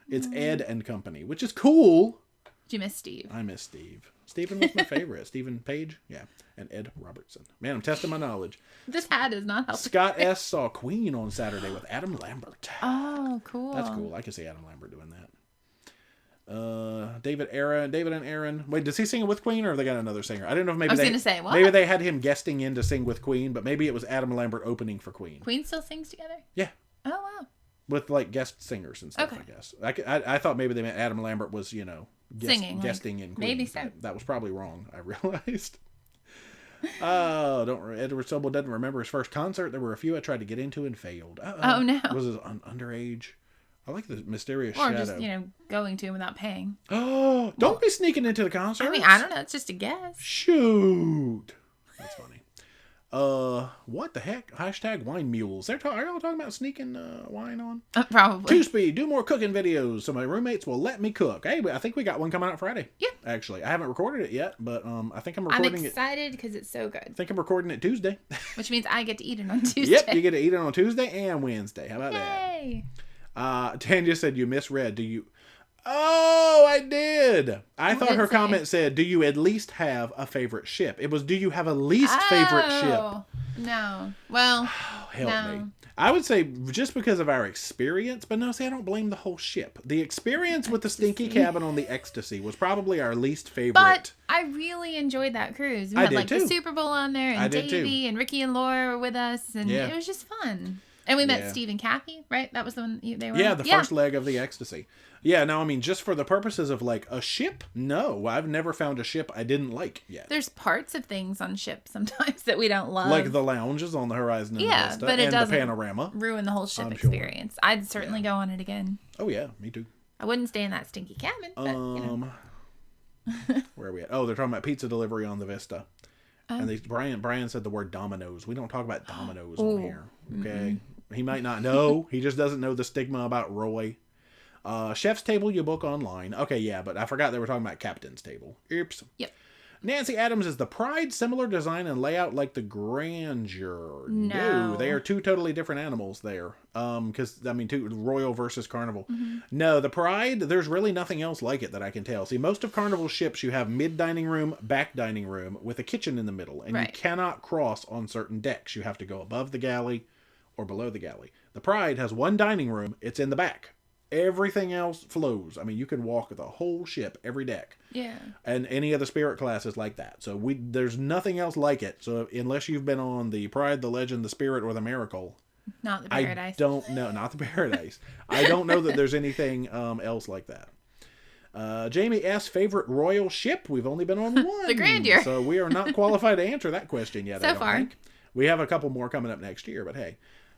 It's Ed and company, which is cool. Did you miss Steve? I miss Steve. Stephen was my favorite. Stephen Page? Yeah. And Ed Robertson. Man, I'm testing my knowledge. This hat is not helping. Scott S. saw Queen on Saturday with Adam Lambert. Oh, cool. That's cool. I can see Adam Lambert doing that. David and Aaron. Wait, does he sing it with Queen or have they got another singer? I don't know if maybe maybe they had him guesting in to sing with Queen, but maybe it was Adam Lambert opening for Queen. Queen still sings together? Yeah. Oh, wow. With like guest singers and stuff, I guess. I thought maybe they meant Adam Lambert was, singing, guesting in Queen. Maybe so. That was probably wrong, I realized. Edward Sobel doesn't remember his first concert. There were a few I tried to get into and failed. Oh, no. Was it underage? I like the mysterious or shadow. Or just, going to without paying. Oh, don't be sneaking into the concert. I mean, I don't know. It's just a guess. Shoot. That's funny. What the heck? Hashtag wine mules. Are y'all talking about sneaking wine on? Probably. 2Speed, do more cooking videos so my roommates will let me cook. Hey, I think we got one coming out Friday. Yeah. Actually, I haven't recorded it yet, but I think I'm recording it. I'm excited because it's so good. I think I'm recording it Tuesday. Which means I get to eat it on Tuesday. Yep, you get to eat it on Tuesday and Wednesday. How about Yay. that? Tanya said you misread. Do you... Oh, I did. I thought her comment said, do you at least have a favorite ship? It was, do you have a least favorite ship? No. Well, help me. I would say just because of our experience, but no, see, I don't blame the whole ship. The experience with the stinky cabin on the Ecstasy was probably our least favorite. But I really enjoyed that cruise. We had like the Super Bowl on there, and Davey and Ricky and Laura were with us, and it was just fun. And we met Steve and Kathy, right? That was the one they were on? The first leg of the Ecstasy. Yeah, no, I mean, just for the purposes of, like, a ship? No, I've never found a ship I didn't like yet. There's parts of things on ships sometimes that we don't love. Like the lounges on the Horizon and the Vista, but it doesn't the panorama. Ruin the whole ship experience. Sure. I'd certainly go on it again. Oh, yeah, me too. I wouldn't stay in that stinky cabin, but, Where are we at? Oh, they're talking about pizza delivery on the Vista. And Brian said the word Domino's. We don't talk about Domino's on here, okay? He might not know. He just doesn't know the stigma about Roy. Chef's table you book online. Okay, yeah, but I forgot they were talking about Captain's table. Oops. Yep. Nancy Adams, is the Pride similar design and layout like the Grandeur? No. They are two totally different animals there. Because, I mean, Royal versus Carnival. No, the Pride, there's really nothing else like it that I can tell. See, most of Carnival's ships, you have mid-dining room, back dining room, with a kitchen in the middle. And you cannot cross on certain decks. You have to go above the galley or below the galley. The Pride has one dining room. It's in the back. Everything else flows. I mean, you can walk the whole ship, every deck. Yeah. And any of the Spirit classes like that. So there's nothing else like it. So unless you've been on the Pride, the Legend, the Spirit, or the Miracle. Not the Paradise. I don't know. Not the Paradise. I don't know that there's anything else like that. Jamie S. favorite royal ship? We've only been on one. The Grandeur. So we are not qualified to answer that question yet. So far. Think. We have a couple more coming up next year, but hey.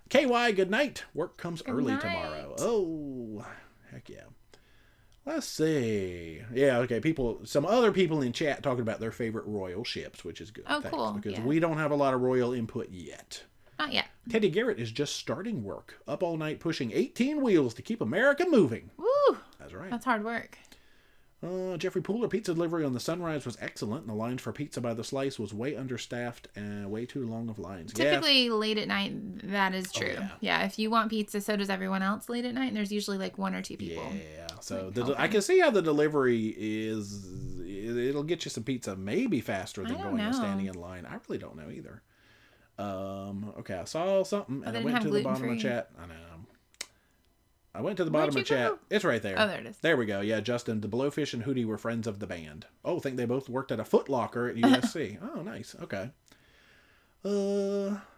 KY, good night. Work comes early tomorrow. Oh, heck yeah. Let's see. Yeah, okay. Some other people in chat talking about their favorite royal ships, which is good. Oh, cool. Because we don't have a lot of royal input yet. Not yet. Teddy Garrett is just starting work. Up all night pushing 18 wheels to keep America moving. Woo! That's right. That's hard work. Jeffrey Pooler, pizza delivery on the Sunrise was excellent, and the lines for pizza by the slice was way understaffed and way too long of lines. Typically, late at night, that is true. Oh, yeah, if you want pizza, so does everyone else late at night, and there's usually like one or two people. Yeah, so I can see how the delivery is, it'll get you some pizza maybe faster than going and standing in line. I really don't know either. Okay, I saw something, and I went to the bottom of the chat. I know. I went to the bottom of chat. It's right there. Oh, there it is. There we go. Yeah, Justin, the Blowfish and Hootie were friends of the band. Oh, I think they both worked at a Foot Locker at USC. Oh, nice. Okay.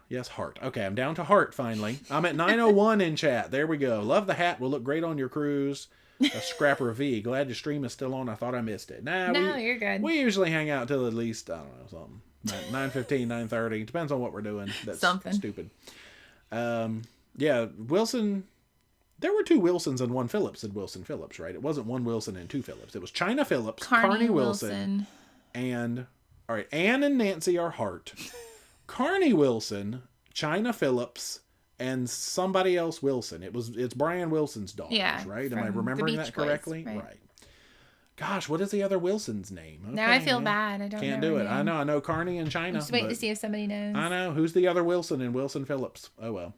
Yes, heart. Okay, I'm down to heart finally. I'm at 901 in chat. There we go. Love the hat. Will look great on your cruise. A Scrapper V. Glad your stream is still on. I thought I missed it. No, you're good. We usually hang out till at least, I don't know, something. 9:15, 9:30. Depends on what we're doing. That's something stupid. Yeah, Wilson... There were two Wilsons and one Phillips, said Wilson Phillips, right? It wasn't one Wilson and two Phillips. It was China Phillips, Carney Wilson, and... All right, Ann and Nancy are Hart. Carney Wilson, China Phillips, and somebody else Wilson. It's Brian Wilson's daughters, right? Am I remembering that correctly? Right. Gosh, what is the other Wilson's name? Okay, now I feel bad. I don't can't do it. Name. I know Carney and China. I'm just waiting to see if somebody knows. I know. Who's the other Wilson in Wilson Phillips? Oh, well.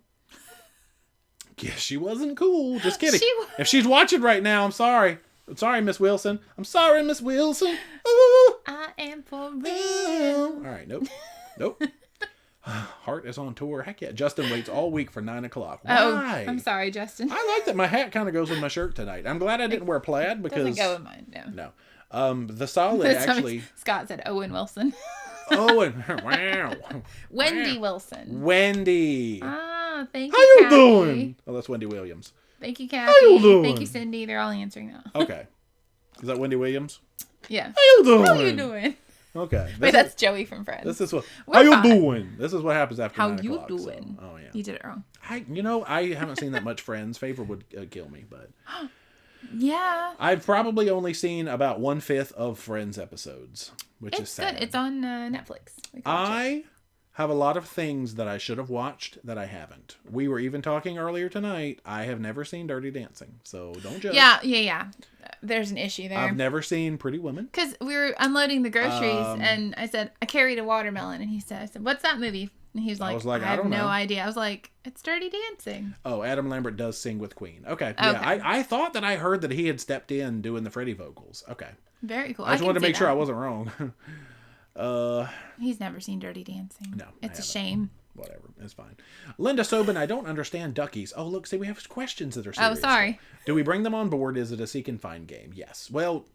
Yeah, she wasn't cool. Just kidding. If she's watching right now, I'm sorry. I'm sorry, Miss Wilson. I'm sorry, Miss Wilson. Ooh. I am for real. All right, nope. Hart is on tour. Heck yeah. Justin waits all week for 9 o'clock. Why? Oh, I'm sorry, Justin. I like that my hat kind of goes with my shirt tonight. I'm glad I didn't wear plaid because... Doesn't go with mine, no. The solid actually... Scott said Owen Wilson. Owen. Wow. Wendy Wilson. Wendy. Thank you, How you Kathy. doing? Oh, that's Wendy Williams. Thank you, Kathy. How you doing? Thank you, Cindy. They're all answering that. Okay. Is that Wendy Williams? Yeah. How you doing? How you doing? Okay. Wait, that's Joey from Friends. This is what. How you doing? This is what happens after 9 o'clock. How you doing? So, oh yeah. You did it wrong. I haven't seen that much Friends. Favor would kill me, but. Yeah. I've probably only seen about 1/5 of Friends episodes, which is sad. It's good. It's on Netflix. I have a lot of things that I should have watched that I haven't. We were even talking earlier tonight. I have never seen Dirty Dancing, so don't judge. Yeah. There's an issue there. I've never seen Pretty Woman. Because we were unloading the groceries, and I said, I carried a watermelon, and I said, what's that movie? And he was like, I have no idea. I was like, it's Dirty Dancing. Oh, Adam Lambert does sing with Queen. Okay. Yeah, I thought that I heard that he had stepped in doing the Freddie vocals. Okay. Very cool. I just wanted to make sure I wasn't wrong. He's never seen Dirty Dancing. No. It's a shame. whatever. It's fine. Linda Sobin, I don't understand duckies. Oh, look, see, we have questions that are serious. Oh, sorry. Do we bring them on board? Is it a seek and find game? Yes. Well,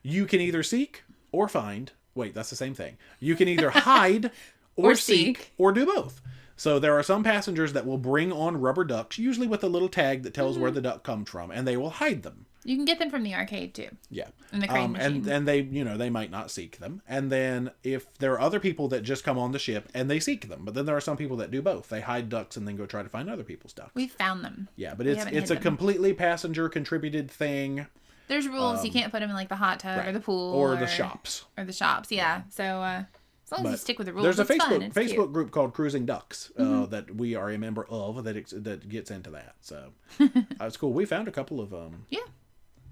you can either seek or find. Wait, that's the same thing. You can either hide or seek or do both. So there are some passengers that will bring on rubber ducks, usually with a little tag that tells where the duck comes from, and they will hide them. You can get them from the arcade too. Yeah. In the crane machine. And they, they might not seek them. And then if there are other people that just come on the ship and they seek them, but then there are some people that do both. They hide ducks and then go try to find other people's ducks. We found them. Yeah, but it's a completely passenger contributed thing. There's rules. You can't put them in like the hot tub or the pool or the shops. Or the shops. Yeah. So as long as you stick with the rules, there's a Facebook cute group called Cruising Ducks that we are a member of that gets into that. So it's cool. We found a couple of Yeah.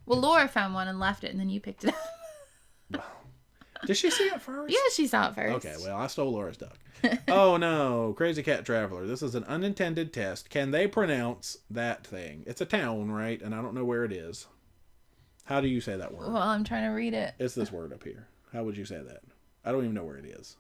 Well, Laura found one and left it, and then you picked it up. Did she see it first? Yeah, she saw it first. Okay, well, I stole Laura's duck. Oh no, Crazy Cat Traveler. This is an unintended test. Can they pronounce that thing? It's a town, right? And I don't know where it is. How do you say that word? Well, I'm trying to read it. It's this word up here. How would you say that? I don't even know where it is.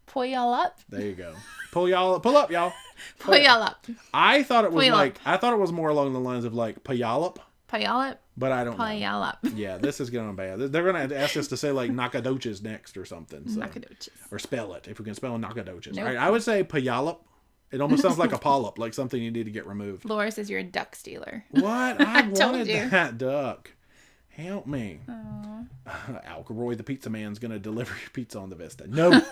Pull y'all up. There you go. Pull up, y'all. Pull y'all up. I thought it was I thought it was more along the lines of like payallop. Payallop? But I don't know. Payallop. Yeah, this is going bad. They're going to ask us to say like Nacogdoches next or something. So. Nacogdoches. Or spell it, if we can spell Nacogdoches. Nope. All right, I would say payallop. It almost sounds like a polyp, like something you need to get removed. Laura says you're a duck stealer. What? I wanted that duck. Help me. Alcaroy, the pizza man's going to deliver your pizza on the Vista. No.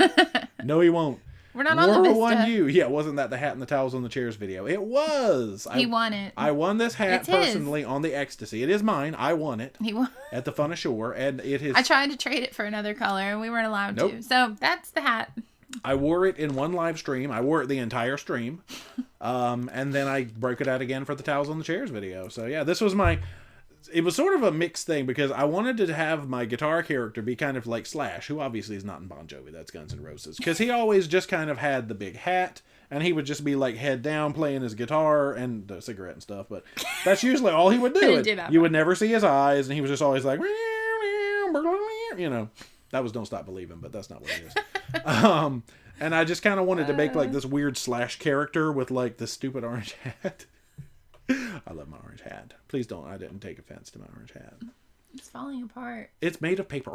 No, he won't. We're not on the Vista. Won you. Yeah, wasn't that the hat and the towels on the chairs video? It was. He won it. I won this hat personally on the Ecstasy. It is mine. I won it. He won. At the Fun Ashore, and it is. I tried to trade it for another color, and we weren't allowed to. So that's the hat. I wore it in one live stream. I wore it the entire stream. And then I broke it out again for the towels on the chairs video. So yeah, this was it was sort of a mixed thing because I wanted to have my guitar character be kind of like Slash, who obviously is not in Bon Jovi, that's Guns N' Roses. Because he always just kind of had the big hat, and he would just be like head down playing his guitar and the cigarette and stuff, but that's usually all he would do. You would never see his eyes, and he was just always like, that was Don't Stop Believing, but that's not what it is. And I just kind of wanted to make like this weird Slash character with like this stupid orange hat. I love my orange hat. Please don't. I didn't take offense to my orange hat. It's falling apart. It's made of paper.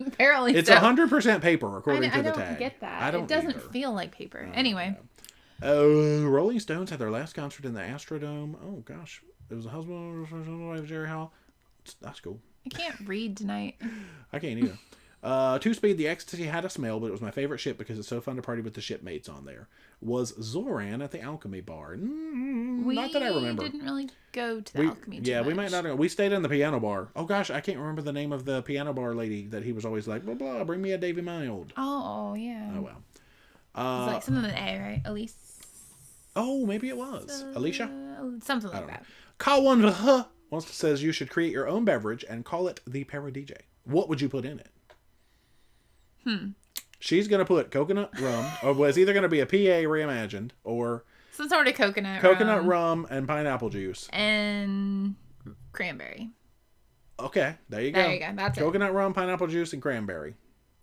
Apparently it's 100% paper according to the tag. I don't get that. It doesn't feel like paper. Anyway. Rolling Stones had their last concert in the Astrodome. Oh gosh. It was a husband of Jerry Hall. That's cool. I can't read tonight. I can't either. Two-Speed, the Ecstasy had a smell, but it was my favorite ship because it's so fun to party with the shipmates on there. Was Zoran at the Alchemy Bar? Not that I remember. We didn't really go to the Alchemy too much. We might not. We stayed in the piano bar. Oh gosh, I can't remember the name of the piano bar lady that he was always like, blah, blah, bring me a Davy Mild. Oh, yeah. Oh, well. It's like something with an A, right? Elise? Oh, maybe it was. Alicia? Something like that. Kawan says you should create your own beverage and call it the ParoDeeJay. What would you put in it? She's going to put coconut rum, or it's either going to be a PA reimagined, or some sort of coconut rum and pineapple juice. And cranberry. Okay, there you go. There you go. That's coconut rum, pineapple juice, and cranberry.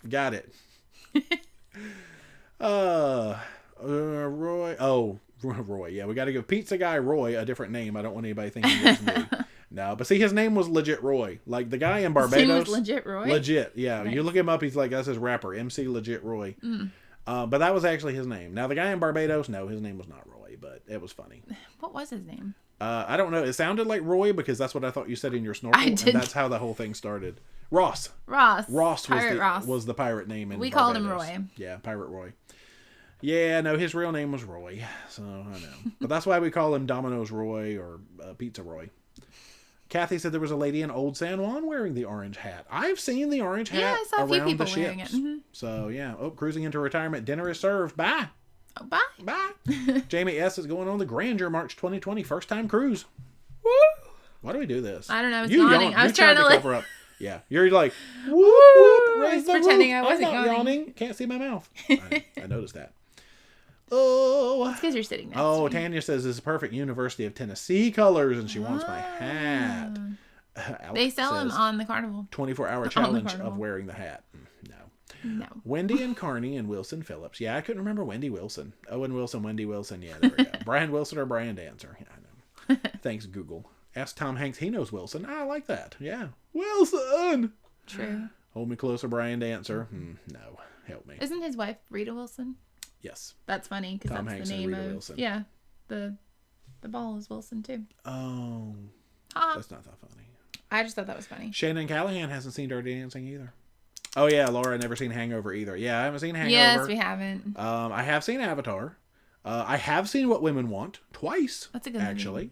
Got it. Roy. Oh, Roy. Yeah, we got to give Pizza Guy Roy a different name. I don't want anybody thinking it was me. No, but see, his name was legit Roy. Like the guy in Barbados. He was legit Roy? Legit, yeah. Nice. You look him up, he's like, that's his rapper, MC Legit Roy. But that was actually his name. Now, the guy in Barbados, no, his name was not Roy, but it was funny. What was his name? I don't know. It sounded like Roy because that's what I thought you said in your snorkel. And that's how the whole thing started. Ross. Ross was the pirate name in We Barbados. Called him Roy. Yeah, Pirate Roy. Yeah, no, his real name was Roy. So, I know. But that's why we call him Domino's Roy or Pizza Roy. Kathy said there was a lady in Old San Juan wearing the orange hat. I've seen the orange hat I saw a few people the wearing ships. It. Mm-hmm. So, yeah. Oh, cruising into retirement. Dinner is served. Bye. Oh, bye. Bye. Jamie S. is going on the Grandeur March 2020 first time cruise. Woo! Why do we do this? I don't know. I was yawning. I was trying to cover up. Yeah. You're like, whoop, whoop, I was pretending I wasn't yawning. Can't see my mouth. I noticed that. Oh, it's because you're sitting next to me. Tanya says this is perfect University of Tennessee colors, and she wants my hat. They sell them on the Carnival. 24-hour challenge of wearing the hat. No. No. Wendy and Carney and Wilson Phillips. Yeah, I couldn't remember Wendy Wilson. Owen Wilson, Wendy Wilson. Yeah, there we go. Brian Wilson or Brian Dancer. Yeah, I know. Thanks, Google. Ask Tom Hanks. He knows Wilson. I like that. Yeah. Wilson! True. Hold me closer, Brian Dancer. No. Help me. Isn't his wife Rita Wilson? Yes. That's funny because that's Hanks the name and Rita of Wilson. Yeah. The ball is Wilson too. Oh. That's not that funny. I just thought that was funny. Shannon Callahan hasn't seen Dirty Dancing either. Oh yeah, Laura never seen Hangover either. Yeah, I haven't seen Hangover. Yes, we haven't. I have seen Avatar. I have seen What Women Want twice. That's a good actually.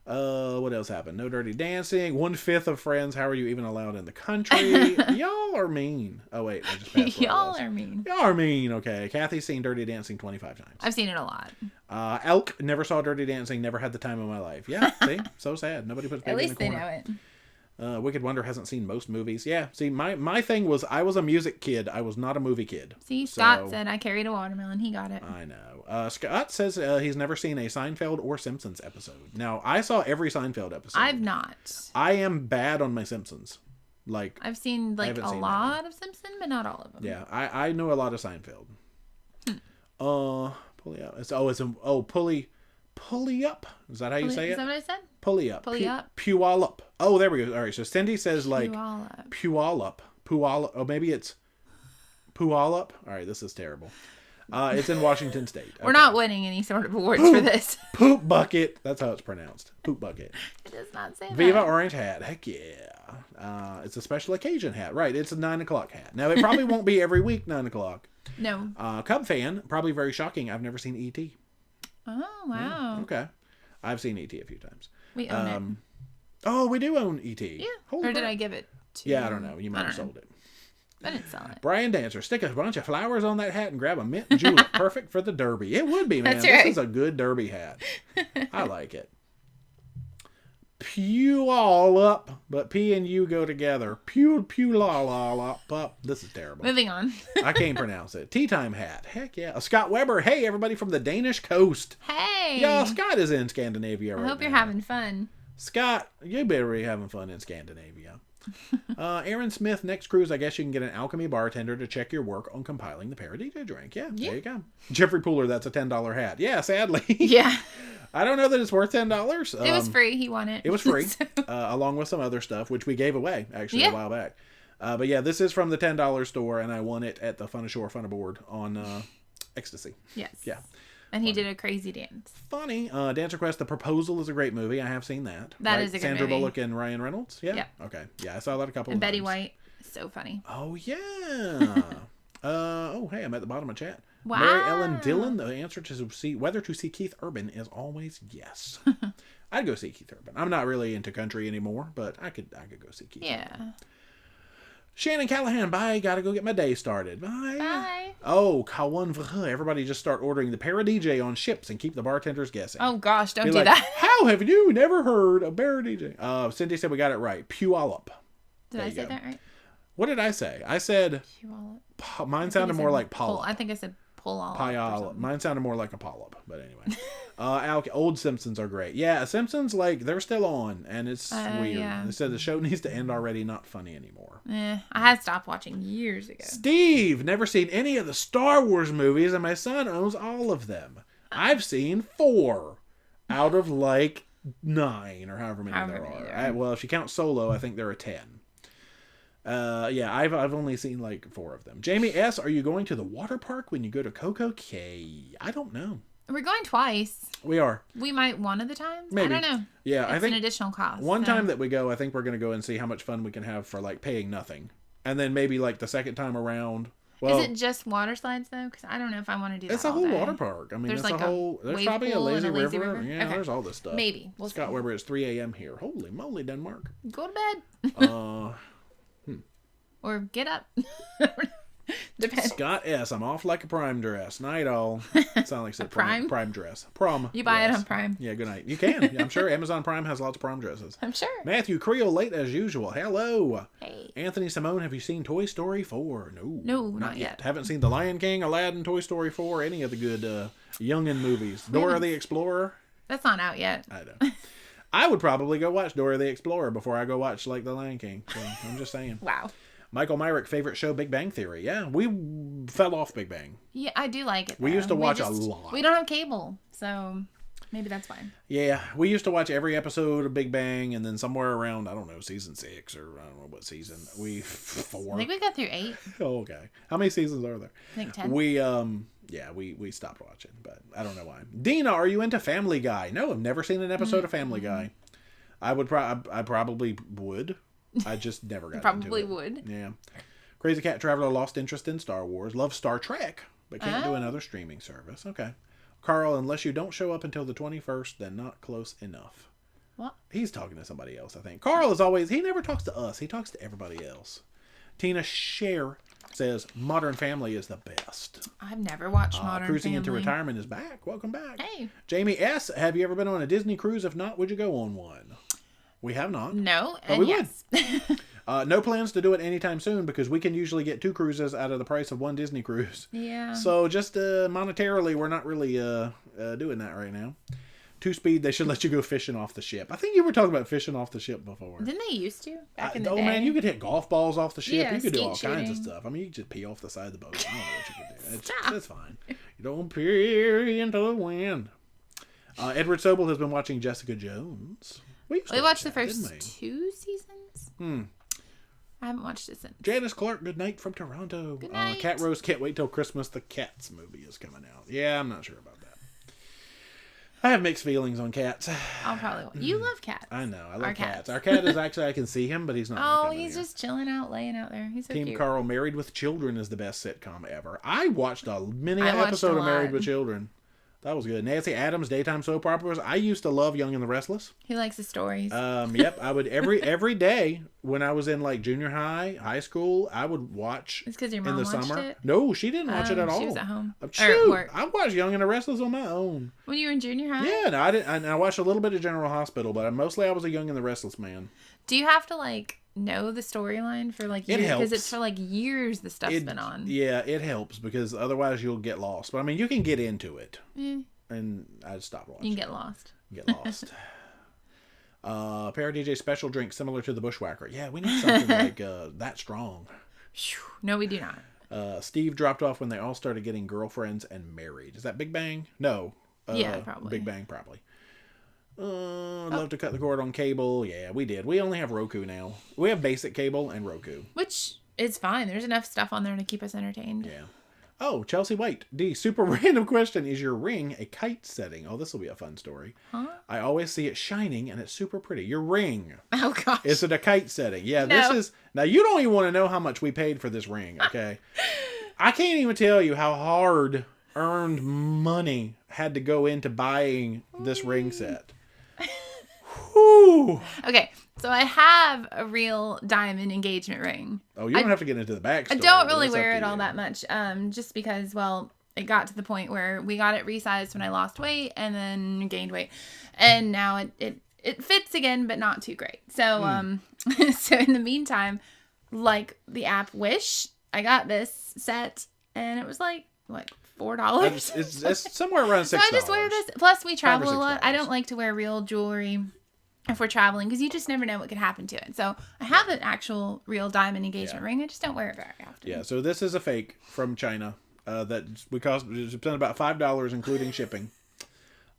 movie. What else happened? No Dirty Dancing. 1/5 of Friends. How are you even allowed in the country? Y'all are mean. Oh wait, I just passed Y'all are mean. Y'all are mean. Okay, Kathy's seen Dirty Dancing 25 times. I've seen it a lot. Elk never saw Dirty Dancing. Never had the time of my life. Yeah, see, so sad. Nobody puts baby At least in the they corner. know it. Wicked Wonder hasn't seen most movies. Yeah, see, my thing was I was a music kid. I was not a movie kid. See, Scott said I carried a watermelon. He got it. I know. Scott says he's never seen a Seinfeld or Simpsons episode. Now, I saw every Seinfeld episode. I've not. I am bad on my Simpsons. Like I've seen like a lot of Simpsons, but not all of them. Yeah, I know a lot of Seinfeld. Pulley up. Pulley up. Is that how you say it? Is that what I said? Pulley up. Pulley up. Puyallup up. Oh, there we go. All right. So Cindy says like Puyallup. Puyallup. Puyallup. Oh, maybe it's Puyallup. All right. This is terrible. It's in Washington State. Okay. We're not winning any sort of awards for this. Poop bucket. That's how it's pronounced. Poop bucket. It does not say Viva that. Orange hat. Heck yeah. It's a special occasion hat. Right. It's a 9 o'clock hat. Now, it probably won't be every week 9 o'clock. No. Cub fan. Probably very shocking. I've never seen E.T. Oh, wow. Yeah, okay. I've seen E.T. a few times. We own it. Oh, we do own E.T. Yeah. Holy or did crap. I give it to Yeah, I don't know. You might have sold it. I didn't sell it. Brian Dancer, stick a bunch of flowers on that hat and grab a mint julep. Perfect for the derby. It would be, man. That's right. This is a good derby hat. I like it. Pew all up, but P and U go together. Pew la la la up. This is terrible. Moving on. I can't pronounce it. Tea time hat. Heck yeah. Scott Weber. Hey, everybody from the Danish coast. Hey. Yeah, Scott is in Scandinavia right now. I hope you're having fun. Scott, you better be having fun in Scandinavia. Aaron Smith, next cruise, I guess you can get an alchemy bartender to check your work on compiling the ParoDeeJay drink. Yeah, there you go. Jeffrey Pooler, that's a $10 hat. Yeah, sadly. Yeah. I don't know that it's worth $10. It was free. He won it. It was free, along with some other stuff, which we gave away, actually, a while back. But yeah, this is from the $10 store, and I won it at the Fun Ashore Fun Aboard on Ecstasy. Yes. Yeah. And he did a crazy dance. Funny. Dance Request, The Proposal is a great movie. I have seen that. That is a good Sandra movie. Bullock and Ryan Reynolds? Yeah? Okay. Yeah, I saw that a couple of times. Betty White. So funny. Oh, yeah. Hey, I'm at the bottom of chat. Wow. Mary Ellen Dillon, the answer to whether to see Keith Urban is always yes. I'd go see Keith Urban. I'm not really into country anymore, but I could go see Keith Urban. Shannon Callahan, bye. Gotta go get my day started. Bye. Bye. Oh, everybody just start ordering the ParoDeeJay on ships and keep the bartenders guessing. Oh, gosh, don't do that. How have you never heard of ParoDeeJay? Cindy said we got it right. Puyallup. Did I say that right? What did I say? I said, mine sounded more like polyp. I think I said Puyallup. Mine sounded more like a polyp, but anyway. Old Simpsons are great. Yeah, Simpsons, like, they're still on, and it's weird. Yeah. They said the show needs to end already, not funny anymore. I had stopped watching years ago. Steve, never seen any of the Star Wars movies, and my son owns all of them. I've seen 4 out of, like, 9, or however many there are. Well, if you count Solo, I think there are 10. Yeah, I've only seen like 4 of them. Jamie S., are you going to the water park when you go to Coco Cay? I don't know. We're going twice. We are. We might one of the times. Maybe. I don't know. Yeah, I think an additional cost. One time that we go, I think we're going to go and see how much fun we can have for like paying nothing, and then maybe like the second time around. Well, is it just water slides though? Because I don't know if I want to do that. It's a whole water park. I mean, there's it's like a whole. There's probably a lazy river. Yeah, okay. There's all this stuff. Maybe. Scott Weber, it's 3 a.m. here. Holy moly, Denmark. Go to bed. Or get up. Depends. Scott S., I'm off like a prime dress. Night all. Sound like said prime dress. Prom. You buy it on Prime. Yeah, good night. You can. I'm sure Amazon Prime has lots of prom dresses. I'm sure. Matthew Creel, late as usual. Hello. Hey. Anthony Simone, have you seen Toy Story 4? No, not yet. Haven't seen The Lion King, Aladdin, Toy Story 4, any of the good youngin' movies. Dora the Explorer. That's not out yet. I know. I would probably go watch Dora the Explorer before I go watch like The Lion King. So I'm just saying. Wow. Michael Myrick, favorite show, Big Bang Theory. Yeah, we fell off Big Bang. Yeah, I do like it, though. We used to watch a lot. We don't have cable, so maybe that's fine. Yeah, we used to watch every episode of Big Bang, and then somewhere around, I don't know, season 6, or I don't know what season. 4. I think we got through 8. Oh, okay. How many seasons are there? I think 10. We stopped watching, but I don't know why. Dina, are you into Family Guy? No, I've never seen an episode of Family Guy. I probably would. I just never got probably into it. would. Yeah. Crazy Cat Traveler lost interest in Star Wars. Loves Star Trek, but can't do another streaming service. Okay. Carl, unless you don't show up until the 21st, then not close enough. What? He's talking to somebody else, I think. Carl is always, he never talks to us. He talks to everybody else. Tina Scher says Modern Family is the best. I've never watched Modern Cruising Family. into Retirement is back. Welcome back. Hey. Jamie S., have you ever been on a Disney cruise? If not, would you go on one? We have not. No, but and we yes. would. No plans to do it anytime soon because we can usually get 2 cruises out of the price of 1 Disney cruise. Yeah. So just monetarily, we're not really doing that right now. 2-speed, they should let you go fishing off the ship. I think you were talking about fishing off the ship before. Didn't they used to back in the day? Oh man, you could hit golf balls off the ship. Yeah, you could do all shooting. kinds of stuff. I mean, you could just pee off the side of the boat. I don't know what you could do. It's fine. You don't pee into the wind. Edward Sobel has been watching Jessica Jones. We watched the first 2 seasons. I haven't watched it since. Janice Clark, good night from Toronto. Good night. Cat Rose can't wait till Christmas. The Cats movie is coming out. Yeah, I'm not sure about that. I have mixed feelings on cats. I'll probably. You love cats. I know. I love cats. Our cat is actually, I can see him, but he's not. Oh, he's just chilling out, laying out there. He's so Team cute. Carl, Married with Children is the best sitcom ever. I watched a mini episode of Married with Children. That was good. Nancy Adams, daytime soap operas. I used to love Young and the Restless. He likes the stories. Yep. I would every day when I was in like junior high school, I would watch. It's because your mom watched it? No, she didn't watch it at all. She was at home. Shoot, I watched Young and the Restless on my own. When you were in junior high? Yeah, no, I didn't. I watched a little bit of General Hospital, but mostly I was a Young and the Restless man. Do you have to like know the storyline for like years? Because it's for like years the stuff's been on. Yeah, it helps because otherwise you'll get lost. But I mean, you can get into it. And I stopped watching. You can get lost. ParoDeeJay special drink similar to the Bushwhacker. Yeah, we need something like that strong. No, we do not. Steve dropped off when they all started getting girlfriends and married. Is that Big Bang? No. Yeah, probably. Big Bang, probably. Love to cut the cord on cable. Yeah, we did. We only have Roku now. We have basic cable and Roku. Which is fine. There's enough stuff on there to keep us entertained. Yeah. Oh, Chelsea White. D. Super random question. Is your ring a kite setting? Oh, this will be a fun story. Huh? I always see it shining and it's super pretty. Your ring. Oh, gosh. Is it a kite setting? Yeah, no. This is... Now, you don't even want to know how much we paid for this ring, okay? I can't even tell you how hard earned money had to go into buying this ring set. Whew. Okay, so I have a real diamond engagement ring. Oh, you don't have to get into the backstory. I don't really wear it all that much, just because, well, it got to the point where we got it resized when I lost weight and then gained weight, and now it fits again, but not too great. So so in the meantime, like the app Wish, I got this set, and it was like what, $4? It's somewhere around $6. So I just wear this. Plus, we travel a lot. I don't like to wear real jewelry if we're traveling because you just never know what could happen to it. So I have an actual real diamond engagement ring. I just don't wear it very often. Yeah. So this is a fake from China that we cost. It's about $5 including shipping.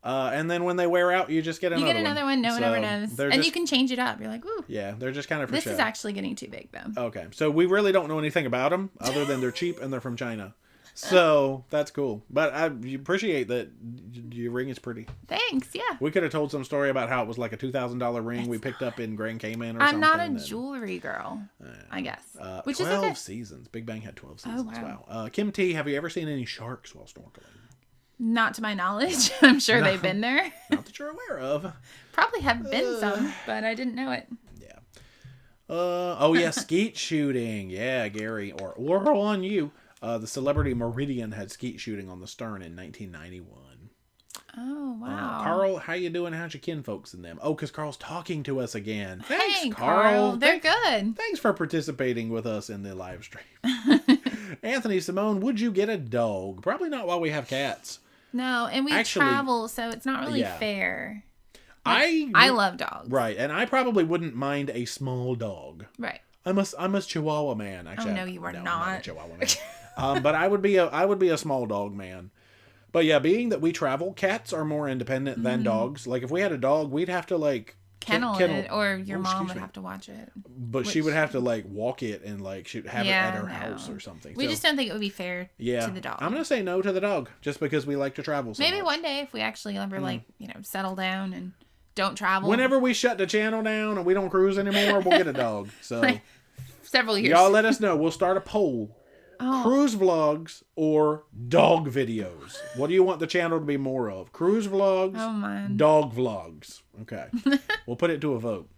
And then when they wear out, you just get another one. You get another one. No one ever knows. And you can change it up. You're like, ooh. Yeah, they're just kind of for This show. is actually getting too big, though. Okay. So we really don't know anything about them other than they're cheap and they're from China. So that's cool. But I appreciate that your ring is pretty. Thanks, yeah. We could have told some story about how it was like a $2,000 ring we picked up in Grand Cayman or something. I'm not a jewelry girl, I guess. Which 12 is okay. seasons. Big Bang had 12 seasons. Oh, wow. Wow. Kim T, have you ever seen any sharks while snorkeling? Not to my knowledge. I'm sure they've been there. Not that you're aware of. Probably have been some, but I didn't know it. Yeah. Oh, yeah, skeet shooting. Yeah, Gary. Or on you. The Celebrity Meridian had skeet shooting on the Stern in 1991. Oh, wow. Carl, how you doing? How's your kinfolks in them? Oh, because Carl's talking to us again. Thanks, hey, Carl. They're good. Thanks for participating with us in the live stream. Anthony Simone, would you get a dog? Probably not while we have cats. No, and we travel, so it's not really fair. I love dogs. Right, and I probably wouldn't mind a small dog. Right. I'm a Chihuahua man. Actually, no, you are not. not. I'm not a Chihuahua man. But I would be a small dog man. But yeah, being that we travel, cats are more independent than dogs. Like if we had a dog, we'd have to like kennel it, or your mom would have to watch it. But she would have to like walk it and like she'd have it at her house or something. We just don't think it would be fair to the dog. I'm gonna say no to the dog just because we like to travel so Maybe much. one day if we actually ever like, settle down and don't travel. Whenever we shut the channel down and we don't cruise anymore, we'll get a dog. So several years. Y'all let us know. We'll start a poll. Cruise vlogs or dog videos? What do you want the channel to be more of? Cruise vlogs? Oh, man. Dog vlogs. Okay. We'll put it to a vote.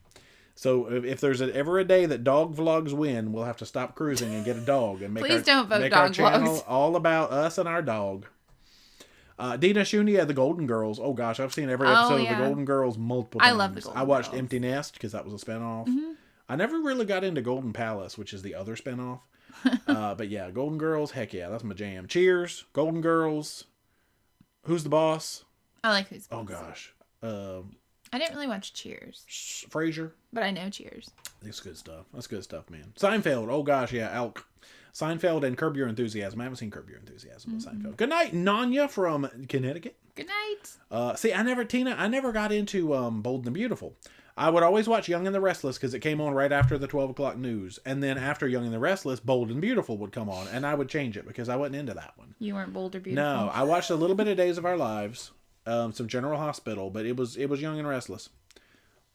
So if there's ever a day that dog vlogs win, we'll have to stop cruising and get a dog and make Please don't vote make dog our channel vlogs. all about us and our dog. Dina Shunia, The Golden Girls. Oh gosh, I've seen every episode of The Golden Girls multiple times. I love The Golden Girls. I watched Empty Nest because that was a spinoff. I never really got into Golden Palace, which is the other spinoff. But yeah, Golden Girls, heck yeah, that's my jam. Cheers, Golden Girls. Who's the Boss? I like Who's the Boss. Oh gosh. I didn't really watch Cheers. Frasier. But I know Cheers. That's good stuff. That's good stuff, man. Seinfeld. Oh gosh, yeah, Elk. Seinfeld and Curb Your Enthusiasm. I haven't seen Curb Your Enthusiasm, but Seinfeld. Good night, Nanya from Connecticut. Good night. See, I never got into Bold and the Beautiful. I would always watch Young and the Restless because it came on right after the 12 o'clock news. And then after Young and the Restless, Bold and Beautiful would come on. And I would change it because I wasn't into that one. You weren't Bold or Beautiful? No, I watched a little bit of Days of Our Lives, some General Hospital, but it was Young and Restless.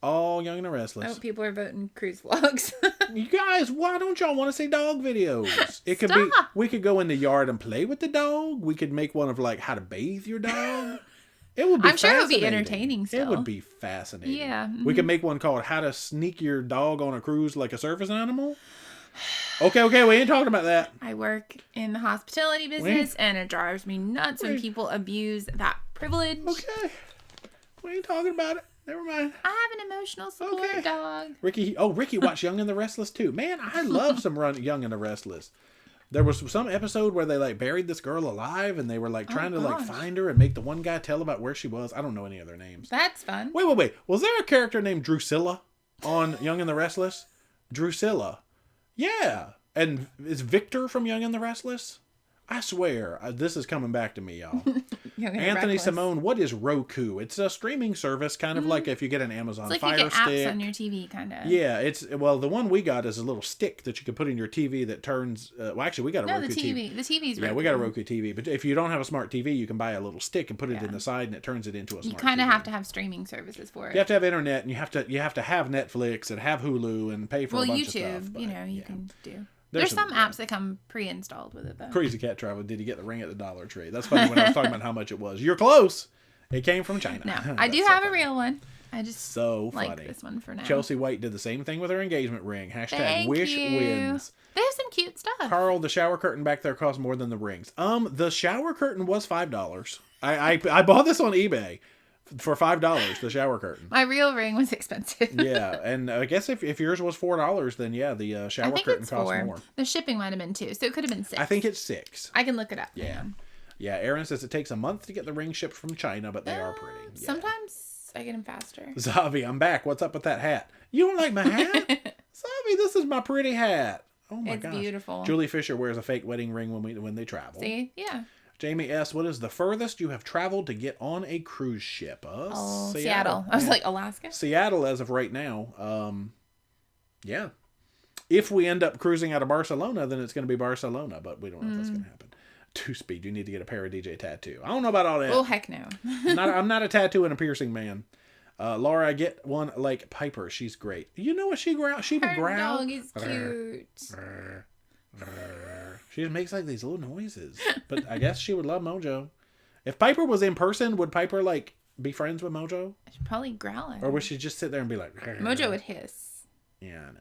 All Young and the Restless. Oh, people are voting cruise vlogs. You guys, why don't y'all want to see dog videos? It could be, we could go in the yard and play with the dog. We could make one of like how to bathe your dog. It would be I'm sure it would be entertaining still. It would be fascinating. Yeah. We could make one called How to Sneak Your Dog on a Cruise Like a Service Animal. Okay, we ain't talking about that. I work in the hospitality business and it drives me nuts when people abuse that privilege. Okay. We ain't talking about it. Never mind. I have an emotional support dog. Ricky watched Young and the Restless too. Man, I love some Young and the Restless. There was some episode where they like buried this girl alive and they were like trying to like find her and make the one guy tell about where she was. I don't know any of their names. That's fun. Wait. Was there a character named Drusilla on Young and the Restless? Drusilla. Yeah. And is Victor from Young and the Restless? I swear, this is coming back to me, y'all. Anthony Simone, what is Roku? It's a streaming service, kind of like if you get an Amazon Fire Stick. It's like you get apps on your TV, kind of. Yeah, the one we got is a little stick that you can put in your TV that turns. Well, actually, we got a Roku TV. The TV's Roku. Yeah, we got a Roku TV. But if you don't have a smart TV, you can buy a little stick and put it in the side, and it turns it into a smart TV. You kind of have to have streaming services for it. You have to have internet, and you have to have Netflix and have Hulu and pay for a bunch YouTube, of stuff. You can do. There's some apps that come pre-installed with it, though. Crazy Cat Travel. Did you get the ring at the Dollar Tree? That's funny when I was talking about how much it was. You're close. It came from China. No, I do have a real one. I just like this one for now. Chelsea White did the same thing with her engagement ring. # wish wins. They have some cute stuff. Carl, the shower curtain back there costs more than the rings. The shower curtain was $5. I bought this on eBay. For $5, the shower curtain. My real ring was expensive. Yeah, and I guess if yours was $4, then yeah, the shower curtain costs more. The shipping might have been $2, so it could have been $6. I think it's $6. I can look it up. Yeah. Yeah, Aaron says it takes a month to get the ring shipped from China, but they are pretty. Yeah. Sometimes I get them faster. Zavi, I'm back. What's up with that hat? You don't like my hat? Zavi, this is my pretty hat. Oh my gosh. It's beautiful. Julie Fisher wears a fake wedding ring when they travel. See? Yeah. Jamie S., what is the furthest you have traveled to get on a cruise ship? Seattle. I was like, Alaska? Seattle as of right now. Yeah. If we end up cruising out of Barcelona, then it's going to be Barcelona, but we don't know if that's going to happen. 2-speed, you need to get a ParoDeeJay tattoo. I don't know about all that. Oh, heck no. I'm not a tattoo and a piercing man. Laura, I get one like Piper. She's great. You know what she growls? She would growl. Her dog is cute. She just makes like these little noises. But I guess she would love Mojo. If Piper was in person, would Piper like be friends with Mojo? She'd probably growl at her. Or would she just sit there and be like... Mojo would hiss. Yeah, I know.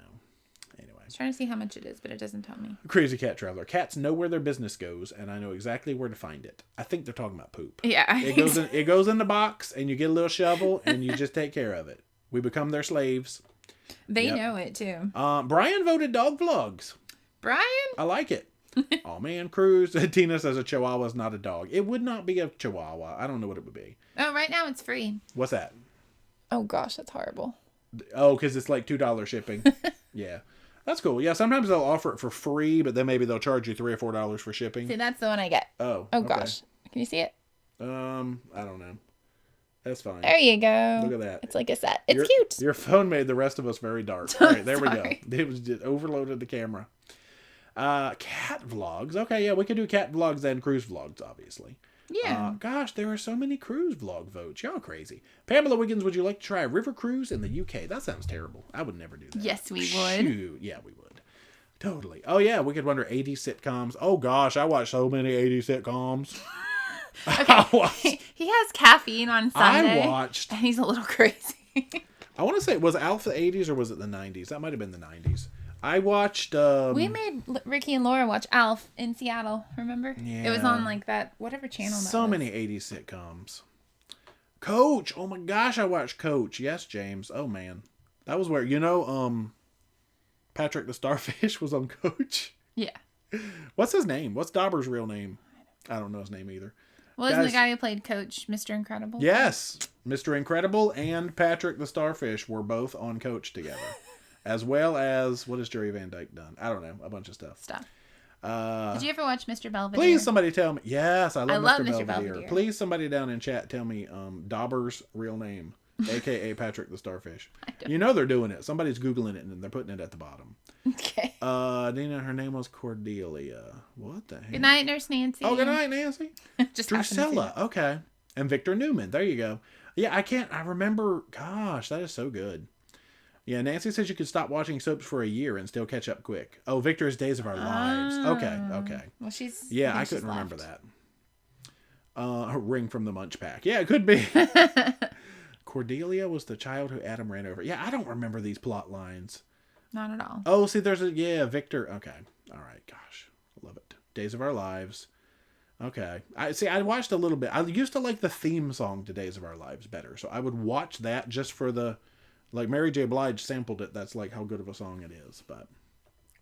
Anyway. I was trying to see how much it is, but it doesn't tell me. Crazy Cat Traveler. Cats know where their business goes, and I know exactly where to find it. I think they're talking about poop. Yeah. It goes in the box, and you get a little shovel, and you just take care of it. We become their slaves. They know it, too. Brian voted dog vlogs. Brian? I like it. Oh man, Cruz. Tina says a Chihuahua is not a dog. It would not be a Chihuahua. I don't know what it would be. Oh, right now it's free. What's that? Oh gosh, that's horrible. Oh, because it's like $2 shipping. Yeah. That's cool. Yeah, sometimes they'll offer it for free, but then maybe they'll charge you $3 or $4 for shipping. See, that's the one I get. Oh. Oh, gosh. Can you see it? I don't know. That's fine. There you go. Look at that. It's like a set. It's cute. Your phone made the rest of us very dark. All right, there we go. It was just overloaded the camera. Cat vlogs. Okay, yeah, we could do cat vlogs and cruise vlogs, obviously. Yeah. Gosh, there are so many cruise vlog votes. Y'all crazy. Pamela Wiggins, would you like to try a river cruise in the UK? That sounds terrible. I would never do that. Yes, we would. Shoot. Yeah, we would. Totally. Oh, yeah, we could wonder 80s sitcoms. Oh, gosh, I watch so many 80s sitcoms. Okay. He has caffeine on Sunday. I watched. And he's a little crazy. I want to say, was Alf the 80s or was it the 90s? That might have been the 90s. I watched... we made Ricky and Laura watch Alf in Seattle, remember? Yeah. It was on like that, whatever channel that was. So many 80s sitcoms. Coach! Oh my gosh, I watched Coach. Yes, James. Oh man. That was where, Patrick the Starfish was on Coach. Yeah. What's his name? What's Dauber's real name? I don't know his name either. Well, isn't the guy who played Coach Mr. Incredible? Yes. Mr. Incredible and Patrick the Starfish were both on Coach together. As well as, what has Jerry Van Dyke done? I don't know. A bunch of stuff. Did you ever watch Mr. Belvedere? Please somebody tell me. Yes, I love Mr. Belvedere. Please somebody down in chat tell me Dauber's real name, a.k.a. Patrick the Starfish. You know they're doing it. Somebody's Googling it and they're putting it at the bottom. Okay. Nina, her name was Cordelia. What the heck? Good night, Nurse Nancy. Oh, good night, Nancy. Just Drusilla. Okay. And Victor Newman. There you go. Yeah, I remember. Gosh, that is so good. Yeah, Nancy says you could stop watching soaps for a year and still catch up quick. Oh, Victor's Days of Our Lives. Okay. Well, she's... Yeah, I couldn't remember that. A ring from the Munch Pack. Yeah, it could be. Cordelia was the child who Adam ran over. Yeah, I don't remember these plot lines. Not at all. Oh, see, Victor. Okay. All right. Gosh, I love it. Days of Our Lives. Okay. I watched a little bit. I used to like the theme song to Days of Our Lives better, so I would watch that just for the... Like Mary J. Blige sampled it. That's like how good of a song it is. But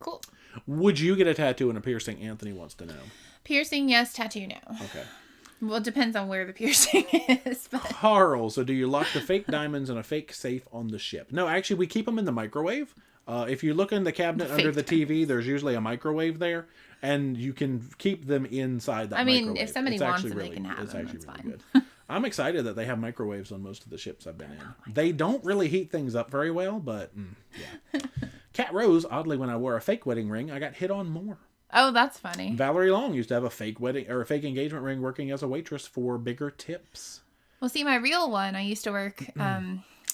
cool. Would you get a tattoo and a piercing? Anthony wants to know. Piercing, yes. Tattoo, no. Okay. Well, it depends on where the piercing is. But... Carl, so do you lock the fake diamonds in a fake safe on the ship? No, actually, we keep them in the microwave. If you look in the cabinet under the TV, there's usually a microwave there, and you can keep them inside that microwave. I mean, if somebody wants them, they can have them. It's That's really fine. good. I'm excited that they have microwaves on most of the ships I've been in. They don't really heat things up very well, but yeah. Cat Rose, oddly, when I wore a fake wedding ring, I got hit on more. Oh, that's funny. Valerie Long used to have a fake wedding or a fake engagement ring working as a waitress for bigger tips. Well, see, my real one, I used to work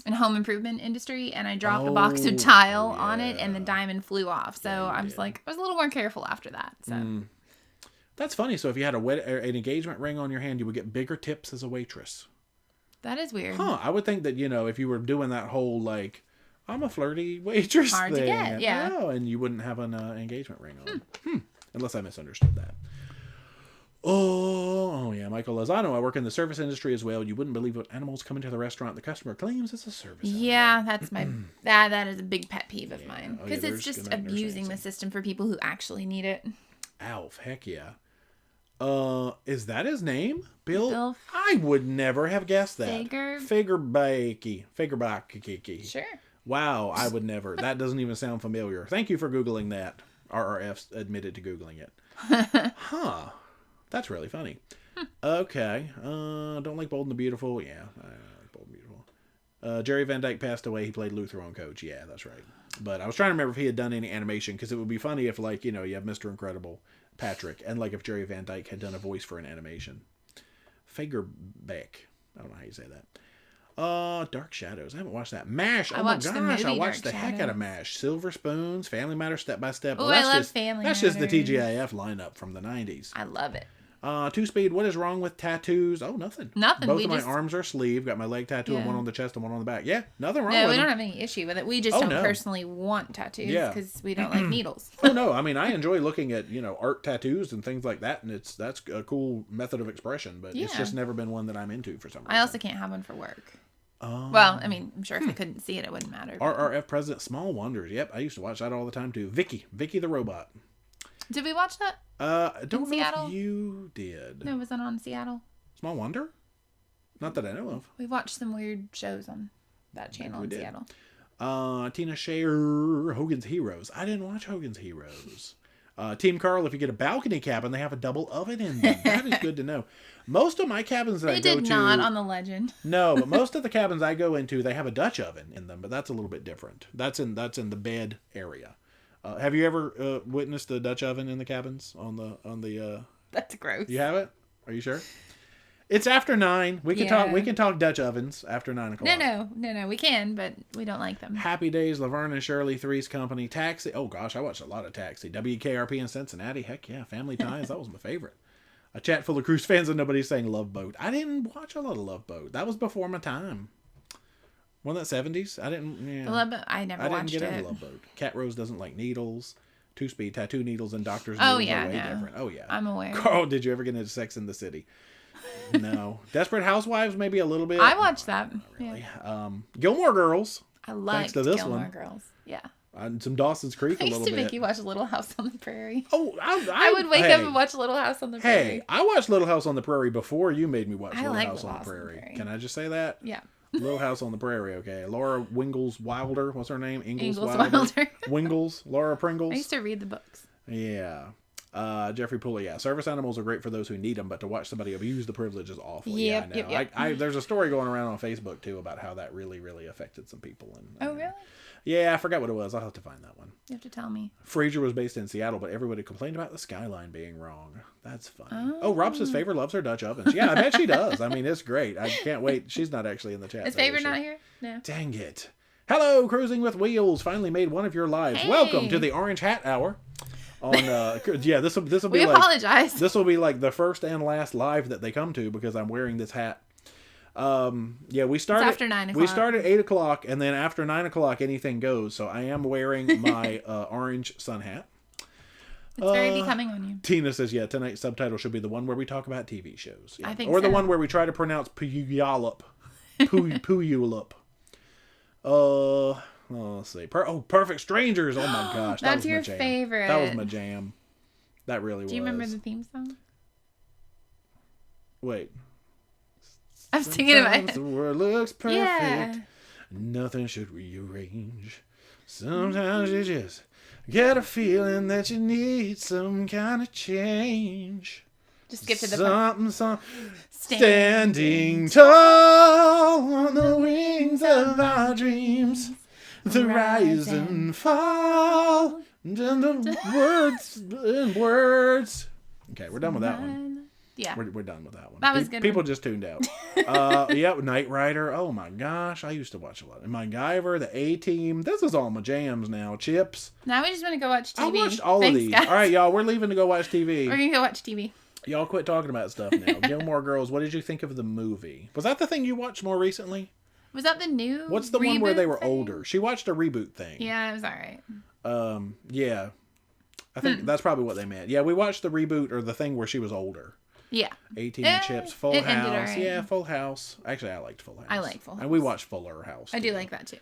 in home improvement industry, and I dropped a box of tile on it, and the diamond flew off. So I was like, I was a little more careful after that. So. That's funny. So if you had an engagement ring on your hand, you would get bigger tips as a waitress. That is weird. Huh. I would think that, if you were doing that whole, like, I'm a flirty waitress Hard thing. to get, yeah. Oh, and you wouldn't have an engagement ring on. Unless I misunderstood that. Oh, yeah. Michael Lozano, I work in the service industry as well. You wouldn't believe what animals come into the restaurant. The customer claims it's a service. Yeah, that's my... that is a big pet peeve of mine. Because it's just abusing the system for people who actually need it. Alf, heck yeah. Is that his name? Bill? I would never have guessed that. Fagerbakey. Sure. Wow, I would never. That doesn't even sound familiar. Thank you for Googling that. RRF admitted to Googling it. Huh. That's really funny. Okay. Don't like Bold and the Beautiful. Yeah, I like Bold and Beautiful. Jerry Van Dyke passed away. He played Luther on Coach. Yeah, that's right. But I was trying to remember if he had done any animation, because it would be funny if, like, you have Mr. Incredible, Patrick, and like if Jerry Van Dyke had done a voice for an animation. Fagerbeck. I don't know how you say that. Dark Shadows. I haven't watched that. MASH. Oh my gosh, I watched the heck out of MASH. Silver Spoons, Family Matters, Step by Step. Oh, I love Family Matters. That's just the TGIF lineup from the 90s. I love it. Two-Speed, what is wrong with tattoos? Oh, nothing. Both of my arms are sleeve. Got my leg tattoo and one on the chest and one on the back. Yeah, nothing wrong with it. No, we don't have any issue with it. We just don't personally want tattoos because we don't like needles. Oh, no. I mean, I enjoy looking at, art tattoos and things like that, and that's a cool method of expression, but it's just never been one that I'm into for some reason. I also can't have one for work. Well, I mean, I'm sure if I couldn't see it, it wouldn't matter. RRF President, Small Wonders. Yep, I used to watch that all the time, too. Vicky the Robot. Did we watch that? I don't know if you did. No, was it on Seattle? Small Wonder? Not that I know of. We watched some weird shows on that channel in Seattle. Tina Shayer, Hogan's Heroes. I didn't watch Hogan's Heroes. Team Carl, if you get a balcony cabin, they have a double oven in them. That is good to know. Most of my cabins that I go to... They did not on the Legend. No, but most of the cabins I go into, they have a Dutch oven in them, but that's a little bit different. That's in the bed area. Have you ever witnessed the Dutch oven in the cabins on the? That's gross. You have it? Are you sure? It's after 9. We can talk Dutch ovens after 9 o'clock. No. We can, but we don't like them. Happy Days, Laverne and Shirley, Three's Company, Taxi. Oh gosh, I watched a lot of Taxi. WKRP in Cincinnati. Heck yeah, Family Ties. That was my favorite. A chat full of cruise fans and nobody saying Love Boat. I didn't watch a lot of Love Boat. That was before my time. Wasn't that 70s? I didn't. Yeah. Love Boat. I didn't get into Love Boat. Cat Rose doesn't like needles. 2-speed tattoo needles and doctors. Oh yeah, way different. Oh yeah. I'm aware. Carl, did you ever get into Sex in the City? No. Desperate Housewives, maybe a little bit. I watched that. Not really. Yeah. Gilmore Girls. I liked Gilmore Girls. Yeah. And some Dawson's Creek a little bit. I used to make you watch Little House on the Prairie. Oh, I would wake up and watch Little House on the Prairie. Hey, I watched Little House on the Prairie before you made me watch Little House on the Prairie. Can I just say that? Yeah. Little House on the Prairie, okay. Laura Wingles Wilder, what's her name? Ingalls Wilder. Wingles, Laura Pringles. I used to read the books. Yeah. Jeffrey Pulley, yeah. Service animals are great for those who need them, but to watch somebody abuse the privilege is awful. Yep, yeah, I know. There's a story going around on Facebook, too, about how that really, really affected some people. Oh, really? Yeah, I forgot what it was. I'll have to find that one. You have to tell me. Frasier was based in Seattle, but everybody complained about the skyline being wrong. That's funny. Oh, Rob's favorite loves her Dutch ovens. Yeah, I bet she does. I mean, it's great. I can't wait. She's not actually in the chat. Is favorite not here? No. Dang it. Hello, Cruising with Wheels. Finally made one of your lives. Hey. Welcome to the Orange Hat Hour. On yeah, this will be we apologize. This will be like the first and last live that they come to because I'm wearing this hat. Yeah, we started after 9 o'clock. We started 8 o'clock, and then after 9 o'clock, anything goes. So I am wearing my orange sun hat. It's very becoming on you. Tina says, "Yeah, tonight's subtitle should be the one where we talk about TV shows, yeah. I think, or the one where we try to pronounce Puyallup, Puyallup." Let's see. Perfect Strangers. Oh my gosh, that's your favorite. That was my jam. That really was. Do you remember the theme song? Wait. I'm singing it in my head. The world looks perfect. Yeah. Nothing should rearrange. Sometimes you just get a feeling that you need some kind of change. Just skip to the part. Standing tall on the wings of our dreams. The rise and fall. And the words. Okay, we're done with that one. Yeah. We're done with that one. That was good. People just tuned out. Yep, Knight Rider. Oh my gosh. I used to watch a lot. MacGyver, the A-Team. This is all my jams now. Chips. Now we just want to go watch TV. I watched all of these. Guys. All right, y'all. We're leaving to go watch TV. We're going to go watch TV. Y'all quit talking about stuff now. Gilmore Girls. What did you think of the movie? Was that the thing you watched more recently? Was that the new What's the one where they were older? She watched a reboot thing. Yeah, it was all right. Yeah. I think that's probably what they meant. Yeah, we watched the reboot or the thing where she was older. Yeah. 18 Chips, Full House. Right. Yeah, Full House. Actually, I liked Full House. I like Full House. And we watched Fuller House. I do like that too.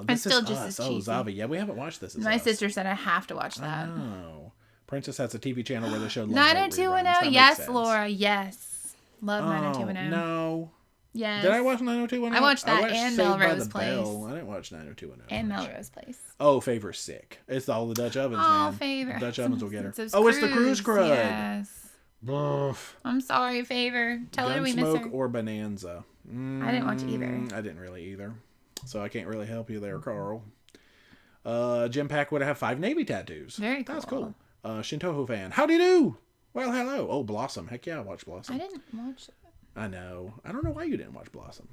This still is just Us. as cheesy. Oh, Zavi. Yeah, we haven't watched This Is My Us. sister said I have to watch that. Oh. Princess has a TV channel where they showed 90210. Yes, Laura. Yes. Love 90210. No. Yes. Did I watch 90210? I watched that and Melrose Place. I didn't watch 90210. And Melrose Place. Oh, Favor's sick. It's all the Dutch ovens, man. Favor. Dutch ovens will get her. It's it's the cruise crud. Yes. Oof. I'm sorry, Favor. Tell her we miss her. Gunsmoke or Bonanza. I didn't watch either. I didn't really either. So I can't really help you there, Carl. Jim Packwood have 5 Navy tattoos. Very cool. That's cool. Shintoho fan. Howdy do. Well, hello. Oh, Blossom. Heck yeah, I watched Blossom. I didn't watch it. I know. I don't know why you didn't watch Blossom.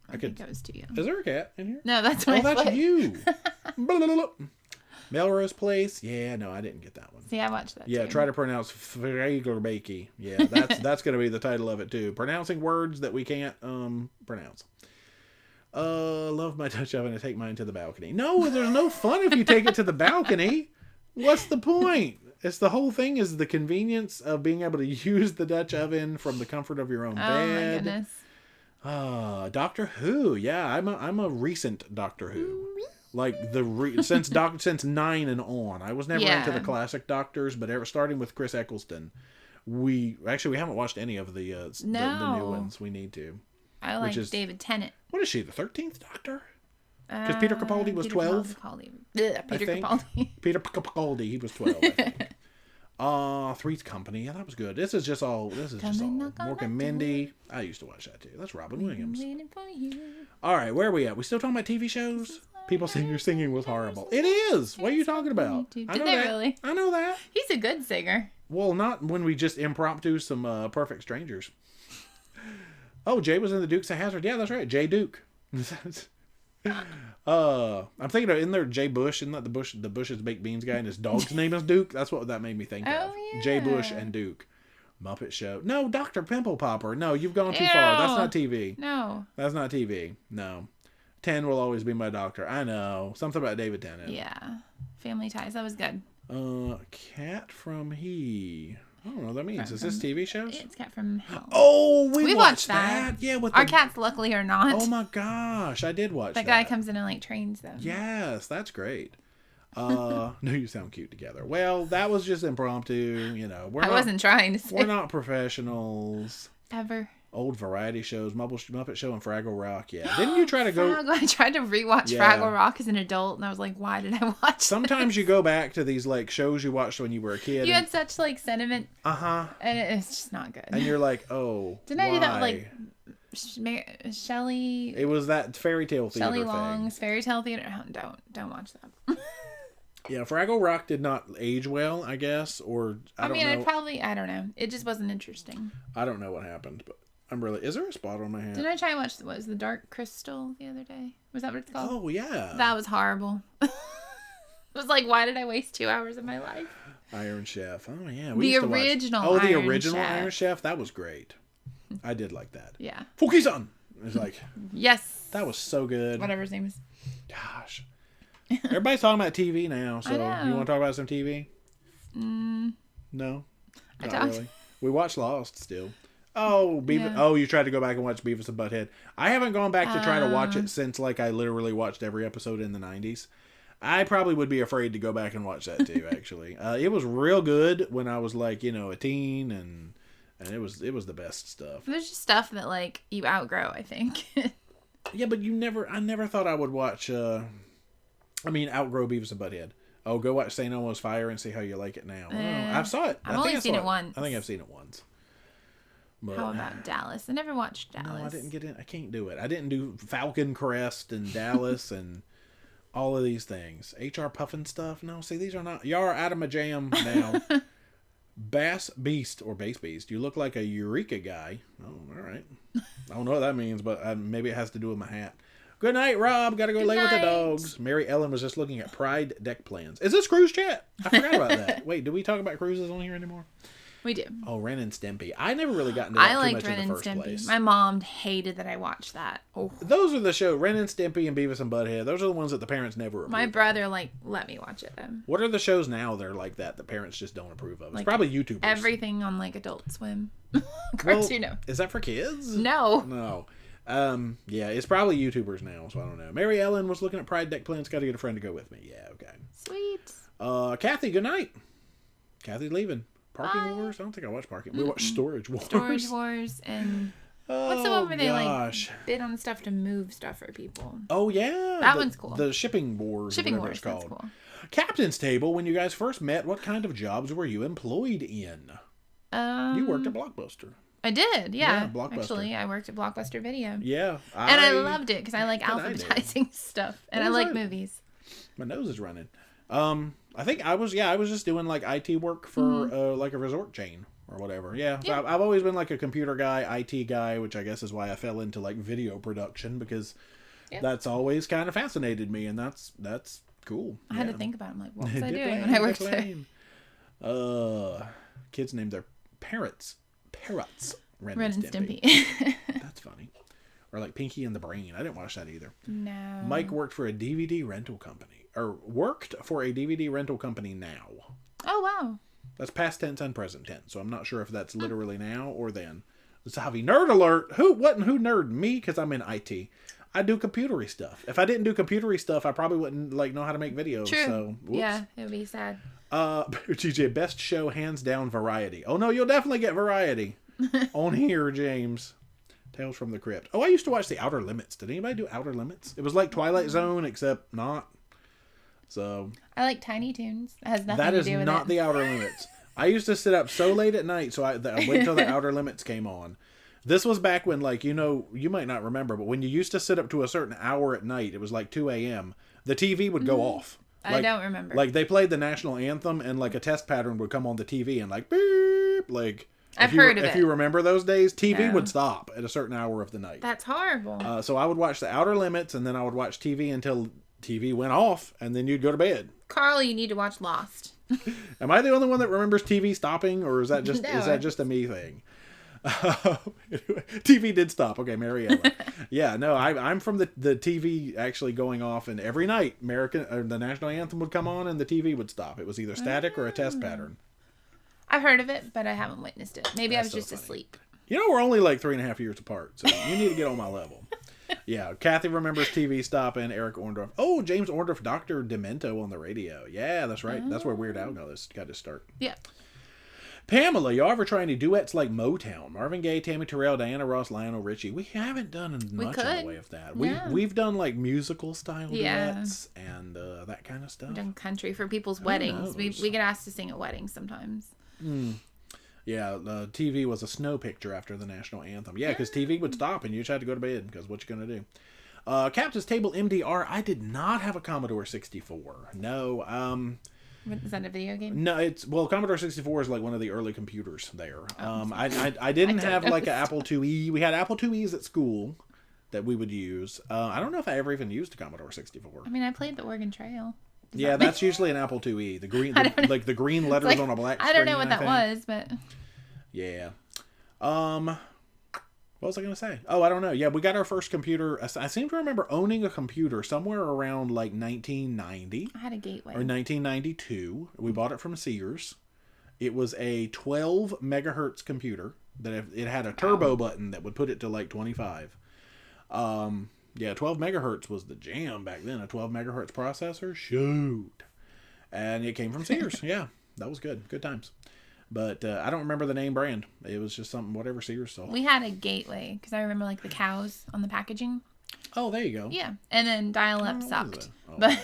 I think I was too young. Is there a cat in here? No, that's my that's you. Melrose Place. Yeah, no, I didn't get that one. See, I watched that Yeah, too. Try to pronounce Fragerbakey. Yeah, that's going to be the title of it too. Pronouncing words that we can't pronounce. Love my Dutch oven to take mine to the balcony. No, there's no fun if you take it to the balcony. What's the point? It's the whole thing is the convenience of being able to use the Dutch oven from the comfort of your own bed. Oh my goodness. Doctor Who. Yeah, I'm a recent Doctor Who. Like since 9 and on. I was never into the classic Doctors, but starting with Chris Eccleston, we haven't watched any of the new ones. We need to. I like David Tennant. What is she? The 13th Doctor? Because Peter Capaldi was 12. Peter Capaldi. Peter Capaldi, he was 12, I think. Three's Company. Yeah, that was good. This is just all Mork and Mindy. I used to watch that too. That's Robin Williams. All right, where are we at? We still talking about TV shows? People saying your singing was horrible. It is. What are you talking about? Did they really? I know that. He's a good singer. Well, not when we just impromptu some Perfect Strangers. Oh, Jay was in the Dukes of Hazzard. Yeah, that's right. Jay Duke. I'm thinking of, isn't there Jay Bush? Isn't that the Bush's Baked Beans guy, and his dog's name is Duke? That's what that made me think of. Yeah. Jay Bush and Duke. Muppet Show. No, Dr. Pimple Popper. No, you've gone too far. That's not TV. No. That's not TV. No. 10 will always be my doctor. I know. Something about David Tennant. Yeah. Family Ties. That was good. Cat from He. I don't know what that means. Is this TV shows? It's Cat from Hell. Oh, we watched that. Yeah, with our cats luckily are not. Oh my gosh, I did watch that. That guy comes in and like trains them. Yes, that's great. No, you sound cute together. Well, that was just impromptu, you know. I wasn't trying to say. We're not professionals. Ever. Old variety shows, Muppet Show and Fraggle Rock. Yeah. Didn't you try to go... I tried to rewatch Fraggle Rock as an adult, and I was like, why did I watch Sometimes you go back to these like shows you watched when you were a kid. You had such like sentiment. Uh-huh. And it's just not good. And you're like, oh, Didn't I do that with like Shelley... It was that fairy tale theater Shelley Long's fairy tale theater. Oh, don't watch that. Yeah, Fraggle Rock did not age well, I guess, or I don't know. I don't know. It just wasn't interesting. I don't know what happened, but is there a spot on my hand? Didn't I try and watch, what was The Dark Crystal the other day? Was that what it's called? Oh, yeah. That was horrible. It was like, why did I waste 2 hours of my life? Iron Chef. Oh, yeah. The original Iron Chef. That was great. I did like that. Yeah. Fuki-san! It was like... Yes. That was so good. Whatever his name is. Gosh. Everybody's talking about TV now, so you want to talk about some TV? No? Not really. We watch Lost still. Oh, Oh, you tried to go back and watch Beavis and Butthead. I haven't gone back to try to watch it since like I literally watched every episode in the 90s. I probably would be afraid to go back and watch that too, actually. It was real good when I was like, a teen, and it was the best stuff. There's just stuff that like you outgrow, I think. Yeah, but I never thought I would watch outgrow Beavis and Butthead. Oh, go watch St. Elmo's Fire and see how you like it now. I saw it. I've only seen it once. I think I've seen it once. But, how about Dallas? I never watched Dallas. No, I didn't get in. I can't do it. I didn't do Falcon Crest and Dallas and all of these things. HR Puffin stuff. No, see, these are not. Y'all are out of my jam now. Bass Beast or Bass Beast. You look like a Eureka guy. Oh, all right. I don't know what that means, but maybe it has to do with my hat. Good night, Rob. Gotta go lay with the dogs. Mary Ellen was just looking at Pride deck plans. Is this cruise chat? I forgot about that. Wait, do we talk about cruises on here anymore? We do. Oh, Ren and Stimpy. I never really got into that too much in the first place. My mom hated that I watched that. Oh. Those are the show, Ren and Stimpy and Beavis and Butthead. Those are the ones that the parents never approve. My brother let me watch it then. What are the shows now that are like that the parents just don't approve of? It's probably YouTubers. Everything on like Adult Swim. Cartoon. Well, is that for kids? No. No. Yeah, it's probably YouTubers now, so I don't know. Mary Ellen was looking at Pride deck plans. Got to get a friend to go with me. Yeah, okay. Sweet. Kathy, good night. Kathy's leaving. Parking Wars? I don't think I watched Parking. We watched Storage Wars. Storage Wars and what's the one where they like bid on stuff to move stuff for people? Oh yeah, that one's cool. The Shipping Wars. Shipping Wars. It's called. That's cool. Captain's Table. When you guys first met, what kind of jobs were you employed in? You worked at Blockbuster. I did, yeah. Blockbuster. Actually, I worked at Blockbuster Video. Yeah, and I loved it because I like alphabetizing stuff, and I like movies. My nose is running. I think I was just doing like IT work for like a resort chain or whatever. Yeah. So I've always been like a computer guy, IT guy, which I guess is why I fell into like video production because that's always kind of fascinated me, and that's cool. I had to think about it. I'm like, what was I doing when I worked there? Kids named their parrots. Ren and Stimpy. That's funny. Or like Pinky and the Brain. I didn't watch that either. No. Mike worked for a DVD rental company. Or worked for a DVD rental company now. Oh, wow. That's past tense and present tense. So I'm not sure if that's literally now or then. Zavi nerd alert. Who nerd? Me? Because I'm in IT. I do computery stuff. If I didn't do computery stuff, I probably wouldn't like know how to make videos. True. So, whoops. Yeah, it would be sad. ParoDeeJay, best show hands down Variety. Oh no, you'll definitely get Variety on here, James. Tales from the Crypt. Oh, I used to watch The Outer Limits. Did anybody do Outer Limits? It was like Twilight Zone, except not. So I like Tiny Toons. It has nothing that to is do with not it. The Outer Limits. I used to sit up so late at night, so I wait till The Outer Limits came on. This was back when, like, you know, you might not remember, but when you used to sit up to a certain hour at night, it was like 2 a.m., the TV would go off. Like, I don't remember. Like, they played the national anthem, and, like, a test pattern would come on the TV, and, like, beep, like... I've heard of it. If you remember those days, TV would stop at a certain hour of the night. That's horrible. So I would watch The Outer Limits, and then I would watch TV until TV went off, and then you'd go to bed. Carl, you need to watch Lost. Am I the only one that remembers TV stopping, or is that just a me thing? TV did stop. Okay, Mariella. Yeah, no, I'm from the TV actually going off, and every night the national anthem would come on, and the TV would stop. It was either static or a test pattern. I've heard of it, but I haven't witnessed it. Maybe I was just asleep. You know, we're only like 3.5 years apart, so you need to get on my level. Yeah, Kathy remembers TV stopping. Eric Orndorff. Oh, James Orndorff, Dr. Demento on the radio. Yeah, that's right. That's where Weird Al got his start. Yeah. Pamela, y'all ever try any duets like Motown? Marvin Gaye, Tammy Terrell, Diana Ross, Lionel Richie. We haven't done much in the way of that. We've done like musical style duets and that kind of stuff. We've done country for people's weddings. We get asked to sing at weddings sometimes. Yeah, the TV was a snow picture after the national anthem. Yeah, because TV would stop and you just had to go to bed because what you gonna do? Captain's Table MDR. I did not have a Commodore 64. No. Is that a video game? No, Commodore 64 is like one of the early computers there. I didn't have like an Apple IIe. We had Apple IIes at school that we would use. I don't know if I ever even used a Commodore 64. I mean, I played the Oregon Trail. That's usually an Apple IIe. The green, like the green letters on a black screen. I don't know what that was, but yeah. What was I going to say? Oh, I don't know. Yeah, we got our first computer. I seem to remember owning a computer somewhere around like 1990. I had a Gateway. Or 1992. We bought it from Sears. It was a 12 megahertz computer. It had a turbo button that would put it to like 25. 12 megahertz was the jam back then. A 12 megahertz processor? Shoot. And it came from Sears. Yeah, that was good. Good times. But I don't remember the name brand. It was just something, whatever Sears sold. We had a Gateway because I remember like the cows on the packaging. Oh, there you go. Yeah. And then dial-up sucked. But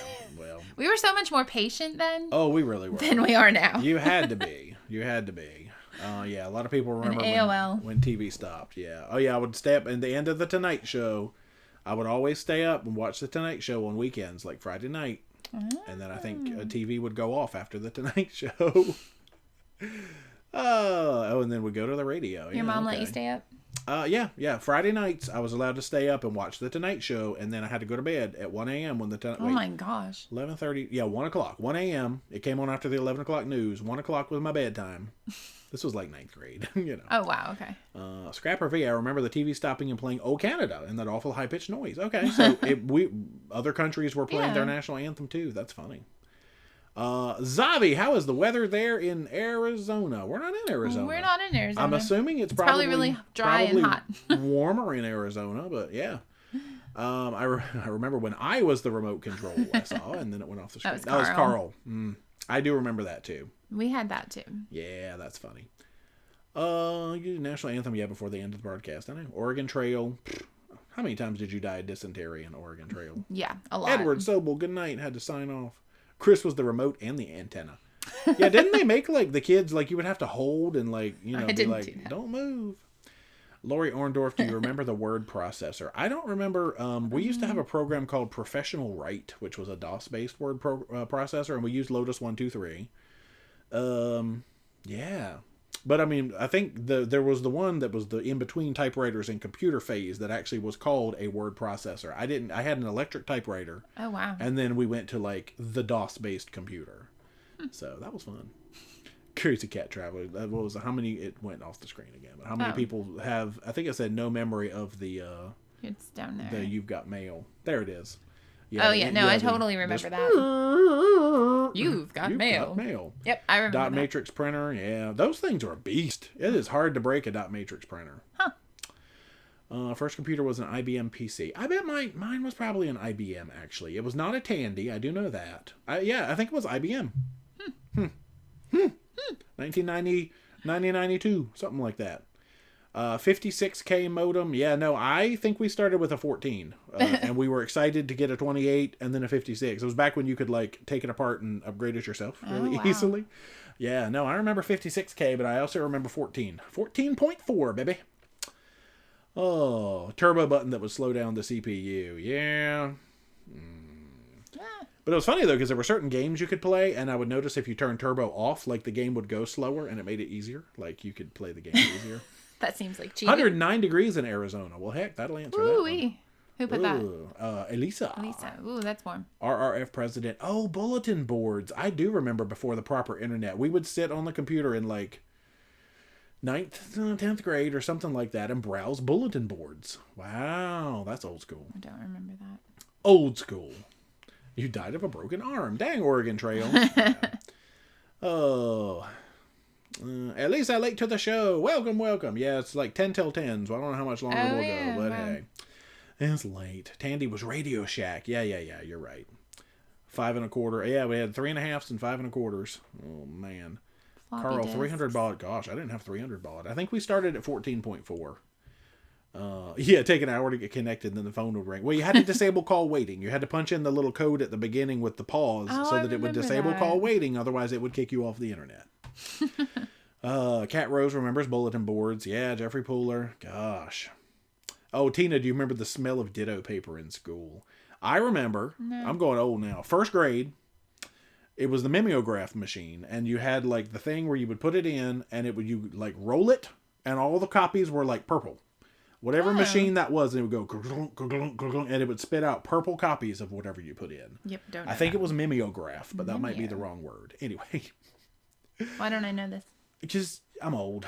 we were so much more patient then. Oh, we really were. Than we are now. You had to be. Yeah, a lot of people remember when TV stopped. Yeah. Oh, yeah, I would stay up at the end of the Tonight Show. I would always stay up and watch the Tonight Show on weekends, like Friday night. And then I think a TV would go off after the Tonight Show. And then we go to the radio. Your mom let you stay up? Yeah. Friday nights, I was allowed to stay up and watch the Tonight Show, and then I had to go to bed at 1 a.m. when the my gosh. 11:30. Yeah, 1 o'clock. 1 a.m. It came on after the 11 o'clock news. 1 o'clock was my bedtime. This was like 9th grade, you know. Oh, wow, okay. Scrapper V, I remember the TV stopping and playing "Oh Canada" and that awful high-pitched noise. Okay, so other countries were playing their national anthem too. That's funny. Zavi, how is the weather there in Arizona? We're not in Arizona. We're not in Arizona. I'm assuming it's probably really dry and hot. warmer in Arizona, but yeah. I remember when I was the remote control I saw, and then it went off the screen. That was Carl. I do remember that too. We had that too. Yeah, that's funny. National anthem, before the end of the broadcast. I know. Oregon Trail. How many times did you die of dysentery in Oregon Trail? Yeah, a lot. Edward Sobel, good night, had to sign off. Chris was the remote and the antenna. Yeah, didn't they make like the kids like you would have to hold and like, be like, don't move. Lori Orndorff, do you remember the word processor? I don't remember. We used to have a program called Professional Write, which was a DOS-based word processor, and we used Lotus 123. Yeah. But I mean, I think there was the one that was the in-between typewriters and computer phase that actually was called a word processor. I had an electric typewriter. Oh, wow. And then we went to like the DOS-based computer. So that was fun. Crazy Cat Traveler. That was how many it went off the screen again. But how many people have, I think it said no memory of the it's down there. The You've Got Mail. There it is. Yeah, I totally remember that. You've got mail. Yep, I remember Dot matrix printer. Yeah, those things are a beast. It is hard to break a dot matrix printer. First computer was an IBM PC. I bet mine was probably an IBM, actually. It was not a Tandy. I do know that. I think it was IBM. 1990, 1992, something like that. 56K modem. Yeah, no, I think we started with a 14. And we were excited to get a 28 and then a 56. It was back when you could like take it apart and upgrade it yourself really easily. Yeah, no, I remember 56K, but I also remember 14. 14.4, baby. Oh, turbo button that would slow down the CPU. Yeah. But it was funny, though, because there were certain games you could play, and I would notice if you turned turbo off, like, the game would go slower, and it made it easier. Like, you could play the game easier. That seems like cheating. 109 degrees in Arizona. Well, heck, that'll answer that one. Who put that? Elisa. Ooh, that's warm. RRF president. Oh, bulletin boards. I do remember before the proper internet. We would sit on the computer in, like, 9th, 10th grade or something like that and browse bulletin boards. Wow, that's old school. I don't remember that. Old school. You died of a broken arm. Dang, Oregon Trail. Oh. At least I late to the show. Welcome, welcome. Yeah, it's like 10 till 10, so I don't know how much longer we'll go, but hey. It's late. Tandy was Radio Shack. Yeah, you're right. 5 1/4. Yeah, we had 3 1/2s and 5 1/4s. Oh, man. Floppy Carl, disks. 300 baud. Gosh, I didn't have 300 baud. I think we started at 14.4. Yeah, take an hour to get connected, and then the phone would ring. Well, you had to disable call waiting. You had to punch in the little code at the beginning with the pause so that it would disable call waiting. Otherwise, it would kick you off the internet. Cat Rose remembers bulletin boards. Yeah, Jeffrey Pooler. Gosh. Oh, Tina, do you remember the smell of ditto paper in school? I remember. No. I'm going old now. First grade. It was the mimeograph machine, and you had like the thing where you would put it in, and it would you like roll it, and all the copies were like purple. Whatever machine that was, and it would go, and it would spit out purple copies of whatever you put in. Yep, don't know. I think it was mimeograph, but that might be the wrong word. Anyway. Why don't I know this? Just, I'm old.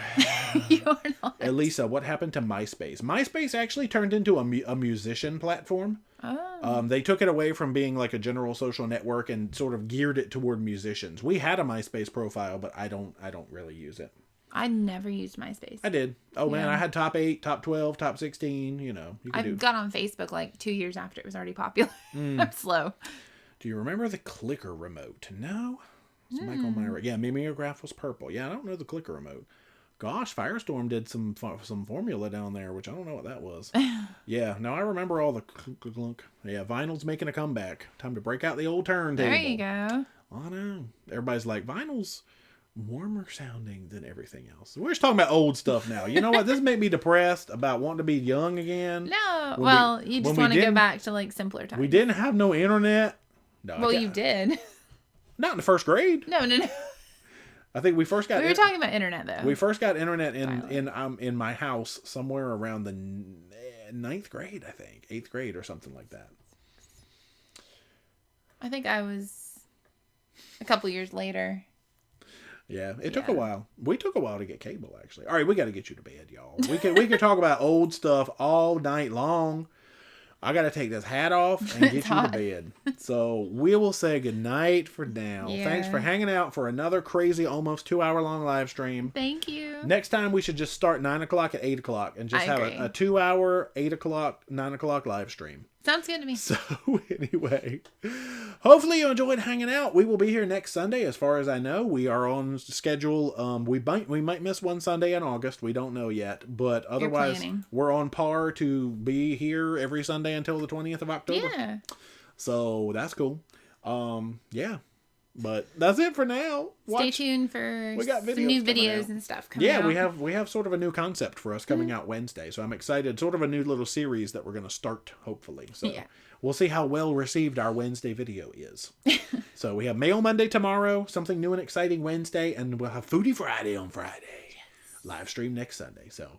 You're not. Elisa, what happened to MySpace? MySpace actually turned into a musician platform. Oh. They took it away from being like a general social network and sort of geared it toward musicians. We had a MySpace profile, but I don't really use it. I never used MySpace. I did. Oh, man, I had top 8, top 12, top 16, you know. I got on Facebook like 2 years after it was already popular. I'm slow. Do you remember the clicker remote? No? It's Michael Myra. Yeah, mimeograph was purple. Yeah, I don't know the clicker remote. Gosh, Firestorm did some formula down there, which I don't know what that was. Yeah, no, I remember all the clunk. Yeah, vinyl's making a comeback. Time to break out the old turntable. There you go. I know. Everybody's like, vinyl's warmer sounding than everything else. We're just talking about old stuff now. You know what? This made me depressed about wanting to be young again. No, you just want to go back to like simpler times. We didn't have no internet. No, well, you did. Not in the first grade. No. I think we first got. We were talking about internet though. We first got internet in my house somewhere around the 9th grade, I think, 8th grade or something like that. I think I was a couple years later. Yeah, it took a while. We took a while to get cable, actually. All right, we got to get you to bed, y'all. We could talk about old stuff all night long. I got to take this hat off and get you to bed. So we will say goodnight for now. Yeah. Thanks for hanging out for another crazy, almost 2-hour-long live stream. Thank you. Next time we should just start 9 o'clock at 8 o'clock and just have a 2-hour, 8 o'clock, 9 o'clock live stream. Sounds good to me. So anyway, hopefully you enjoyed hanging out. We will be here next Sunday, as far as I know. We are on schedule. We might miss one Sunday in August. We don't know yet, but otherwise we're on par to be here every Sunday until the 20th of October. Yeah. So that's cool. Yeah. But that's it for now. Stay tuned for some new videos and stuff coming out. Yeah, we have sort of a new concept for us coming out Wednesday. So I'm excited. Sort of a new little series that we're going to start, hopefully. So we'll see how well received our Wednesday video is. So we have Mail Monday tomorrow, something new and exciting Wednesday, and we'll have Foodie Friday on Friday. Yes. Live stream next Sunday. So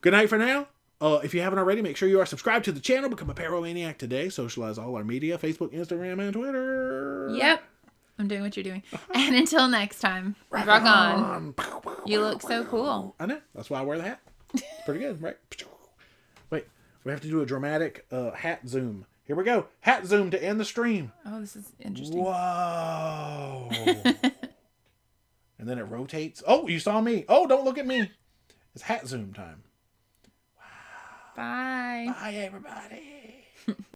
good night for now. If you haven't already, make sure you are subscribed to the channel. Become a Paromaniac today. Socialize all our media, Facebook, Instagram, and Twitter. Yep. I'm doing what you're doing. And until next time, rock on. You look so cool. I know. That's why I wear the hat. It's pretty good, right? Wait, we have to do a dramatic hat zoom. Here we go. Hat zoom to end the stream. Oh, this is interesting. Whoa. And then it rotates. Oh, you saw me. Oh, don't look at me. It's hat zoom time. Wow. Bye. Bye, everybody.